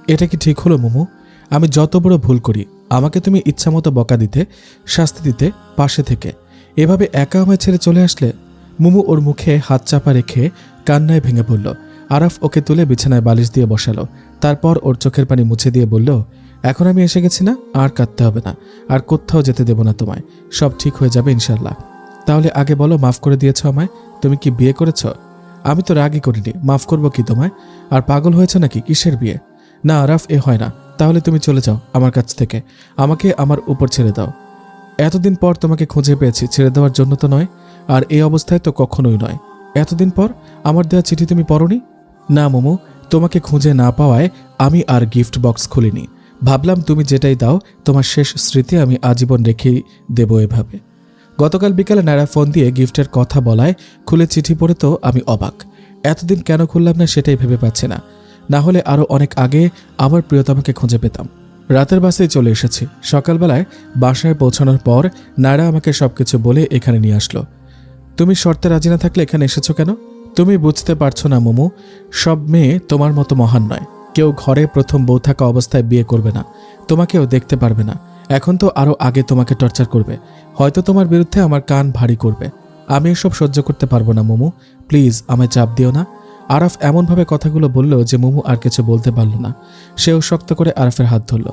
এটা কি ঠিক হলো মোমো? আমি যত বড় ভুল করি, আমাকে তুমি ইচ্ছামতো বকা দিতে, শাস্তি দিতে, পাশে থেকে এভাবে একা আমায় ছেড়ে চলে আসলে? মোমো ওর মুখে হাত চাপা রেখে কান্নায় ভেঙে পড়ল। আরাফ ওকে তুলে বিছানায় বালিশ দিয়ে বসালো। তারপর ওর চোখের পানি মুছে দিয়ে বলল, এখন আমি এসে গেছি না, আর কাঁদতে হবে না, আর কোথাও যেতে দেব না তোমায়। সব ঠিক হয়ে যাবে ইনশাল্লাহ। তাহলে আগে বলো, মাফ করে দিয়েছ আমায়? তুমি কি বিয়ে করেছ? আমি তো রাগই করিনি, মাফ করবো কি তোমায়? আর পাগল হয়েছে নাকি? কিসের বিয়ে? না আরাফ, এ হয় না। তাহলে তুমি চলে যাও আমার কাছ থেকে, আমাকে আমার উপর ছেড়ে দাও। এতদিন পর তোমাকে খুঁজে পেয়েছি, ছেড়ে দেওয়ার জন্য তো নয়, আর এই অবস্থায় তো কখনোই নয়। এতদিন পর আমার দেওয়া চিঠি তুমি পড়োনি? না মোমো, তোমাকে খুঁজে না পাওয়ায় আমি আর গিফট বক্স খুলিনি। ভাবলাম তুমি যেটাই দাও তোমার শেষ স্মৃতি আমি আজীবন রেখেই দেব এভাবে। গতকাল বিকালে নায়রা ফোন দিয়ে গিফটের কথা বলায় খুলে চিঠি পড়ে তো আমি অবাক। এতদিন কেন খুললাম না সেটাই ভেবে পাচ্ছি না। না হলে আরও অনেক আগে আমার প্রিয়তমাকে খুঁজে পেতাম। রাতের বাসেই চলে এসেছি। সকালবেলায় বাসায় পৌঁছানোর পর নায়রা আমাকে সবকিছু বলে এখানে নিয়ে আসলো। তুমি শর্তে রাজি না থাকলে এখানে এসেছো কেন? তুমি বুঝতে পারছো না মোমো, সব মেয়ে তোমার মতো মহান নয়। কেউ ঘরে প্রথম বউ থাকা অবস্থায় বিয়ে করবে না, তোমাকেও দেখতে পারবে না। এখন তো আরও আগে তোমাকে টর্চার করবে, হয়তো তোমার বিরুদ্ধে আমার কান ভারী করবে। আমি এসব সহ্য করতে পারবো না মোমো, প্লিজ আমায় চাপ দিও না। আরাফ এমনভাবে কথাগুলো বলল যে মোমো আর কিছু বলতে পারল না। সেও শক্ত করে আরাফের হাত ধরল।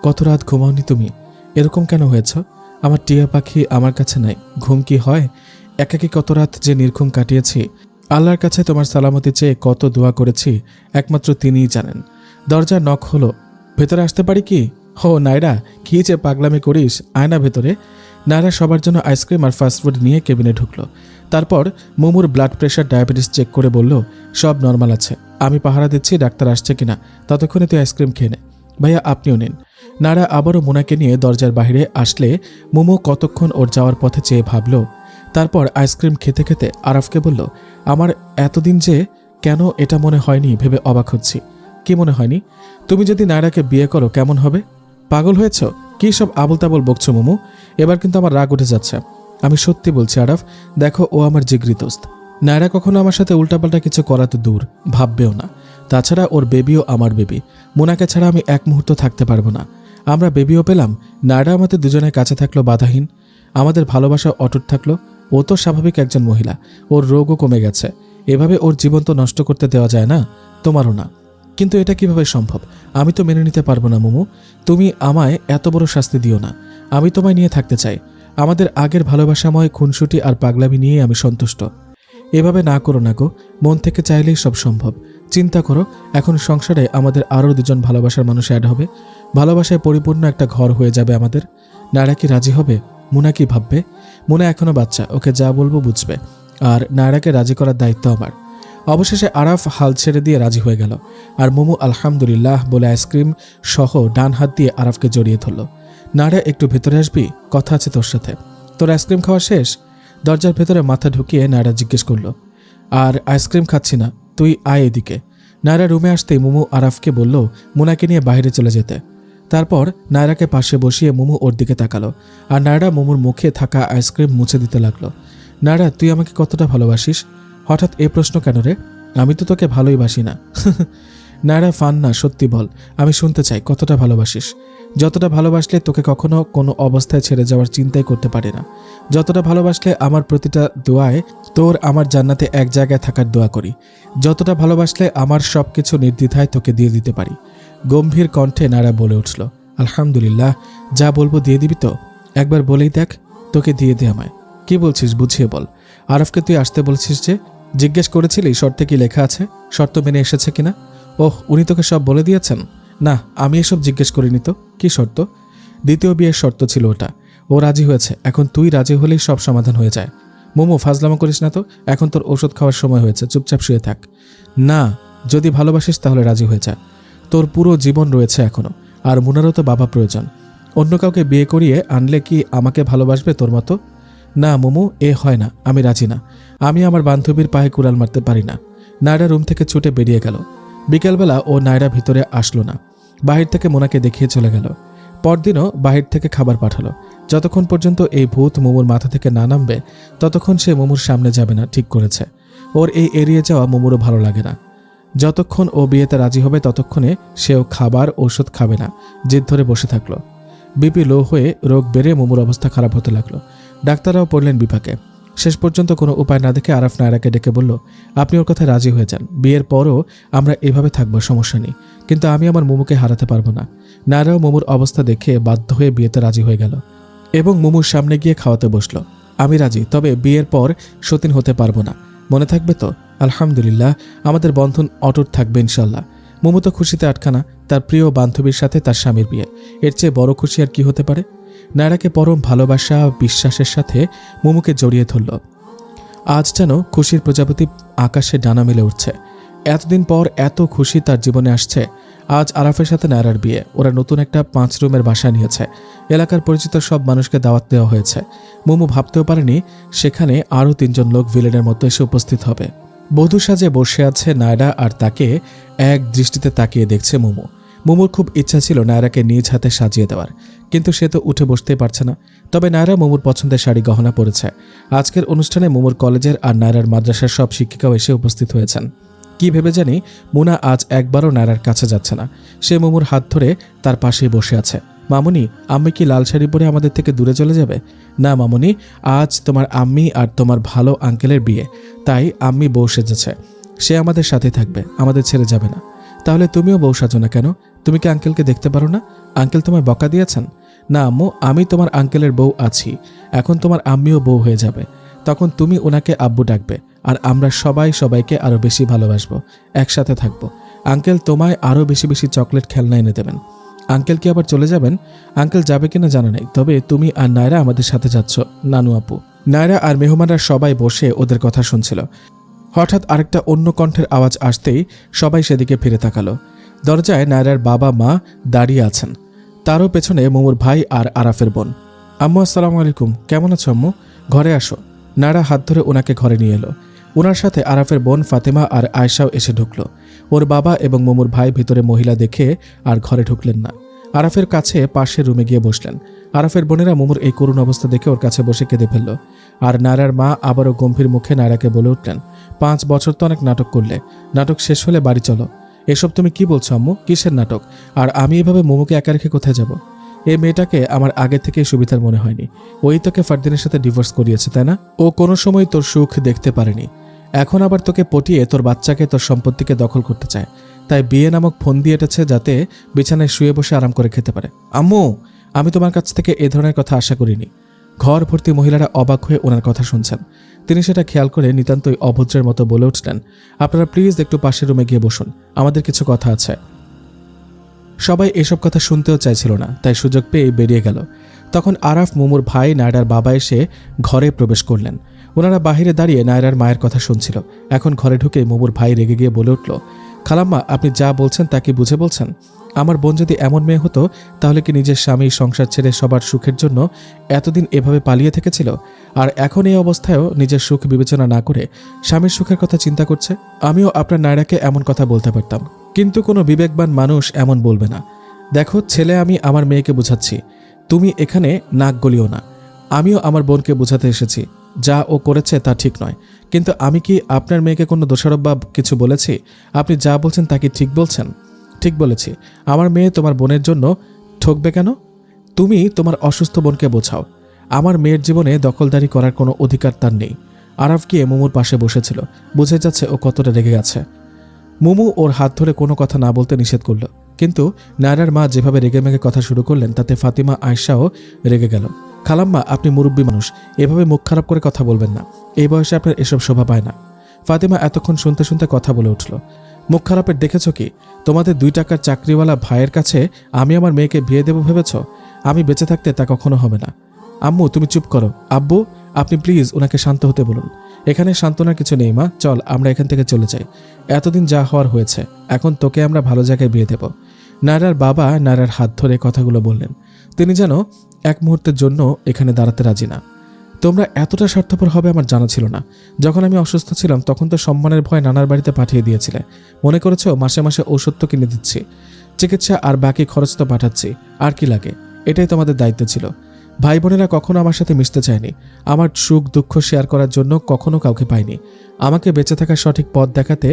কত রাত ঘুমাওনি তুমি? এরকম কেন হয়েছ? আমার টিয়া পাখি আমার কাছে নাই, ঘুম কি হয়? একাকি কত রাত যে নির্ঘুম কাটিয়েছি। আল্লাহর কাছে তোমার সালামতি চেয়ে কত দোয়া করেছি, একমাত্র তিনিই জানেন। দরজা নক হলো। ভেতরে আসতে পারি কি? হো নায়রা, কি যে পাগলামি করিস, আয়না ভেতরে। নায়রা সবার জন্য আইসক্রিম আর ফাস্টফুড নিয়ে কেবিনে ঢুকলো। তারপর মোমোর ব্লাড প্রেশার ডায়াবেটিস চেক করে বলল, সব নর্মাল আছে, আমি পাহারা দিচ্ছি ডাক্তার আসছে কিনা, ততক্ষণে তুই আইসক্রিম খেয়ে নে। ভাইয়া আপনিও নিন। নায়রা আবারও মোনাকে নিয়ে দরজার বাইরে আসলে মোমো কতক্ষণ ওর যাওয়ার পথে চেয়ে ভাবল। তারপর আইসক্রিম খেতে খেতে আরাফকে বলল, আমার এতদিন যে কেন এটা মনে হয়নি ভেবে অবাক হচ্ছি। কি মনে হয়নি? তুমি যদি নায়রাকে বিয়ে করো কেমন হবে? পাগল হয়েছ? কি সব আবল তাবল বকছো মোমো? এবার কিন্তু আমার রাগ উঠে যাচ্ছে। আমি সত্যি বলছি আরাফ, দেখো ও আমার জিগরি দোস্ত। নায়রা কখনো আমার সাথে উল্টাপাল্টা কিছু করা তো দূর, ভাববেও না। তাছাড়া ওর বেবিও আমার বেবি। মোনাকে ছাড়া আমি এক মুহূর্ত থাকতে পারবো না। আমরা বেবিও পেলাম, নায়রা আমাদের দুজনের কাছে থাকলো বাধাহীন, আমাদের ভালোবাসা অটুট থাকলো। ও তো স্বাভাবিক একজন মহিলা, ওর রোগও কমে গেছে। এভাবে ওর জীবন তো নষ্ট করতে দেওয়া যায় না, তোমারও না। কিন্তু এটা কিভাবে সম্ভব? আমি তো মেনে নিতে পারবো না মোমো। তুমি আমায় এত বড় শাস্তি দিও না। আমি তোমায় নিয়ে থাকতে চাই। আমাদের আগের ভালোবাসাময় খুনসুটি আর পাগলামি নিয়েই আমি সন্তুষ্ট। এভাবে না করো না গো, মন থেকে চাইলেই সব সম্ভব। চিন্তা করো, এখন সংসারে আমাদের আরও দুজন ভালোবাসার মানুষ অ্যাড হবে, ভালোবাসায় পরিপূর্ণ একটা ঘর হয়ে যাবে আমাদের। নায়রা কি রাজি হবে? মুনা কি ভাববে? মুনা এখনো বাচ্চা, ওকে যা বলবো বুঝবে, আর নায়রাকে রাজি করার দায়িত্ব আমার। অবশেষে আরাফ হাল ছেড়ে দিয়ে রাজি হয়ে গেল। আর মোমো আলহামদুলিল্লাহ বলে আইসক্রিম সহ ডান হাত দিয়ে আরাফকে জড়িয়ে ধরল। নায়রা একটু ভেতরে আসবি, কথা আছে তোর সাথে। তোর আইসক্রিম খাওয়া শেষ? দরজার ভেতরে মাথা ঢুকিয়ে নায়রা জিজ্ঞেস করলো। আর আইসক্রিম খাচ্ছি না, তুই আয় এদিকে। নায়রা রুমে আসতেই মোমো আরাফকে বলল মোনাকে নিয়ে বাইরে চলে যেতে। তারপর নায়রাকে পাশে বসিয়ে মোমো ওর দিকে তাকালো, আর নায়রা মোমোর মুখে থাকা আইসক্রিম মুছে দিতে লাগলো। নায়রা, তুই আমাকে কতটা ভালোবাসিস? হঠাৎ এ প্রশ্ন কেন রে? আমি তো তোকে ভালোই বাসি না। নায়রা, ফান না, সত্যি বল, আমি শুনতে চাই কতটা ভালোবাসিস। যতটা ভালোবাসলে তোকে কখনো কোনো অবস্থায় ছেড়ে যাওয়ার চিন্তাই করতে পারি না। যতটা ভালোবাসলে আমার প্রতিটা দোয়ায় তোর আমার জান্নাতে এক জায়গায় থাকার দোয়া করি। যতটা ভালোবাসলে আমার সব কিছু নির্দ্বিধায় তোকে দিয়ে দিতে পারি। গম্ভীর কণ্ঠে নায়রা বলে উঠল, আলহামদুলিল্লাহ। যা বলবো দিয়ে দিবি তো? একবার বলেই দেখ, তোকে দিয়ে দে আমায়। কি বলছিস বুঝিয়ে বল। আরাফকে তুই আসতে বলছিস যে? জিজ্ঞেস করেছিলি শর্তে কি লেখা আছে, শর্ত মেনে এসেছে কিনা? ওহ, উনি তোকে সব বলে দিয়েছেন? না, আমি এসব জিজ্ঞেস করিনি তো। কি শর্ত? দ্বিতীয় বিয়ের শর্ত ছিল ওটা। ও রাজি হয়েছে, এখন তুই রাজি হলেই সব সমাধান হয়ে যায়। মোমো, ফাজলামো করিস না তো, এখন তোর ওষুধ খাওয়ার সময় হয়েছে, চুপচাপ শুয়ে থাক। না, যদি ভালোবাসিস তাহলে রাজি হয়ে যা। তোর পুরো জীবন রয়েছে এখনো, আর মুনারও তো বাবা প্রয়োজন। অন্য কাউকে বিয়ে করিয়ে আনলে কি আমাকে ভালোবাসবে তোর মতো? না মোমো, এ হয় না, আমি রাজি না। আমি আমার বান্ধবীর পায়ে কুড়াল মারতে পারি না। নায়রা রুম থেকে ছুটে বেরিয়ে গেল। বিকেলবেলা ও নায়রা ভিতরে আসলো না, বাহির থেকে মোনাকে দেখিয়ে চলে গেল। পরদিনও বাহির থেকে খাবার পাঠালো। যতক্ষণ পর্যন্ত এই ভূত মোমোর মাথা থেকে না নামবে ততক্ষণ সে মোমোর সামনে যাবে না, ঠিক করেছে। ওর এই এড়িয়ে যাওয়া মোমোরও ভালো লাগে না। যতক্ষণ ও বিয়েতে রাজি হবে ততক্ষণে সেও খাবার ঔষধ খাবে না, জিদ ধরে বসে থাকলো। বিপি লো হয়ে রোগ বেড়ে মোমোর অবস্থা খারাপ হতে লাগলো। ডাক্তাররাও পড়লেন বিপাকে। শেষ পর্যন্ত কোনো উপায় না দেখে আরাফ নায়রাকে ডেকে বলল, আপনি ওর কথায় রাজি হয়ে যান, বিয়ের পরও আমরা এভাবে থাকবো, সমস্যা নেই, কিন্তু আমি আমার মোমোকে হারাতে পারবো না। নায়রাও মোমোর অবস্থা দেখে বাধ্য হয়ে বিয়েতে রাজি হয়ে গেল এবং মোমোর সামনে গিয়ে খাওয়াতে বসলো। আমি রাজি, তবে বিয়ের পর সতীন হতে পারবো না, মনে থাকবে তো? আলহামদুলিল্লাহ, আমাদের বন্ধন অটুট থাকবে ইনশাল্লাহ। মোমো তো খুশিতে আটখানা, তার প্রিয় বান্ধবীর সাথে তার স্বামীর বিয়ে, এর চেয়ে বড় খুশি আর কি হতে পারে? নায়রাকে পরম ভালোবাসা বিশ্বাসের সাথে মোমোকে জড়িয়ে ধরল। আজ যেন খুশির প্রজাপতি আকাশে ডানা মেলে উঠছে। এতদিন পর এত খুশি তার জীবনে আসছে। আজ আরাফের সাথে নায়রার বিয়ে। ওরা নতুন একটা 5 রুমের বাসা নিয়েছে। এলাকার পরিচিত সব মানুষকে দাওয়াত দেওয়া হয়েছে। মোমো ভাবতেও পারেনি সেখানে আরও 3 জন লোক ভিলেনের মতো এসে উপস্থিত হবে। বধূ সাজে বসে আছে নায়রা, আর তাকে এক দৃষ্টিতে তাকিয়ে দেখছে মোমো। মোমোর খুব ইচ্ছা ছিল নায়রাকে নিজ হাতে সাজিয়ে দেওয়ার, কিন্তু সে তো উঠে বসতেই পারছে না। তবে নায়রা মোমোর পছন্দের শাড়ি গহনা পরেছে। আজকের অনুষ্ঠানে মোমোর কলেজের আর নায়রার মাদ্রাসার সব শিক্ষিকাও এসে উপস্থিত হয়েছেন। কি ভেবে জানি মুনা আজ একবারও নায়রার কাছে যাচ্ছে না। সে মোমোর হাত ধরে তার পাশেই বসে আছে। মামুনি, আম্মি কি লাল শাড়ি পরে আমাদের থেকে দূরে চলে যাবে? না মামুনি, আজ তোমার আম্মি আর তোমার ভালো আঙ্কেলের বিয়ে, তাই আম্মি বউ সেজেছে। সে আমাদের সাথে থাকবে, আমাদের ছেড়ে যাবে না। তাহলে তুমিও বউ সাজো না কেন? তুমি কি আঙ্কেলকে দেখতে পারো না? আঙ্কেল তোমায় বকা দিয়েছেন? না আম্মু, আমি তোমার আঙ্কেলের বউ আছি। এখন তোমার আম্মিও বউ হয়ে যাবে। তখন তুমি ওনাকে আব্বু ডাকবে, আর আমরা সবাই সবাইকে আরো বেশি ভালোবাসবো, একসাথে থাকবো। আঙ্কেল তোমায় আরো বেশি বেশি চকলেট খেলনা এনে দেবেন। আঙ্কেল কি আবার চলে যাবেন? আঙ্কেল যাবে কিনা জানা নেই, তবে তুমি আর নায়রা আমাদের সাথে যাচ্ছ নানু আপু। নায়রা আর মেহমানরা সবাই বসে ওদের কথা শুনছিল। হঠাৎ আরেকটা অন্য কণ্ঠের আওয়াজ আসতেই সবাই সেদিকে ফিরে তাকালো। দরজায় নায়রার বাবা মা দাঁড়িয়ে আছেন, তারও পেছনে মোমোর ভাই আর আরাফের বোন। আম্মু আসসালামু আলাইকুম, কেমন আছো আম্মু? ঘরে আসো। নায়রা হাত ধরে ওনাকে ঘরে নিয়ে এলো। ওনার সাথে আরাফের বোন ফাতেমা আর আয়েশাও এসে ঢুকলো। ওর বাবা এবং মোমোর ভাই ভিতরে মহিলা দেখে আর ঘরে ঢুকলেন না। আরাফের কাছে পাশের রুমে গিয়ে বসলেন। আরাফের বোনেরা মোমোর এই করুণ অবস্থা দেখে ওর কাছে বসে কেঁদে ফেলল। আর নায়রার মা আবারও গম্ভীর মুখে নায়রাকে বলে উঠলেন, 5 বছর তো অনেক নাটক করলে, নাটক শেষ হলে বাড়ি চলো। এসব তুমি কি বলছো আম্মু? কিসের নাটক? আর আমি এভাবে মোমোকে একা রেখে কোথায় যাব? এই মেয়েটাকে আমার আগে থেকে সুবিধার মনে হয়নি। ওই তোকে ফারদিনের সাথে ডিভোর্স করিয়েছে, তাই না? ও কোনো সময় তোর সুখ দেখতে পারেনি। এখন আবার তোকে পটিয়ে তোর বাচ্চাকে, তোর সম্পত্তিকে দখল করতে চায়। তাই বিয়ে নামক ফোন দিয়ে এটেছে যাতে বিছানায় শুয়ে বসে আরাম করে খেতে পারে। আম্মু, আমি তোমার কাছ থেকে এ ধরনের কথা আশা করিনি। ঘর ভর্তি মহিলারা অবাক হয়ে ওনার কথা শুনছেন। তিনি সেটা খেয়াল করে নিতান্তই অভদ্রের মতো বলে উঠলেন, আপনারা প্লিজ একটু পাশের রুমে গিয়ে বসুন, আমাদের কিছু কথা আছে। সবাই এসব কথা শুনতেও চাইছিল না, তাই সুযোগ পেয়ে বেরিয়ে গেল। তখন আরাফ, মোমোর ভাই, নায়রার বাবা এসে ঘরে প্রবেশ করলেন। ওনারা বাহিরে দাঁড়িয়ে নায়রার মায়ের কথা শুনছিল। এখন ঘরে ঢুকে মোমোর ভাই রেগে গিয়ে বলে উঠল, খালাম্মা, আপনি যা বলছেন তা কি বুঝে বলছেন? আমার বোন যদি এমন মেয়ে হতো তাহলে কি নিজের স্বামী সংসার ছেড়ে সবার সুখের জন্য এতদিন এভাবে পালিয়ে থেকেছিল? আর এখন এই অবস্থায়ও নিজের সুখ বিবেচনা না করে স্বামীর সুখের কথা চিন্তা করছে? আমিও আপনার নায়রাকে এমন কথা বলতে পারতাম, কিন্তু কোনো বিবেকবান মানুষ এমন বলবে না। দেখো ছেলে, আমি আমার মেয়েকে বোঝাচ্ছি, তুমি এখানে নাক গলিও না। আমিও আমার বোনকে বোঝাতে এসেছি, যা ও করেছে তা ঠিক নয়। কিন্তু আমি কি আপনার মেয়েকে কোনো দোষারোপ বা কিছু বলেছি? আপনি যা বলছেন তা কি ঠিক বলছেন? ঠিক বলেছি। আমার মেয়ে তোমার বোনের জন্য ঠকবে কেন? তুমি তোমার অসুস্থ বোনকে বোঝাও। আমার মেয়ের জীবনে দখলদারি করার কোনো অধিকার তার নেই। আরাফ গিয়ে মোমোর পাশে বসেছিল। বুঝে যাচ্ছে ও কতটা রেগে গেছে। মোমো ওর হাত ধরে কোনো কথা না বলতে নিষেধ করল, কিন্তু নায়রার মা যেভাবে রেগেমেগে কথা শুরু করলেন তাতে ফাতিমা, আয়েশাও রেগে গেল। খালাম্মা, আপনি মুরব্বী মানুষ, এভাবে মুখ খারাপ করে কথা বলবেন না। এই বয়সে আপনার এসব শোভা পায় না। ফাতিমা এতক্ষণ শুনতে শুনতে কথা বলে উঠল, মুখ খারাপের দেখেছ কি? তোমাদের 2 টাকার চাকরিওয়ালা ভাইয়ের কাছে আমি আমার মেয়েকে বিয়ে দেব ভেবেছ? আমি বেঁচে থাকতে তা কখনো হবে না। আম্মু, তুমি চুপ করো। আব্বু, আপনি প্লিজ ওনাকে শান্ত হতে বলুন। এখানে সান্ত্বনার কিছু নেই মা, চল আমরা এখান থেকে চলে যাই। এতদিন যা হওয়ার হয়েছে, এখন তোকে আমরা ভালো জায়গায় বিয়ে দেব। নায়রার বাবা নায়রার হাত ধরে কথাগুলো বললেন। তিনি যেন এক মুহূর্তের জন্য এখানে দাঁড়াতে রাজি না। তোমরা এতটা স্বার্থপর হবে আমার জানা ছিল না। যখন আমি অসুস্থ ছিলাম তখন তো সম্মানের ভয় নানার বাড়িতে পাঠিয়ে দিয়েছিলে। মনে করেছো মাসে মাসে ঔষধ তো কিনে দিচ্ছি, চিকিৎসা আর বাকি খরচ তো পাঠাচ্ছি, আর কি লাগে? এটাই তোমাদের দায়িত্ব ছিল। ভাই বোনেরা কখনো আমার সাথে মিশতে চায়নি। আমার সুখ দুঃখ শেয়ার করার জন্য কখনো কাউকে পাইনি। আমাকে বেঁচে থাকার সঠিক পথ দেখাতে,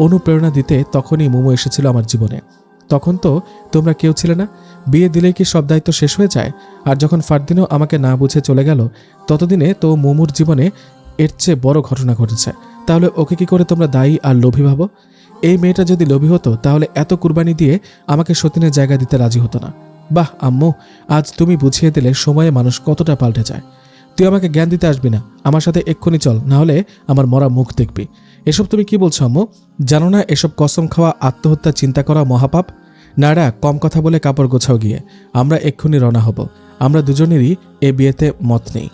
অনুপ্রেরণা দিতে তখনই মোমো এসেছিল আমার জীবনে। তখন তো তোমরা কেউ ছিলে না। বিয়ে দিলেই কি সব দায়িত্ব শেষ হয়ে যায়? আর যখন ফারদিনও আমাকে না বুঝে চলে গেল, ততদিনে তো মোমোর জীবনে এর চেয়ে বড় ঘটনা ঘটেছে। তাহলে ওকে কি করে তোমরা দায়ী আর লোভী ভাবো? এই মেয়েটা যদি লোভী হতো তাহলে এত কুরবানি দিয়ে আমাকে সতীনের জায়গা দিতে রাজি হতো না। বাহ আম্মু, আজ তুমি বুঝিয়ে দিলে সময়ে মানুষ কতটা পাল্টে যায়। তুই আমাকে জ্ঞান দিতে আসবি না, আমার সাথে এক্ষুনি চল, না হলে আমার মরা মুখ দেখবি। এসব তুমি কি বলছো আম্মু? জানো না এসব কসম খাওয়া, আত্মহত্যা চিন্তা করা মহাপাপ? নায়রা, কম কথা বলে কাপড় গোছাও গিয়ে, আমরা এক্ষুনি রওনা হব। আমরা দুজনেরই এ বিয়েতে মত নেই।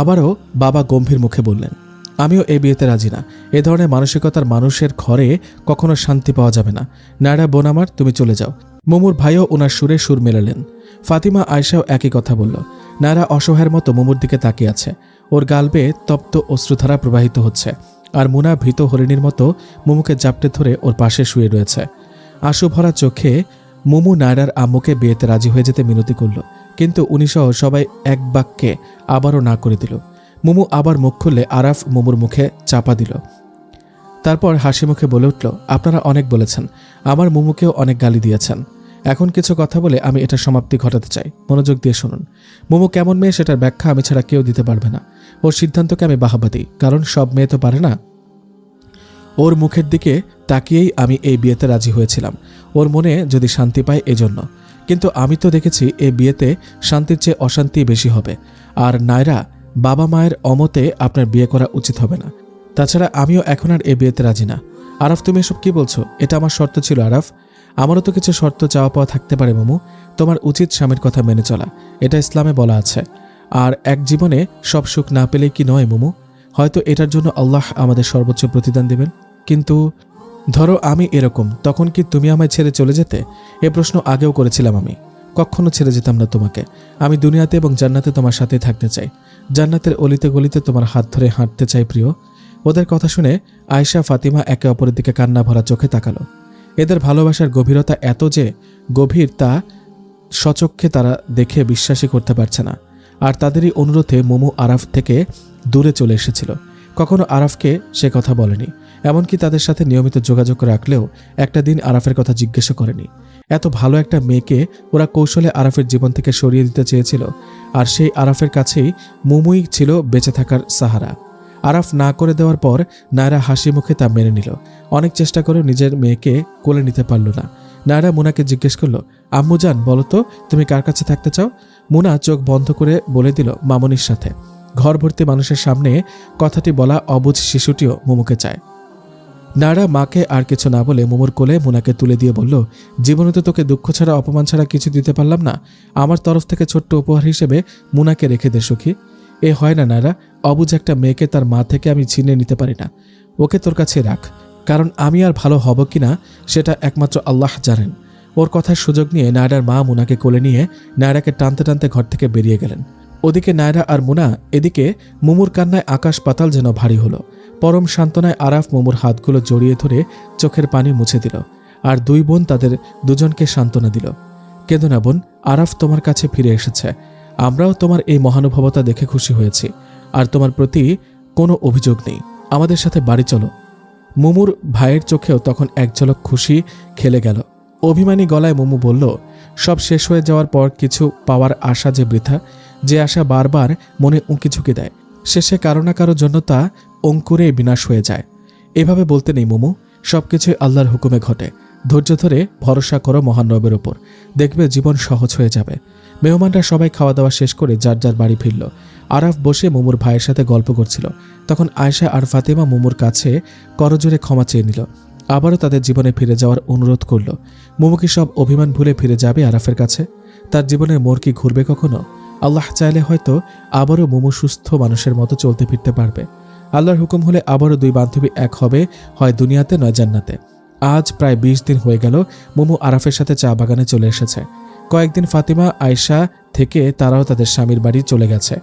আবারও বাবা গম্ভীর মুখে বললেন, আমিও এই বিয়েতে রাজি না। এ ধরনের মানসিকতার মানুষের ঘরে কখনো শান্তি পাওয়া যাবে না। নায়রা বোন আমার, তুমি চলে যাও। মুমুর ভাইও ওনার সুরে সুর মেলালেন। ফাতিমা আয়েশাও একই কথা বলল। নায়রা অসহায়ের মতো মুমুর দিকে তাকিয়ে আছে। ওর গাল বেয়ে তপ্ত অশ্রুধারা প্রবাহিত হচ্ছে, আর মুনা ভীত হরিণীর মতো মুমুকে জাপটে ধরে ওর পাশে শুয়ে রয়েছে। আঁশু ভরা চোখে মুমু নায়রার আম্মুকে বিয়েতে রাজি হয়ে যেতে মিনতি করল, কিন্তু উনিসহ সবাই এক বাক্যে আবারও না করে দিল। মুমু আবার মুখ খুললে আরাফ মুমুর মুখে চাপা দিল। তারপর হাসি মুখে বলে উঠল, আপনারা অনেক বলেছেন, আমার মুমুকেও অনেক গালি দিয়েছেন। এখন কিছু কথা বলে আমি এটা সমাপ্তি ঘটাতে চাই। মনোযোগ দিয়ে শুনুন। মুমু কেমন মেয়ে সেটার ব্যাখ্যা আমি ছাড়া কেউ দিতে পারবে না। ওর সিদ্ধান্তকে আমি বাহাবা দিই, কারণ সব মেয়ে তো পারে না। ওর মুখের দিকে তাকিয়েই আমি এই বিয়েতে রাজি হয়েছিলাম, ওর মনে যদি শান্তি পায় এজন্য। কিন্তু আমি তো দেখেছি এই বিয়েতে শান্তির চেয়ে অশান্তি বেশি হবে। আর নায়রা, বাবা মায়ের অমতে আপনার বিয়ে করা উচিত হবে না। তাছাড়া আমিও এখন আর এই বিয়েতে রাজি না। আরাফ, তুমি এসব কি বলছো? এটা আমার শর্ত ছিল আরাফ। আমারও তো কিছু শর্ত চাওয়া পাওয়া থাকতে পারে মোমো। তোমার উচিত স্বামীর কথা মেনে চলা, এটা ইসলামে বলা আছে। আর এক জীবনে সব সুখ না পেলেই কি নয় মোমো? হয়তো এটার জন্য আল্লাহ আমাদের সর্বোচ্চ প্রতিদান দেবেন। কিন্তু ধরো আমি এরকম, তখন কি তুমি আমায় ছেড়ে চলে যেতে? এ প্রশ্ন আগেও করেছিলাম আমি। কখনো ছেড়ে যেতাম না তোমাকে। আমি দুনিয়াতে এবং জান্নাতে তোমার সাথে থাকতে চাই। জান্নাতের অলিতে গলিতে তোমার হাত ধরে হাঁটতে চাই প্রিয়। ওদের কথা শুনে আয়েশা ফাতিমা একে অপরের দিকে কান্না ভরা চোখে তাকালো। এদের ভালোবাসার গভীরতা এত যে গভীর তা স্বচক্ষে তারা দেখে বিশ্বাসই করতে পারছে না। আর তাদেরই অনুরোধে মোমো আরাফ থেকে দূরে চলে এসেছিল। কখনো আরাফকে সে কথা বলেনি, এমনকি তাদের সাথে নিয়মিত যোগাযোগ রাখলেও একটা দিন আরাফের কথা জিজ্ঞাসা করেনি। এত ভালো একটা মেয়েকে ওরা কৌশলে আরাফের জীবন থেকে সরিয়ে দিতে চেয়েছিল, আর সেই আরাফের কাছেই মুমুই ছিল বেঁচে থাকার সাহারা। আরাফ না করে দেওয়ার পর নায়রা হাসি মুখে তা মেনে নিল। অনেক চেষ্টা করে নিজের মেয়েকে কোলে নিতে পারল না। নায়রা মুনাকে জিজ্ঞেস করল, আম্মু জান, বলো তো তুমি কার কাছে থাকতে চাও? মুনা চোখ বন্ধ করে বলে দিল, মামনির সাথে। ঘর ভর্তি মানুষের সামনে কথাটি বলা অবুঝ শিশুটিও মুমুকে চায়। নায়রা মাকে আর কিছু না বলে মুমুর কোলে মুনাকে তুলে দিয়ে বলল, জীবনে তো তোকে দুঃখ ছাড়া অপমান ছাড়া কিছু দিতে পারলাম না। আমার তরফ থেকে ছোট্ট উপহার হিসেবে মুনাকে রেখে দে সুখী। এ হয় না নায়রা, অবুঝ একটা মেয়েকে তার মা থেকে আমি ছিনিয়ে নিতে পারি না। ওকে তোর কাছে রাখ, কারণ আমি আর ভালো হব কিনা সেটা একমাত্র আল্লাহ জানেন। ওর কথার সুযোগ নিয়ে নায়রার মা মুনাকে কোলে নিয়ে নায়রাকে টানতে টানতে ঘর থেকে বেরিয়ে গেলেন। ওদিকে নায়রা আর মুনা, এদিকে মুমুর কান্নায় আকাশ পাতাল যেন ভারী হলো। পরম সান্ত্বনায় আরাফ মুমুর হাতগুলো জড়িয়ে ধরে চোখের পানি মুছে দিল, আর দুই বোন তাদের দুজনকে সান্ত্বনা দিল। কেঁদো না বোন, আরাফ তোমার কাছে ফিরে এসেছে। আমরাও তোমার এই মহানুভবতা দেখে খুশি হয়েছি, আর তোমার প্রতি কোনো অভিযোগ নেই। আমাদের সাথে বাড়ি চলো। মুমুর ভাইয়ের চোখেও তখন এক ঝলক খুশি খেলে গেল। অভিমানী গলায় মুমু বলল, সব শেষ হয়ে যাওয়ার পর কিছু পাওয়ার আশা যে বৃথা, যে আশা বারবার মনে উঁকি ঝুঁকি দেয়, শেষে কারো না কারোর জন্য তা অঙ্কুরে বিনাশ হয়ে যায়। এভাবে বলতে নেই মুমু, সবকিছুই আল্লাহর হুকুমে ঘটে। ধৈর্য ধরে ভরসা করো মহান রবের ওপর, দেখবে জীবন সহজ হয়ে যাবে। মেহমানরা সবাই খাওয়া দাওয়া শেষ করে যার যার বাড়ি ফিরল। আরাফ বসে মুমুর ভাইয়ের সাথে গল্প করছিল। তখন আয়েশা আর ফাতিমা মুমুর কাছে করজোরে ক্ষমা চেয়ে নিল। আবারও তাদের জীবনে ফিরে যাওয়ার অনুরোধ করল। মুমু কি সব অভিমান ভুলে ফিরে যাবে আরাফের কাছে? তার জীবনের মোড় কি ঘুরবে কখনো? আল্লাহ চাইলে হয়তো আবারও মুমু সুস্থ মানুষের মতো চলতে ফিরতে পারবে। আল্লাহর হুকুম হলে আবারও দুই বান্ধবী এক হবে, হয় দুনিয়াতে নয় জান্নাতে। আজ প্রায় 20 দিন হয়ে গেল মুমু আরাফের সাথে চা বাগানে চলে এসেছে। কয়েকদিন ফাতিমা আয়েশা থেকে তারাও তাদের স্বামীর বাড়ি চলে গেছে।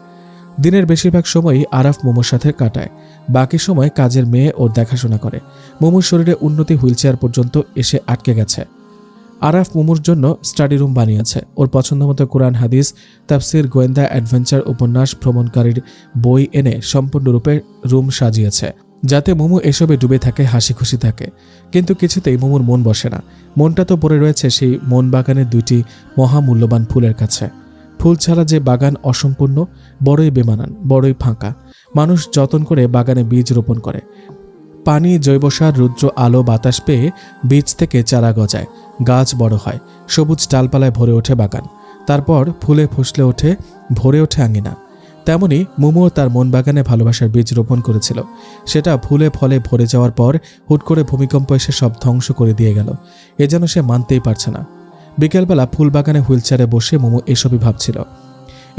দিনের বেশিরভাগ সময়ই আরাফ মুমুর সাথে কাটায়, বাকি সময় কাজের মেয়ে ওর দেখাশোনা করে। মুমুর শরীরে উন্নতি হুইলচেয়ার পর্যন্ত এসে আটকে গেছে। আরাফ মুমুর জন্য স্টাডি রুম বানিয়েছে। ওর পছন্দ মতো কোরআন, হাদিস, তাফসির, গোয়েন্দা, অ্যাডভেঞ্চার, উপন্যাস, ভ্রমণকারীর বই এনে সম্পূর্ণরূপে রুম সাজিয়েছে, যাতে মুমু এসবে ডুবে থাকে, হাসি খুশি থাকে। কিন্তু কিছুতেই মুমুর মন বসে না। মনটা তো পড়ে রয়েছে সেই মন বাগানের 2টি মহামূল্যবান ফুলের কাছে। ফুল ছাড়া যে বাগান অসম্পূর্ণ, বড়ই বেমানান, বড়ই ফাঁকা। মানুষ যতন করে বাগানে বীজ রোপণ করে, পানি, জৈব সার, রুদ্র আলো বাতাস পেয়ে বীজ থেকে চারা গজায়, গাছ বড় হয়, সবুজ ডালপালায় ভরে ওঠে বাগান। তারপর ফুলে ফসলে ওঠে, ভরে ওঠে আঙিনা। তেমনি মুমুও তার মন বাগানে ভালোবাসার বীজ রোপণ করেছিল। সেটা ফুলে ফলে ভরে যাওয়ার পর হুট করে ভূমিকম্প এসে সব ধ্বংস করে দিয়ে গেল। এ যেন সে মানতেই পারছে না। বিকেলবেলা ফুল বাগানে হুইলচেয়ারে বসে মুমু এসবই ভাবছিল।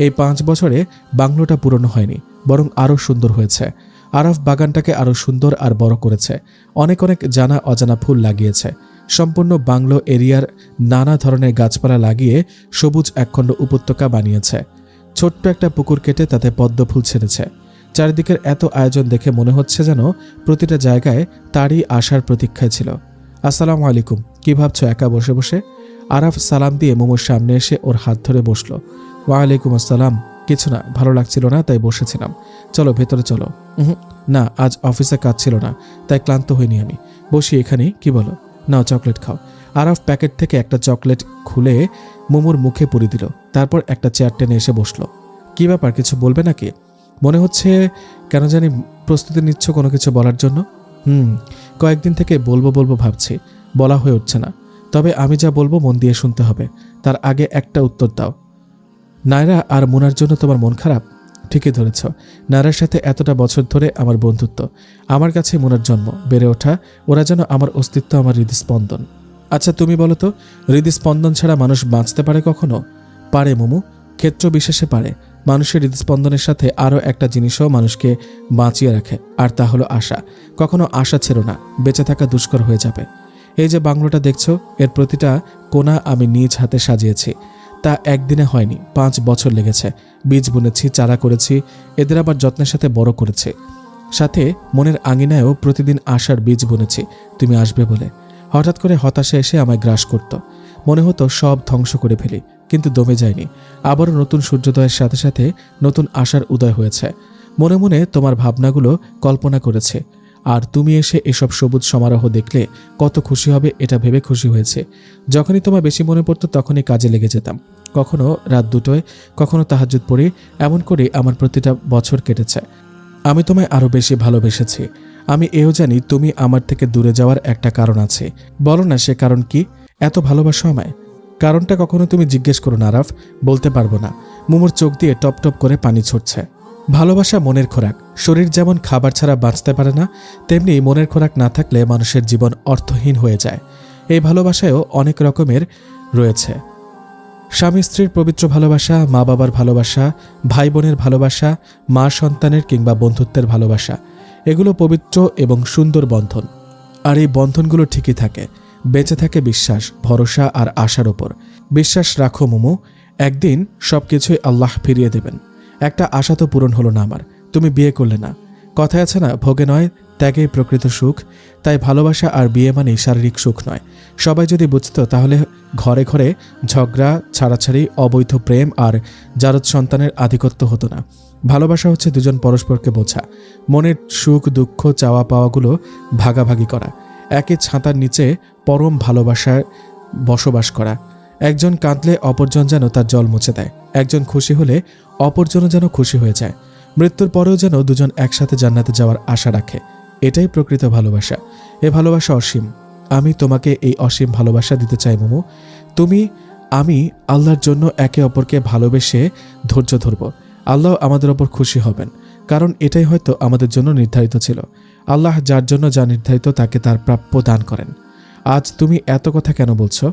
এই 5 বছরে বাংলোটা পুরনো হয়নি, বরং আরও সুন্দর হয়েছে। আরাফ বাগানটাকে আরও সুন্দর আর বড় করেছে। অনেক অনেক জানা অজানা ফুল লাগিয়েছে। সম্পূর্ণ বাংলো এরিয়ার নানা ধরনের গাছপালা লাগিয়ে সবুজ একখণ্ড উপত্যকা বানিয়েছে। ছোট্ট একটা পুকুর কেটে তাতে পদ্ম ফুল ছেড়েছে। চারিদিকের এত আয়োজন দেখে মনে হচ্ছে যেন প্রতিটা জায়গায় তারই আসার প্রতীক্ষায় ছিল। আসসালামু আলাইকুম, কি ভাবছো একা বসে বসে? আরাফ সালাম দিয়ে মোমোর সামনে এসে ওর হাত ধরে বসলো। ওয়ালাইকুম আসসালাম। কিছু না, ভালো লাগছিল না তাই বসেছিলাম। চলো ভেতরে চলো। না, আজ অফিসে কাজ ছিল না তাই ক্লান্ত হইনি আমি। বসি এখানেই, কি বলো? নাও চকলেট খাও। আরাফ প্যাকেট থেকে একটা চকলেট খুলে মোমোর মুখে পুরি দিল। তারপর একটা চেয়ার টেনে এসে বসলো। কি ব্যাপার, কিছু বলবে নাকি? মনে হচ্ছে কেন জানি প্রস্তুতি নিচ্ছ কোনো কিছু বলার জন্য। কয়েকদিন থেকে বলবো বলবো ভাবছি, বলা হয়ে উঠছে না। তবে আমি যা বলবো মন দিয়ে শুনতে হবে। তার আগে একটা উত্তর দাও। নায়রা আর মুনার জন্য তোমার মন খারাপ? ঠিকই ধরেছ। নায়রার সাথে এতটা বছর ধরে আমার বন্ধুত্ব। আমার কাছে মুনার জন্ম, বেড়ে ওঠা। ওরা যেন আমার অস্তিত্ব, আমার হৃদস্পন্দন। আচ্ছা তুমি বলো তো, হৃদস্পন্দন ছাড়া মানুষ বাঁচতে পারে কখনো? পারে মোমো, ক্ষেত্র বিশেষে পারে। মানুষের হৃদস্পন্দনের সাথে আরও একটা জিনিসও মানুষকে বাঁচিয়ে রাখে, আর তা হলো আশা। কখনো আশা ছিল না, বেঁচে থাকা দুষ্কর হয়ে যাবে। এই যে বাংলোটা দেখছো, এর প্রতিটা কোণা আমি নিজ হাতে সাজিয়েছি। তা একদিনে হয়নি, 5 বছর লেগেছে। বীজ বুনেছি, চারা করেছি, এদের আবার যত্নের সাথে বড় করেছি। সাথে মনের আঙিনায়ও প্রতিদিন আশার বীজ বুনেছি, তুমি আসবে বলে। হঠাৎ করে হতাশা এসে আমায় গ্রাস করত। মনে হতো সব ধ্বংস করে ফেলি, কিন্তু দমে যায়নি। আবারও নতুন সূর্যোদয়ের সাথে সাথে নতুন আশার উদয় হয়েছে। মনে মনে তোমার ভাবনাগুলো কল্পনা করেছে। আর তুমি এসে এসব সবুজ সমারোহ দেখলে কত খুশি হবে এটা ভেবে খুশি হয়েছে। যখনই তোমার বেশি মনে পড়তো তখনই কাজে লেগে যেতাম। কখনো রাত 2টোয়, কখনো তাহাজ্জুদ পড়ি। এমন করে আমার প্রতিটা বছর কেটেছে। আমি তোমায় আরও বেশি ভালোবেসেছি। আমি এও জানি তুমি আমার থেকে দূরে যাওয়ার একটা কারণ আছে। বলো না সে কারণ কি? এত ভালোবাসো আমায়। কারণটা কখনো তুমি জিজ্ঞেস করো না আরাফ, বলতে পারবো না। মোমোর চোখ দিয়ে টপ টপ করে পানি ছুটছে। ভালোবাসা মনের খোরাক। শরীর যেমন খাবার ছাড়া বাঁচতে পারে না, তেমনি মনের খোরাক না থাকলে মানুষের জীবন অর্থহীন হয়ে যায়। এই ভালোবাসায়ও অনেক রকমের রয়েছে। স্বামী স্ত্রীর পবিত্র ভালোবাসা, মা বাবার ভালোবাসা, ভাই বোনের ভালোবাসা, মা সন্তানের কিংবা বন্ধুত্বের ভালোবাসা। এগুলো পবিত্র এবং সুন্দর বন্ধন। আর এই বন্ধনগুলো ঠিকই থাকে, বেঁচে থাকে বিশ্বাস, ভরসা আর আশার ওপর। বিশ্বাস রাখো মোমো, একদিন সবকিছুই আল্লাহ ফিরিয়ে দেবেন। একটা আশা তো পূরণ হলো না আমার, তুমি বিয়ে করলে না। কথায় আছে না, ভোগে নয় ত্যাগেই প্রকৃত সুখ। তাই ভালোবাসা আর বিয়ে মানেই শারীরিক সুখ নয়। সবাই যদি বুঝতো তাহলে ঘরে ঘরে ঝগড়া, ছাড়াছাড়ি, অবৈধ প্রেম আর জারদ সন্তানের আধিপত্য হতো না। ভালোবাসা হচ্ছে দুজন পরস্পরকে বোঝা, মনের সুখ দুঃখ চাওয়া পাওয়াগুলো ভাগাভাগি করা, একই ছাতার নিচে পরম ভালোবাসায় বসবাস করা। একজন কাঁদলে অপরজন যেন তার জল মুছে দেয়, একজন খুশি হলে অপরজনও যেন খুশি হয়ে যায়। মৃত্যুর পরেও যেন দুজন একসাথে জান্নাতে যাওয়ার আশা রাখে। এটাই প্রকৃত ভালোবাসা। এ ভালোবাসা অসীম। আমি তোমাকে এই অসীম ভালোবাসা দিতে চাই মোমো। তুমি, আমি আল্লাহর জন্য একে অপরকে ভালোবেসে ধৈর্য ধরব। আল্লাহ আমাদের ওপর খুশি হবেন, কারণ এটাই হয়তো আমাদের জন্য নির্ধারিত ছিল। আল্লাহ যার জন্য যা নির্ধারিত তাকে তার প্রাপ্য দান করেন। আজ তুমি এত কথা কেন বলছো?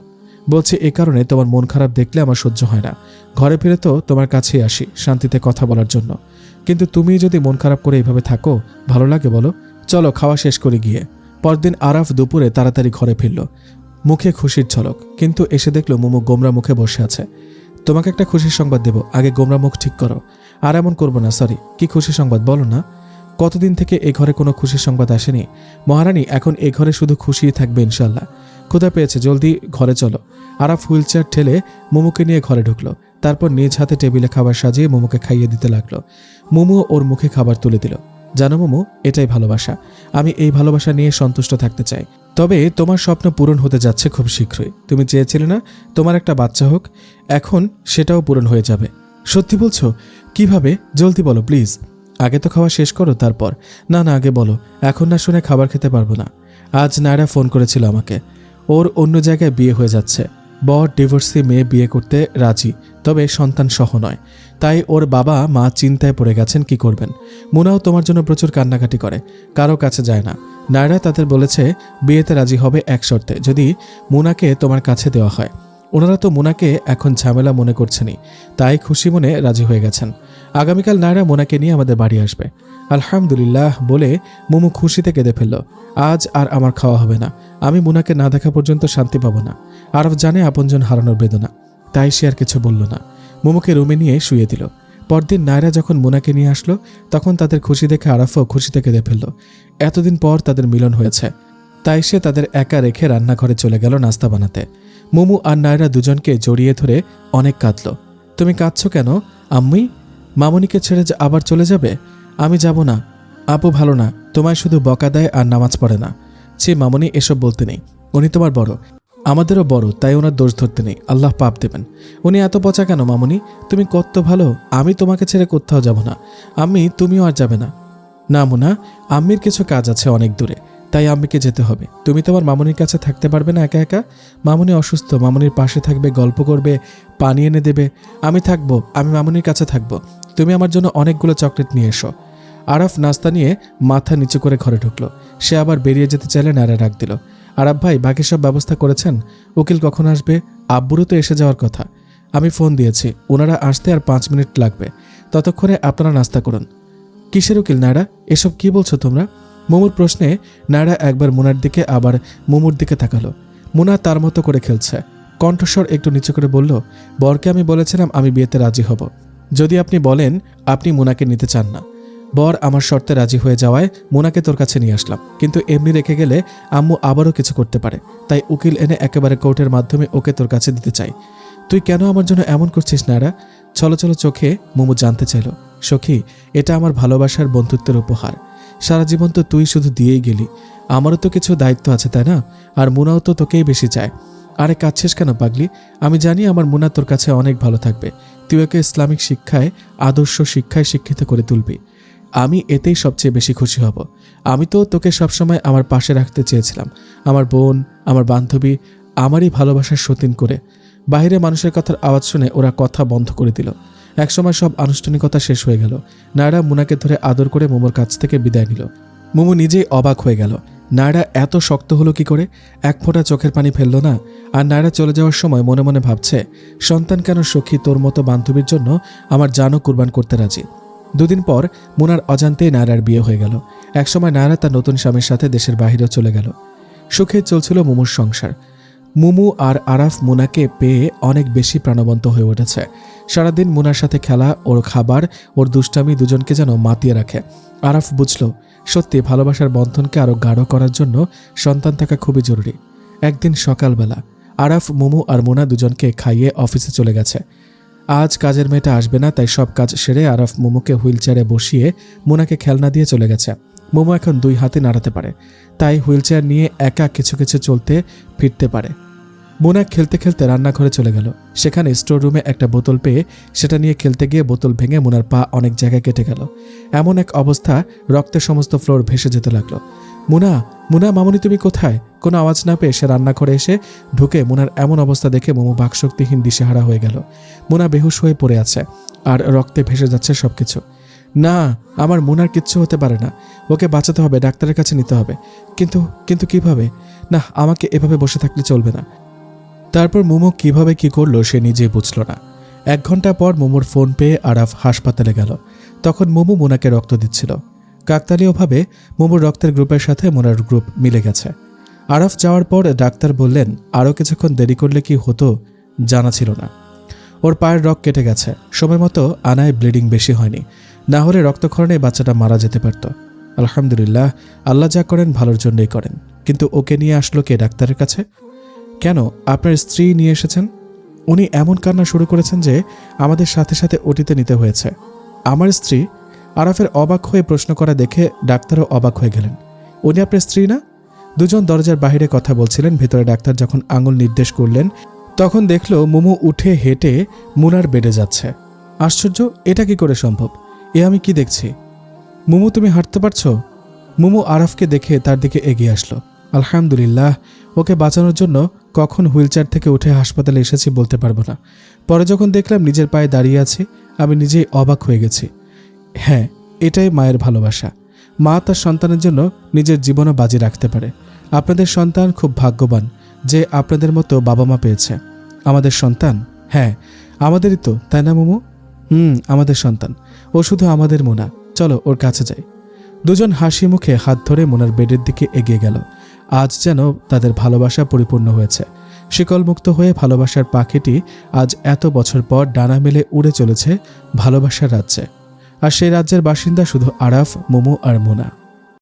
বলছি এ কারণে, তোমার মন খারাপ দেখলে আমার সহ্য হয় না। ঘরে ফিরে তো তোমার কাছেই আসি শান্তিতে কথা বলার জন্য। কিন্তু তুমি যদি মন খারাপ করে এইভাবে থাকো, ভালো লাগে বলো? চলো খাওয়া শেষ করে গিয়ে। পরদিন আরাফ দুপুরে তাড়াতাড়ি ঘরে ফিরল, মুখে খুশির ঝলক। কিন্তু এসে দেখলো মোমো গোমরা মুখে বসে আছে। তোমাকে একটা খুশির সংবাদ দেব, আগে গোমরা মুখ ঠিক করো। আর এমন করবো না, সরি। কি খুশি সংবাদ বলো না? কতদিন থেকে এ ঘরে কোনো খুশির সংবাদ আসেনি মহারানী। এখন এ ঘরে শুধু খুশিই থাকবে ইনশাল্লাহ। ক্ষুধা পেয়েছে, জলদি ঘরে চলো। আরাফ হুইল চেয়ার ঠেলে মোমোকে নিয়ে ঘরে ঢুকলো। তারপর নিজ হাতে টেবিলে খাবার সাজিয়ে মোমোকে খাইয়ে দিতে লাগলো। মোমো ওর মুখে খাবার তুলে দিল। জানো মোমো, এটাই ভালোবাসা। আমি এই ভালোবাসা নিয়ে সন্তুষ্ট থাকতে চাই। তবে তোমার স্বপ্ন পূরণ হতে যাচ্ছে খুব শীঘ্রই। তুমি চেয়েছিলে না তোমার একটা বাচ্চা হোক, এখন সেটাও পূরণ হয়ে যাবে। সত্যি বলছো? কিভাবে? জলদি বলো প্লিজ। আগে তো খাওয়া শেষ করো তারপর। না না, আগে বলো। এখন না শুনে খাবার খেতে পারবো না। আজ নায়রা ফোন করেছিল আমাকে। ওর অন্য জায়গায় বিয়ে হয়ে যাচ্ছে। বর ডিভোর্সি মেয়ে বিয়ে করতে রাজি, তবে সন্তান সহ নয়। তাই ওর বাবা মা চিন্তায় পড়ে গেছেন কি করবেন। মুনাও তোমার জন্য প্রচুর কান্নাকাটি করে, কারো কাছে যায় না। নায়রা তাদের বলেছে বিয়েতে রাজি হবে এক শর্তে, যদি মুনাকে তোমার কাছে দেওয়া হয়। ওনারা তো মুনাকে এখন ঝামেলা মনে করছেনই, তাই খুশি মনে রাজি হয়ে গেছেন। আগামীকাল নায়রা মোনাকে নিয়ে আমাদের বাড়ি আসবে। আলহামদুলিল্লাহ বলে মোমো খুশিতে কেঁদে ফেলল। আজ আর আমার খাওয়া হবে না, আমি মুনাকে না দেখা পর্যন্ত শান্তি পাবো না। আরফ জানে আপনজন হারানোর বেদনা, তাই সে আর কিছু বলল না। মোমোকে রুমে নিয়ে শুয়ে দিল। পরদিন নায়রা যখন মুনাকে নিয়ে আসলো, তখন তাদের খুশি দেখে আরাফও খুশিতে কেঁদে ফেলল। এতদিন পর তাদের মিলন হয়েছে, তাই সে তাদের একা রেখে রান্নাঘরে চলে গেল নাস্তা বানাতে। মোমো আর নায়রা দুজনকে জড়িয়ে ধরে অনেক কাঁদল। তুমি কাঁদছ কেন আম্মি? মামনিকে ছেড়ে আবার চলে যাবে? আমি যাব না, আপু ভালো না, তোমায় শুধু বকা দেয় আর নামাজ পড়ে না। ছি মামনি, এসব বলতে নেই, উনি তোমার বড়, আমাদেরও বড়, তাই ওনার দোষ ধরতে নেই, আল্লাহ পাপ দেবেন। উনি এত পচা কেন মামনি? তুমি কত ভালো, আমি তোমাকে ছেড়ে কোথাও যাব না। আম্মি তুমিও আর যাবে না? না মুনা, আম্মির কিছু কাজ আছে অনেক দূরে, তাই আম্মিকে যেতে হবে। তুমি তোমার মামনির কাছে থাকতে পারবে না একা একা? মামনি অসুস্থ, মামনির পাশে থাকবে, গল্প করবে, পানি এনে দেবে। আমি থাকবো, আমি মামনির কাছে থাকবো। তুমি আমার জন্য অনেকগুলো চকলেট নিয়ে এসো। আরাফ নাস্তা নিয়ে মাথা নিচু করে ঘরে ঢুকলো। সে আবার বেরিয়ে যেতে চাইলে নায়রা ডাক দিল, আরাফ ভাই বাকি সব ব্যবস্থা করেছেন? উকিল কখন আসবে? আব্বুরও তো এসে যাওয়ার কথা। আমি ফোন দিয়েছি, ওনারা আসতে আর 5 মিনিট লাগবে, ততক্ষণে আপনারা নাস্তা করুন। কিসের উকিল নায়রা? এসব কি বলছো তোমরা? মোমোর প্রশ্নে নায়রা একবার মুনার দিকে আবার মোমোর দিকে তাকালো। মুনা তার মতো করে খেলছে। কণ্ঠস্বর একটু নিচু করে বলল, বরকে আমি বলেছিলাম আমি বিয়েতে রাজি হব, যদি আপনি বলেন আপনি মুনাকে নিতে চান না। বর আমার শর্তে রাজি হয়ে যাওয়ায় মুনাকে তোর কাছে নিয়ে আসলাম, কিন্তু এমনি রেখে গেলে আম্মু আবারও কিছু করতে পারে, তাই উকিল এনে একেবারে কোর্টের মাধ্যমে ওকে তোর কাছে দিতে চাই। তুই কেন আমার জন্য এমন করছিস নায়রা? চলো চলো চোখে মোমো জানতে চাইল। সখী, এটা আমার ভালোবাসার বন্ধুত্বের উপহার। সারা জীবন তো তুই শুধু দিয়েই গেলি, আমারও তো কিছু দায়িত্ব আছে তাই না? আর মুনাও তো তোকেই বেশি চায়। আরে কাঁদছিস কেন পাগলি? আমি জানি আমার মুনা তোর কাছে অনেক ভালো থাকবে। তুই ওকে ইসলামিক শিক্ষায়, আদর্শ শিক্ষায় শিক্ষিত করে তুলবি। আমি এতেই সবচেয়ে বেশি খুশি হব। আমি তো তোকে সবসময় আমার পাশে রাখতে চেয়েছিলাম, আমার বোন, আমার বান্ধবী, আমারই ভালোবাসার সতীন করে। বাইরে মানুষের কথার আওয়াজ শুনে ওরা কথা বন্ধ করে দিল। একসময় সব আনুষ্ঠানিকতা শেষ হয়ে গেল। নায়রা মুনাকে ধরে আদর করে মোমোর কাছ থেকে বিদায় নিল। মোমো নিজেই অবাক হয়ে গেল, নায়রা এত শক্ত হলো কি করে? এক ফোঁটা চোখের পানি ফেলল না। আর নায়রা চলে যাওয়ার সময় মনে মনে ভাবছে, সন্তান কেন সখী, তোর মতো বান্ধবীর জন্য আমার জানও কুরবান করতে রাজি। দুদিন পর মুনার অজান্তেই নায়রার বিয়ে হয়ে গেল। একসময় নায়রা তার নতুন স্বামীর সাথে দেশের বাহিরেও চলে গেল। সুখে চলছিল মুমুর সংসার। মুমু আর আরাফ মুনাকে পেয়ে অনেক বেশি প্রাণবন্ত হয়ে উঠেছে। সারাদিন মুনার সাথে খেলা, ওর খাবার, ওর দুষ্টামি দুজনকে যেন মাতিয়ে রাখে। আরাফ বুঝল, সত্যি ভালোবাসার বন্ধনকে আরও গাঢ় করার জন্য সন্তান থাকা খুবই জরুরি। একদিন সকালবেলা আরাফ, মুমু আর মুনা দুজনকে খাইয়ে অফিসে চলে গেছে। আজ কাজের মেয়েটা আসবে না, তাই সব কাজ সেরে আরাফ মুমুকে হুইল চেয়ারে বসিয়ে মুনাকে খেলনা দিয়ে চলে গেছে। মুমু এখন 2 হাতে নাড়াতে পারে, তাই হুইল চেয়ার নিয়ে একা কিছু কিছু চলতে ফিরতে পারে। মুনা খেলতে খেলতে রান্নাঘরে চলে গেল। সেখানে স্টোর রুমে একটা বোতল পেয়ে সেটা নিয়ে খেলতে গিয়ে বোতল ভেঙে মুনার পা অনেক জায়গায় কেটে গেল। এমন এক অবস্থা, রক্তে সমস্ত ফ্লোর ভেসে যেতে লাগলো। মুনা, মুনা মামুনি তুমি কোথায়? কোনো আওয়াজ না পেয়ে সে রান্নাঘরে এসে ঢুকে মুনার এমন অবস্থা দেখে মোমো বাকশক্তিহীন দিশেহারা হয়ে গেল। মুনা বেহুশ হয়ে পড়ে আছে আর রক্তে ভেসে যাচ্ছে সবকিছু। না, আমার মুনার কিচ্ছু হতে পারে না, ওকে বাঁচাতে হবে, ডাক্তারের কাছে নিতে হবে। কিন্তু কিন্তু কিভাবে? না, আমাকে এভাবে বসে থাকলে চলবে না। তারপর মোমো কিভাবে কি করলো সে নিজেই বুঝল না। 1 ঘন্টা পর মোমোর ফোন পেয়ে আরাফ হাসপাতালে গেল। তখন মোমো মুনাকে রক্ত দিচ্ছিল। কাকতালীয়ভাবে মোমোর রক্তের গ্রুপের সাথে মোনার গ্রুপ মিলে গেছে। আরাফ যাওয়ার পর ডাক্তার বললেন আরও কিছুক্ষণ দেরি করলে কি হতো জানা ছিল না। ওর পায়ের রক কেটে গেছে, সময় মতো আনায় ব্লিডিং বেশি হয়নি, না হলে রক্তক্ষরণে বাচ্চাটা মারা যেতে পারত। আলহামদুলিল্লাহ, আল্লাহ যা করেন ভালোর জন্যই করেন। কিন্তু ওকে নিয়ে আসলো কে ডাক্তারের কাছে? কেন, আপনার স্ত্রী নিয়ে এসেছেন? উনি এমন কান্না শুরু করেছেন যে আমাদের সাথে সাথে ওটিতে নিতে হয়েছে। আমার স্ত্রী? আরাফের অবাক হয়ে প্রশ্ন করা দেখে ডাক্তারও অবাক হয়ে গেলেন। উনি আপনার স্ত্রী না? দুজন দরজার বাইরে কথা বলছিলেন। ভেতরে ডাক্তার যখন আঙুল নির্দেশ করলেন, তখন দেখল মোমো উঠে হেঁটে মুনার বেডে যাচ্ছে। আশ্চর্য, এটা কি করে সম্ভব? এ আমি কি দেখছি? মোমো, তুমি হাঁটতে পারছো? মোমো আরাফকে দেখে তার দিকে এগিয়ে আসলো। আলহামদুলিল্লাহ, ওকে বাঁচানোর জন্য কখন হুইলচেয়ার থেকে উঠে হাসপাতালে এসেছি বলতে পারবো না। পরে যখন দেখলাম নিজের পায়ে দাঁড়িয়ে আছে, আমি নিজেই অবাক হয়ে গেছি। হ্যাঁ, এটাই মায়ের ভালোবাসা। মা তার সন্তানের জন্য নিজের জীবনও বাজি রাখতে পারে। আপনাদের সন্তান খুব ভাগ্যবান যে আপনাদের মতো বাবা মা পেয়েছে। আমাদের সন্তান? হ্যাঁ, আমাদেরই তো, তাই না মোমো? আমাদের সন্তান। ও শুধু আমাদের মোনা। চলো ওর কাছে যাই। দুজন হাসি মুখে হাত ধরে মোনার বেডের দিকে এগিয়ে গেল। আজ যেন তাদের ভালোবাসা পরিপূর্ণ হয়েছে। শিকলমুক্ত হয়ে ভালোবাসার পাখিটি আজ এত বছর পর ডানা মেলে উড়ে চলেছে ভালোবাসার রাজ্যে। আর সেই রাজ্যের বাসিন্দা শুধু আরাফ, মোমো আর মোনা।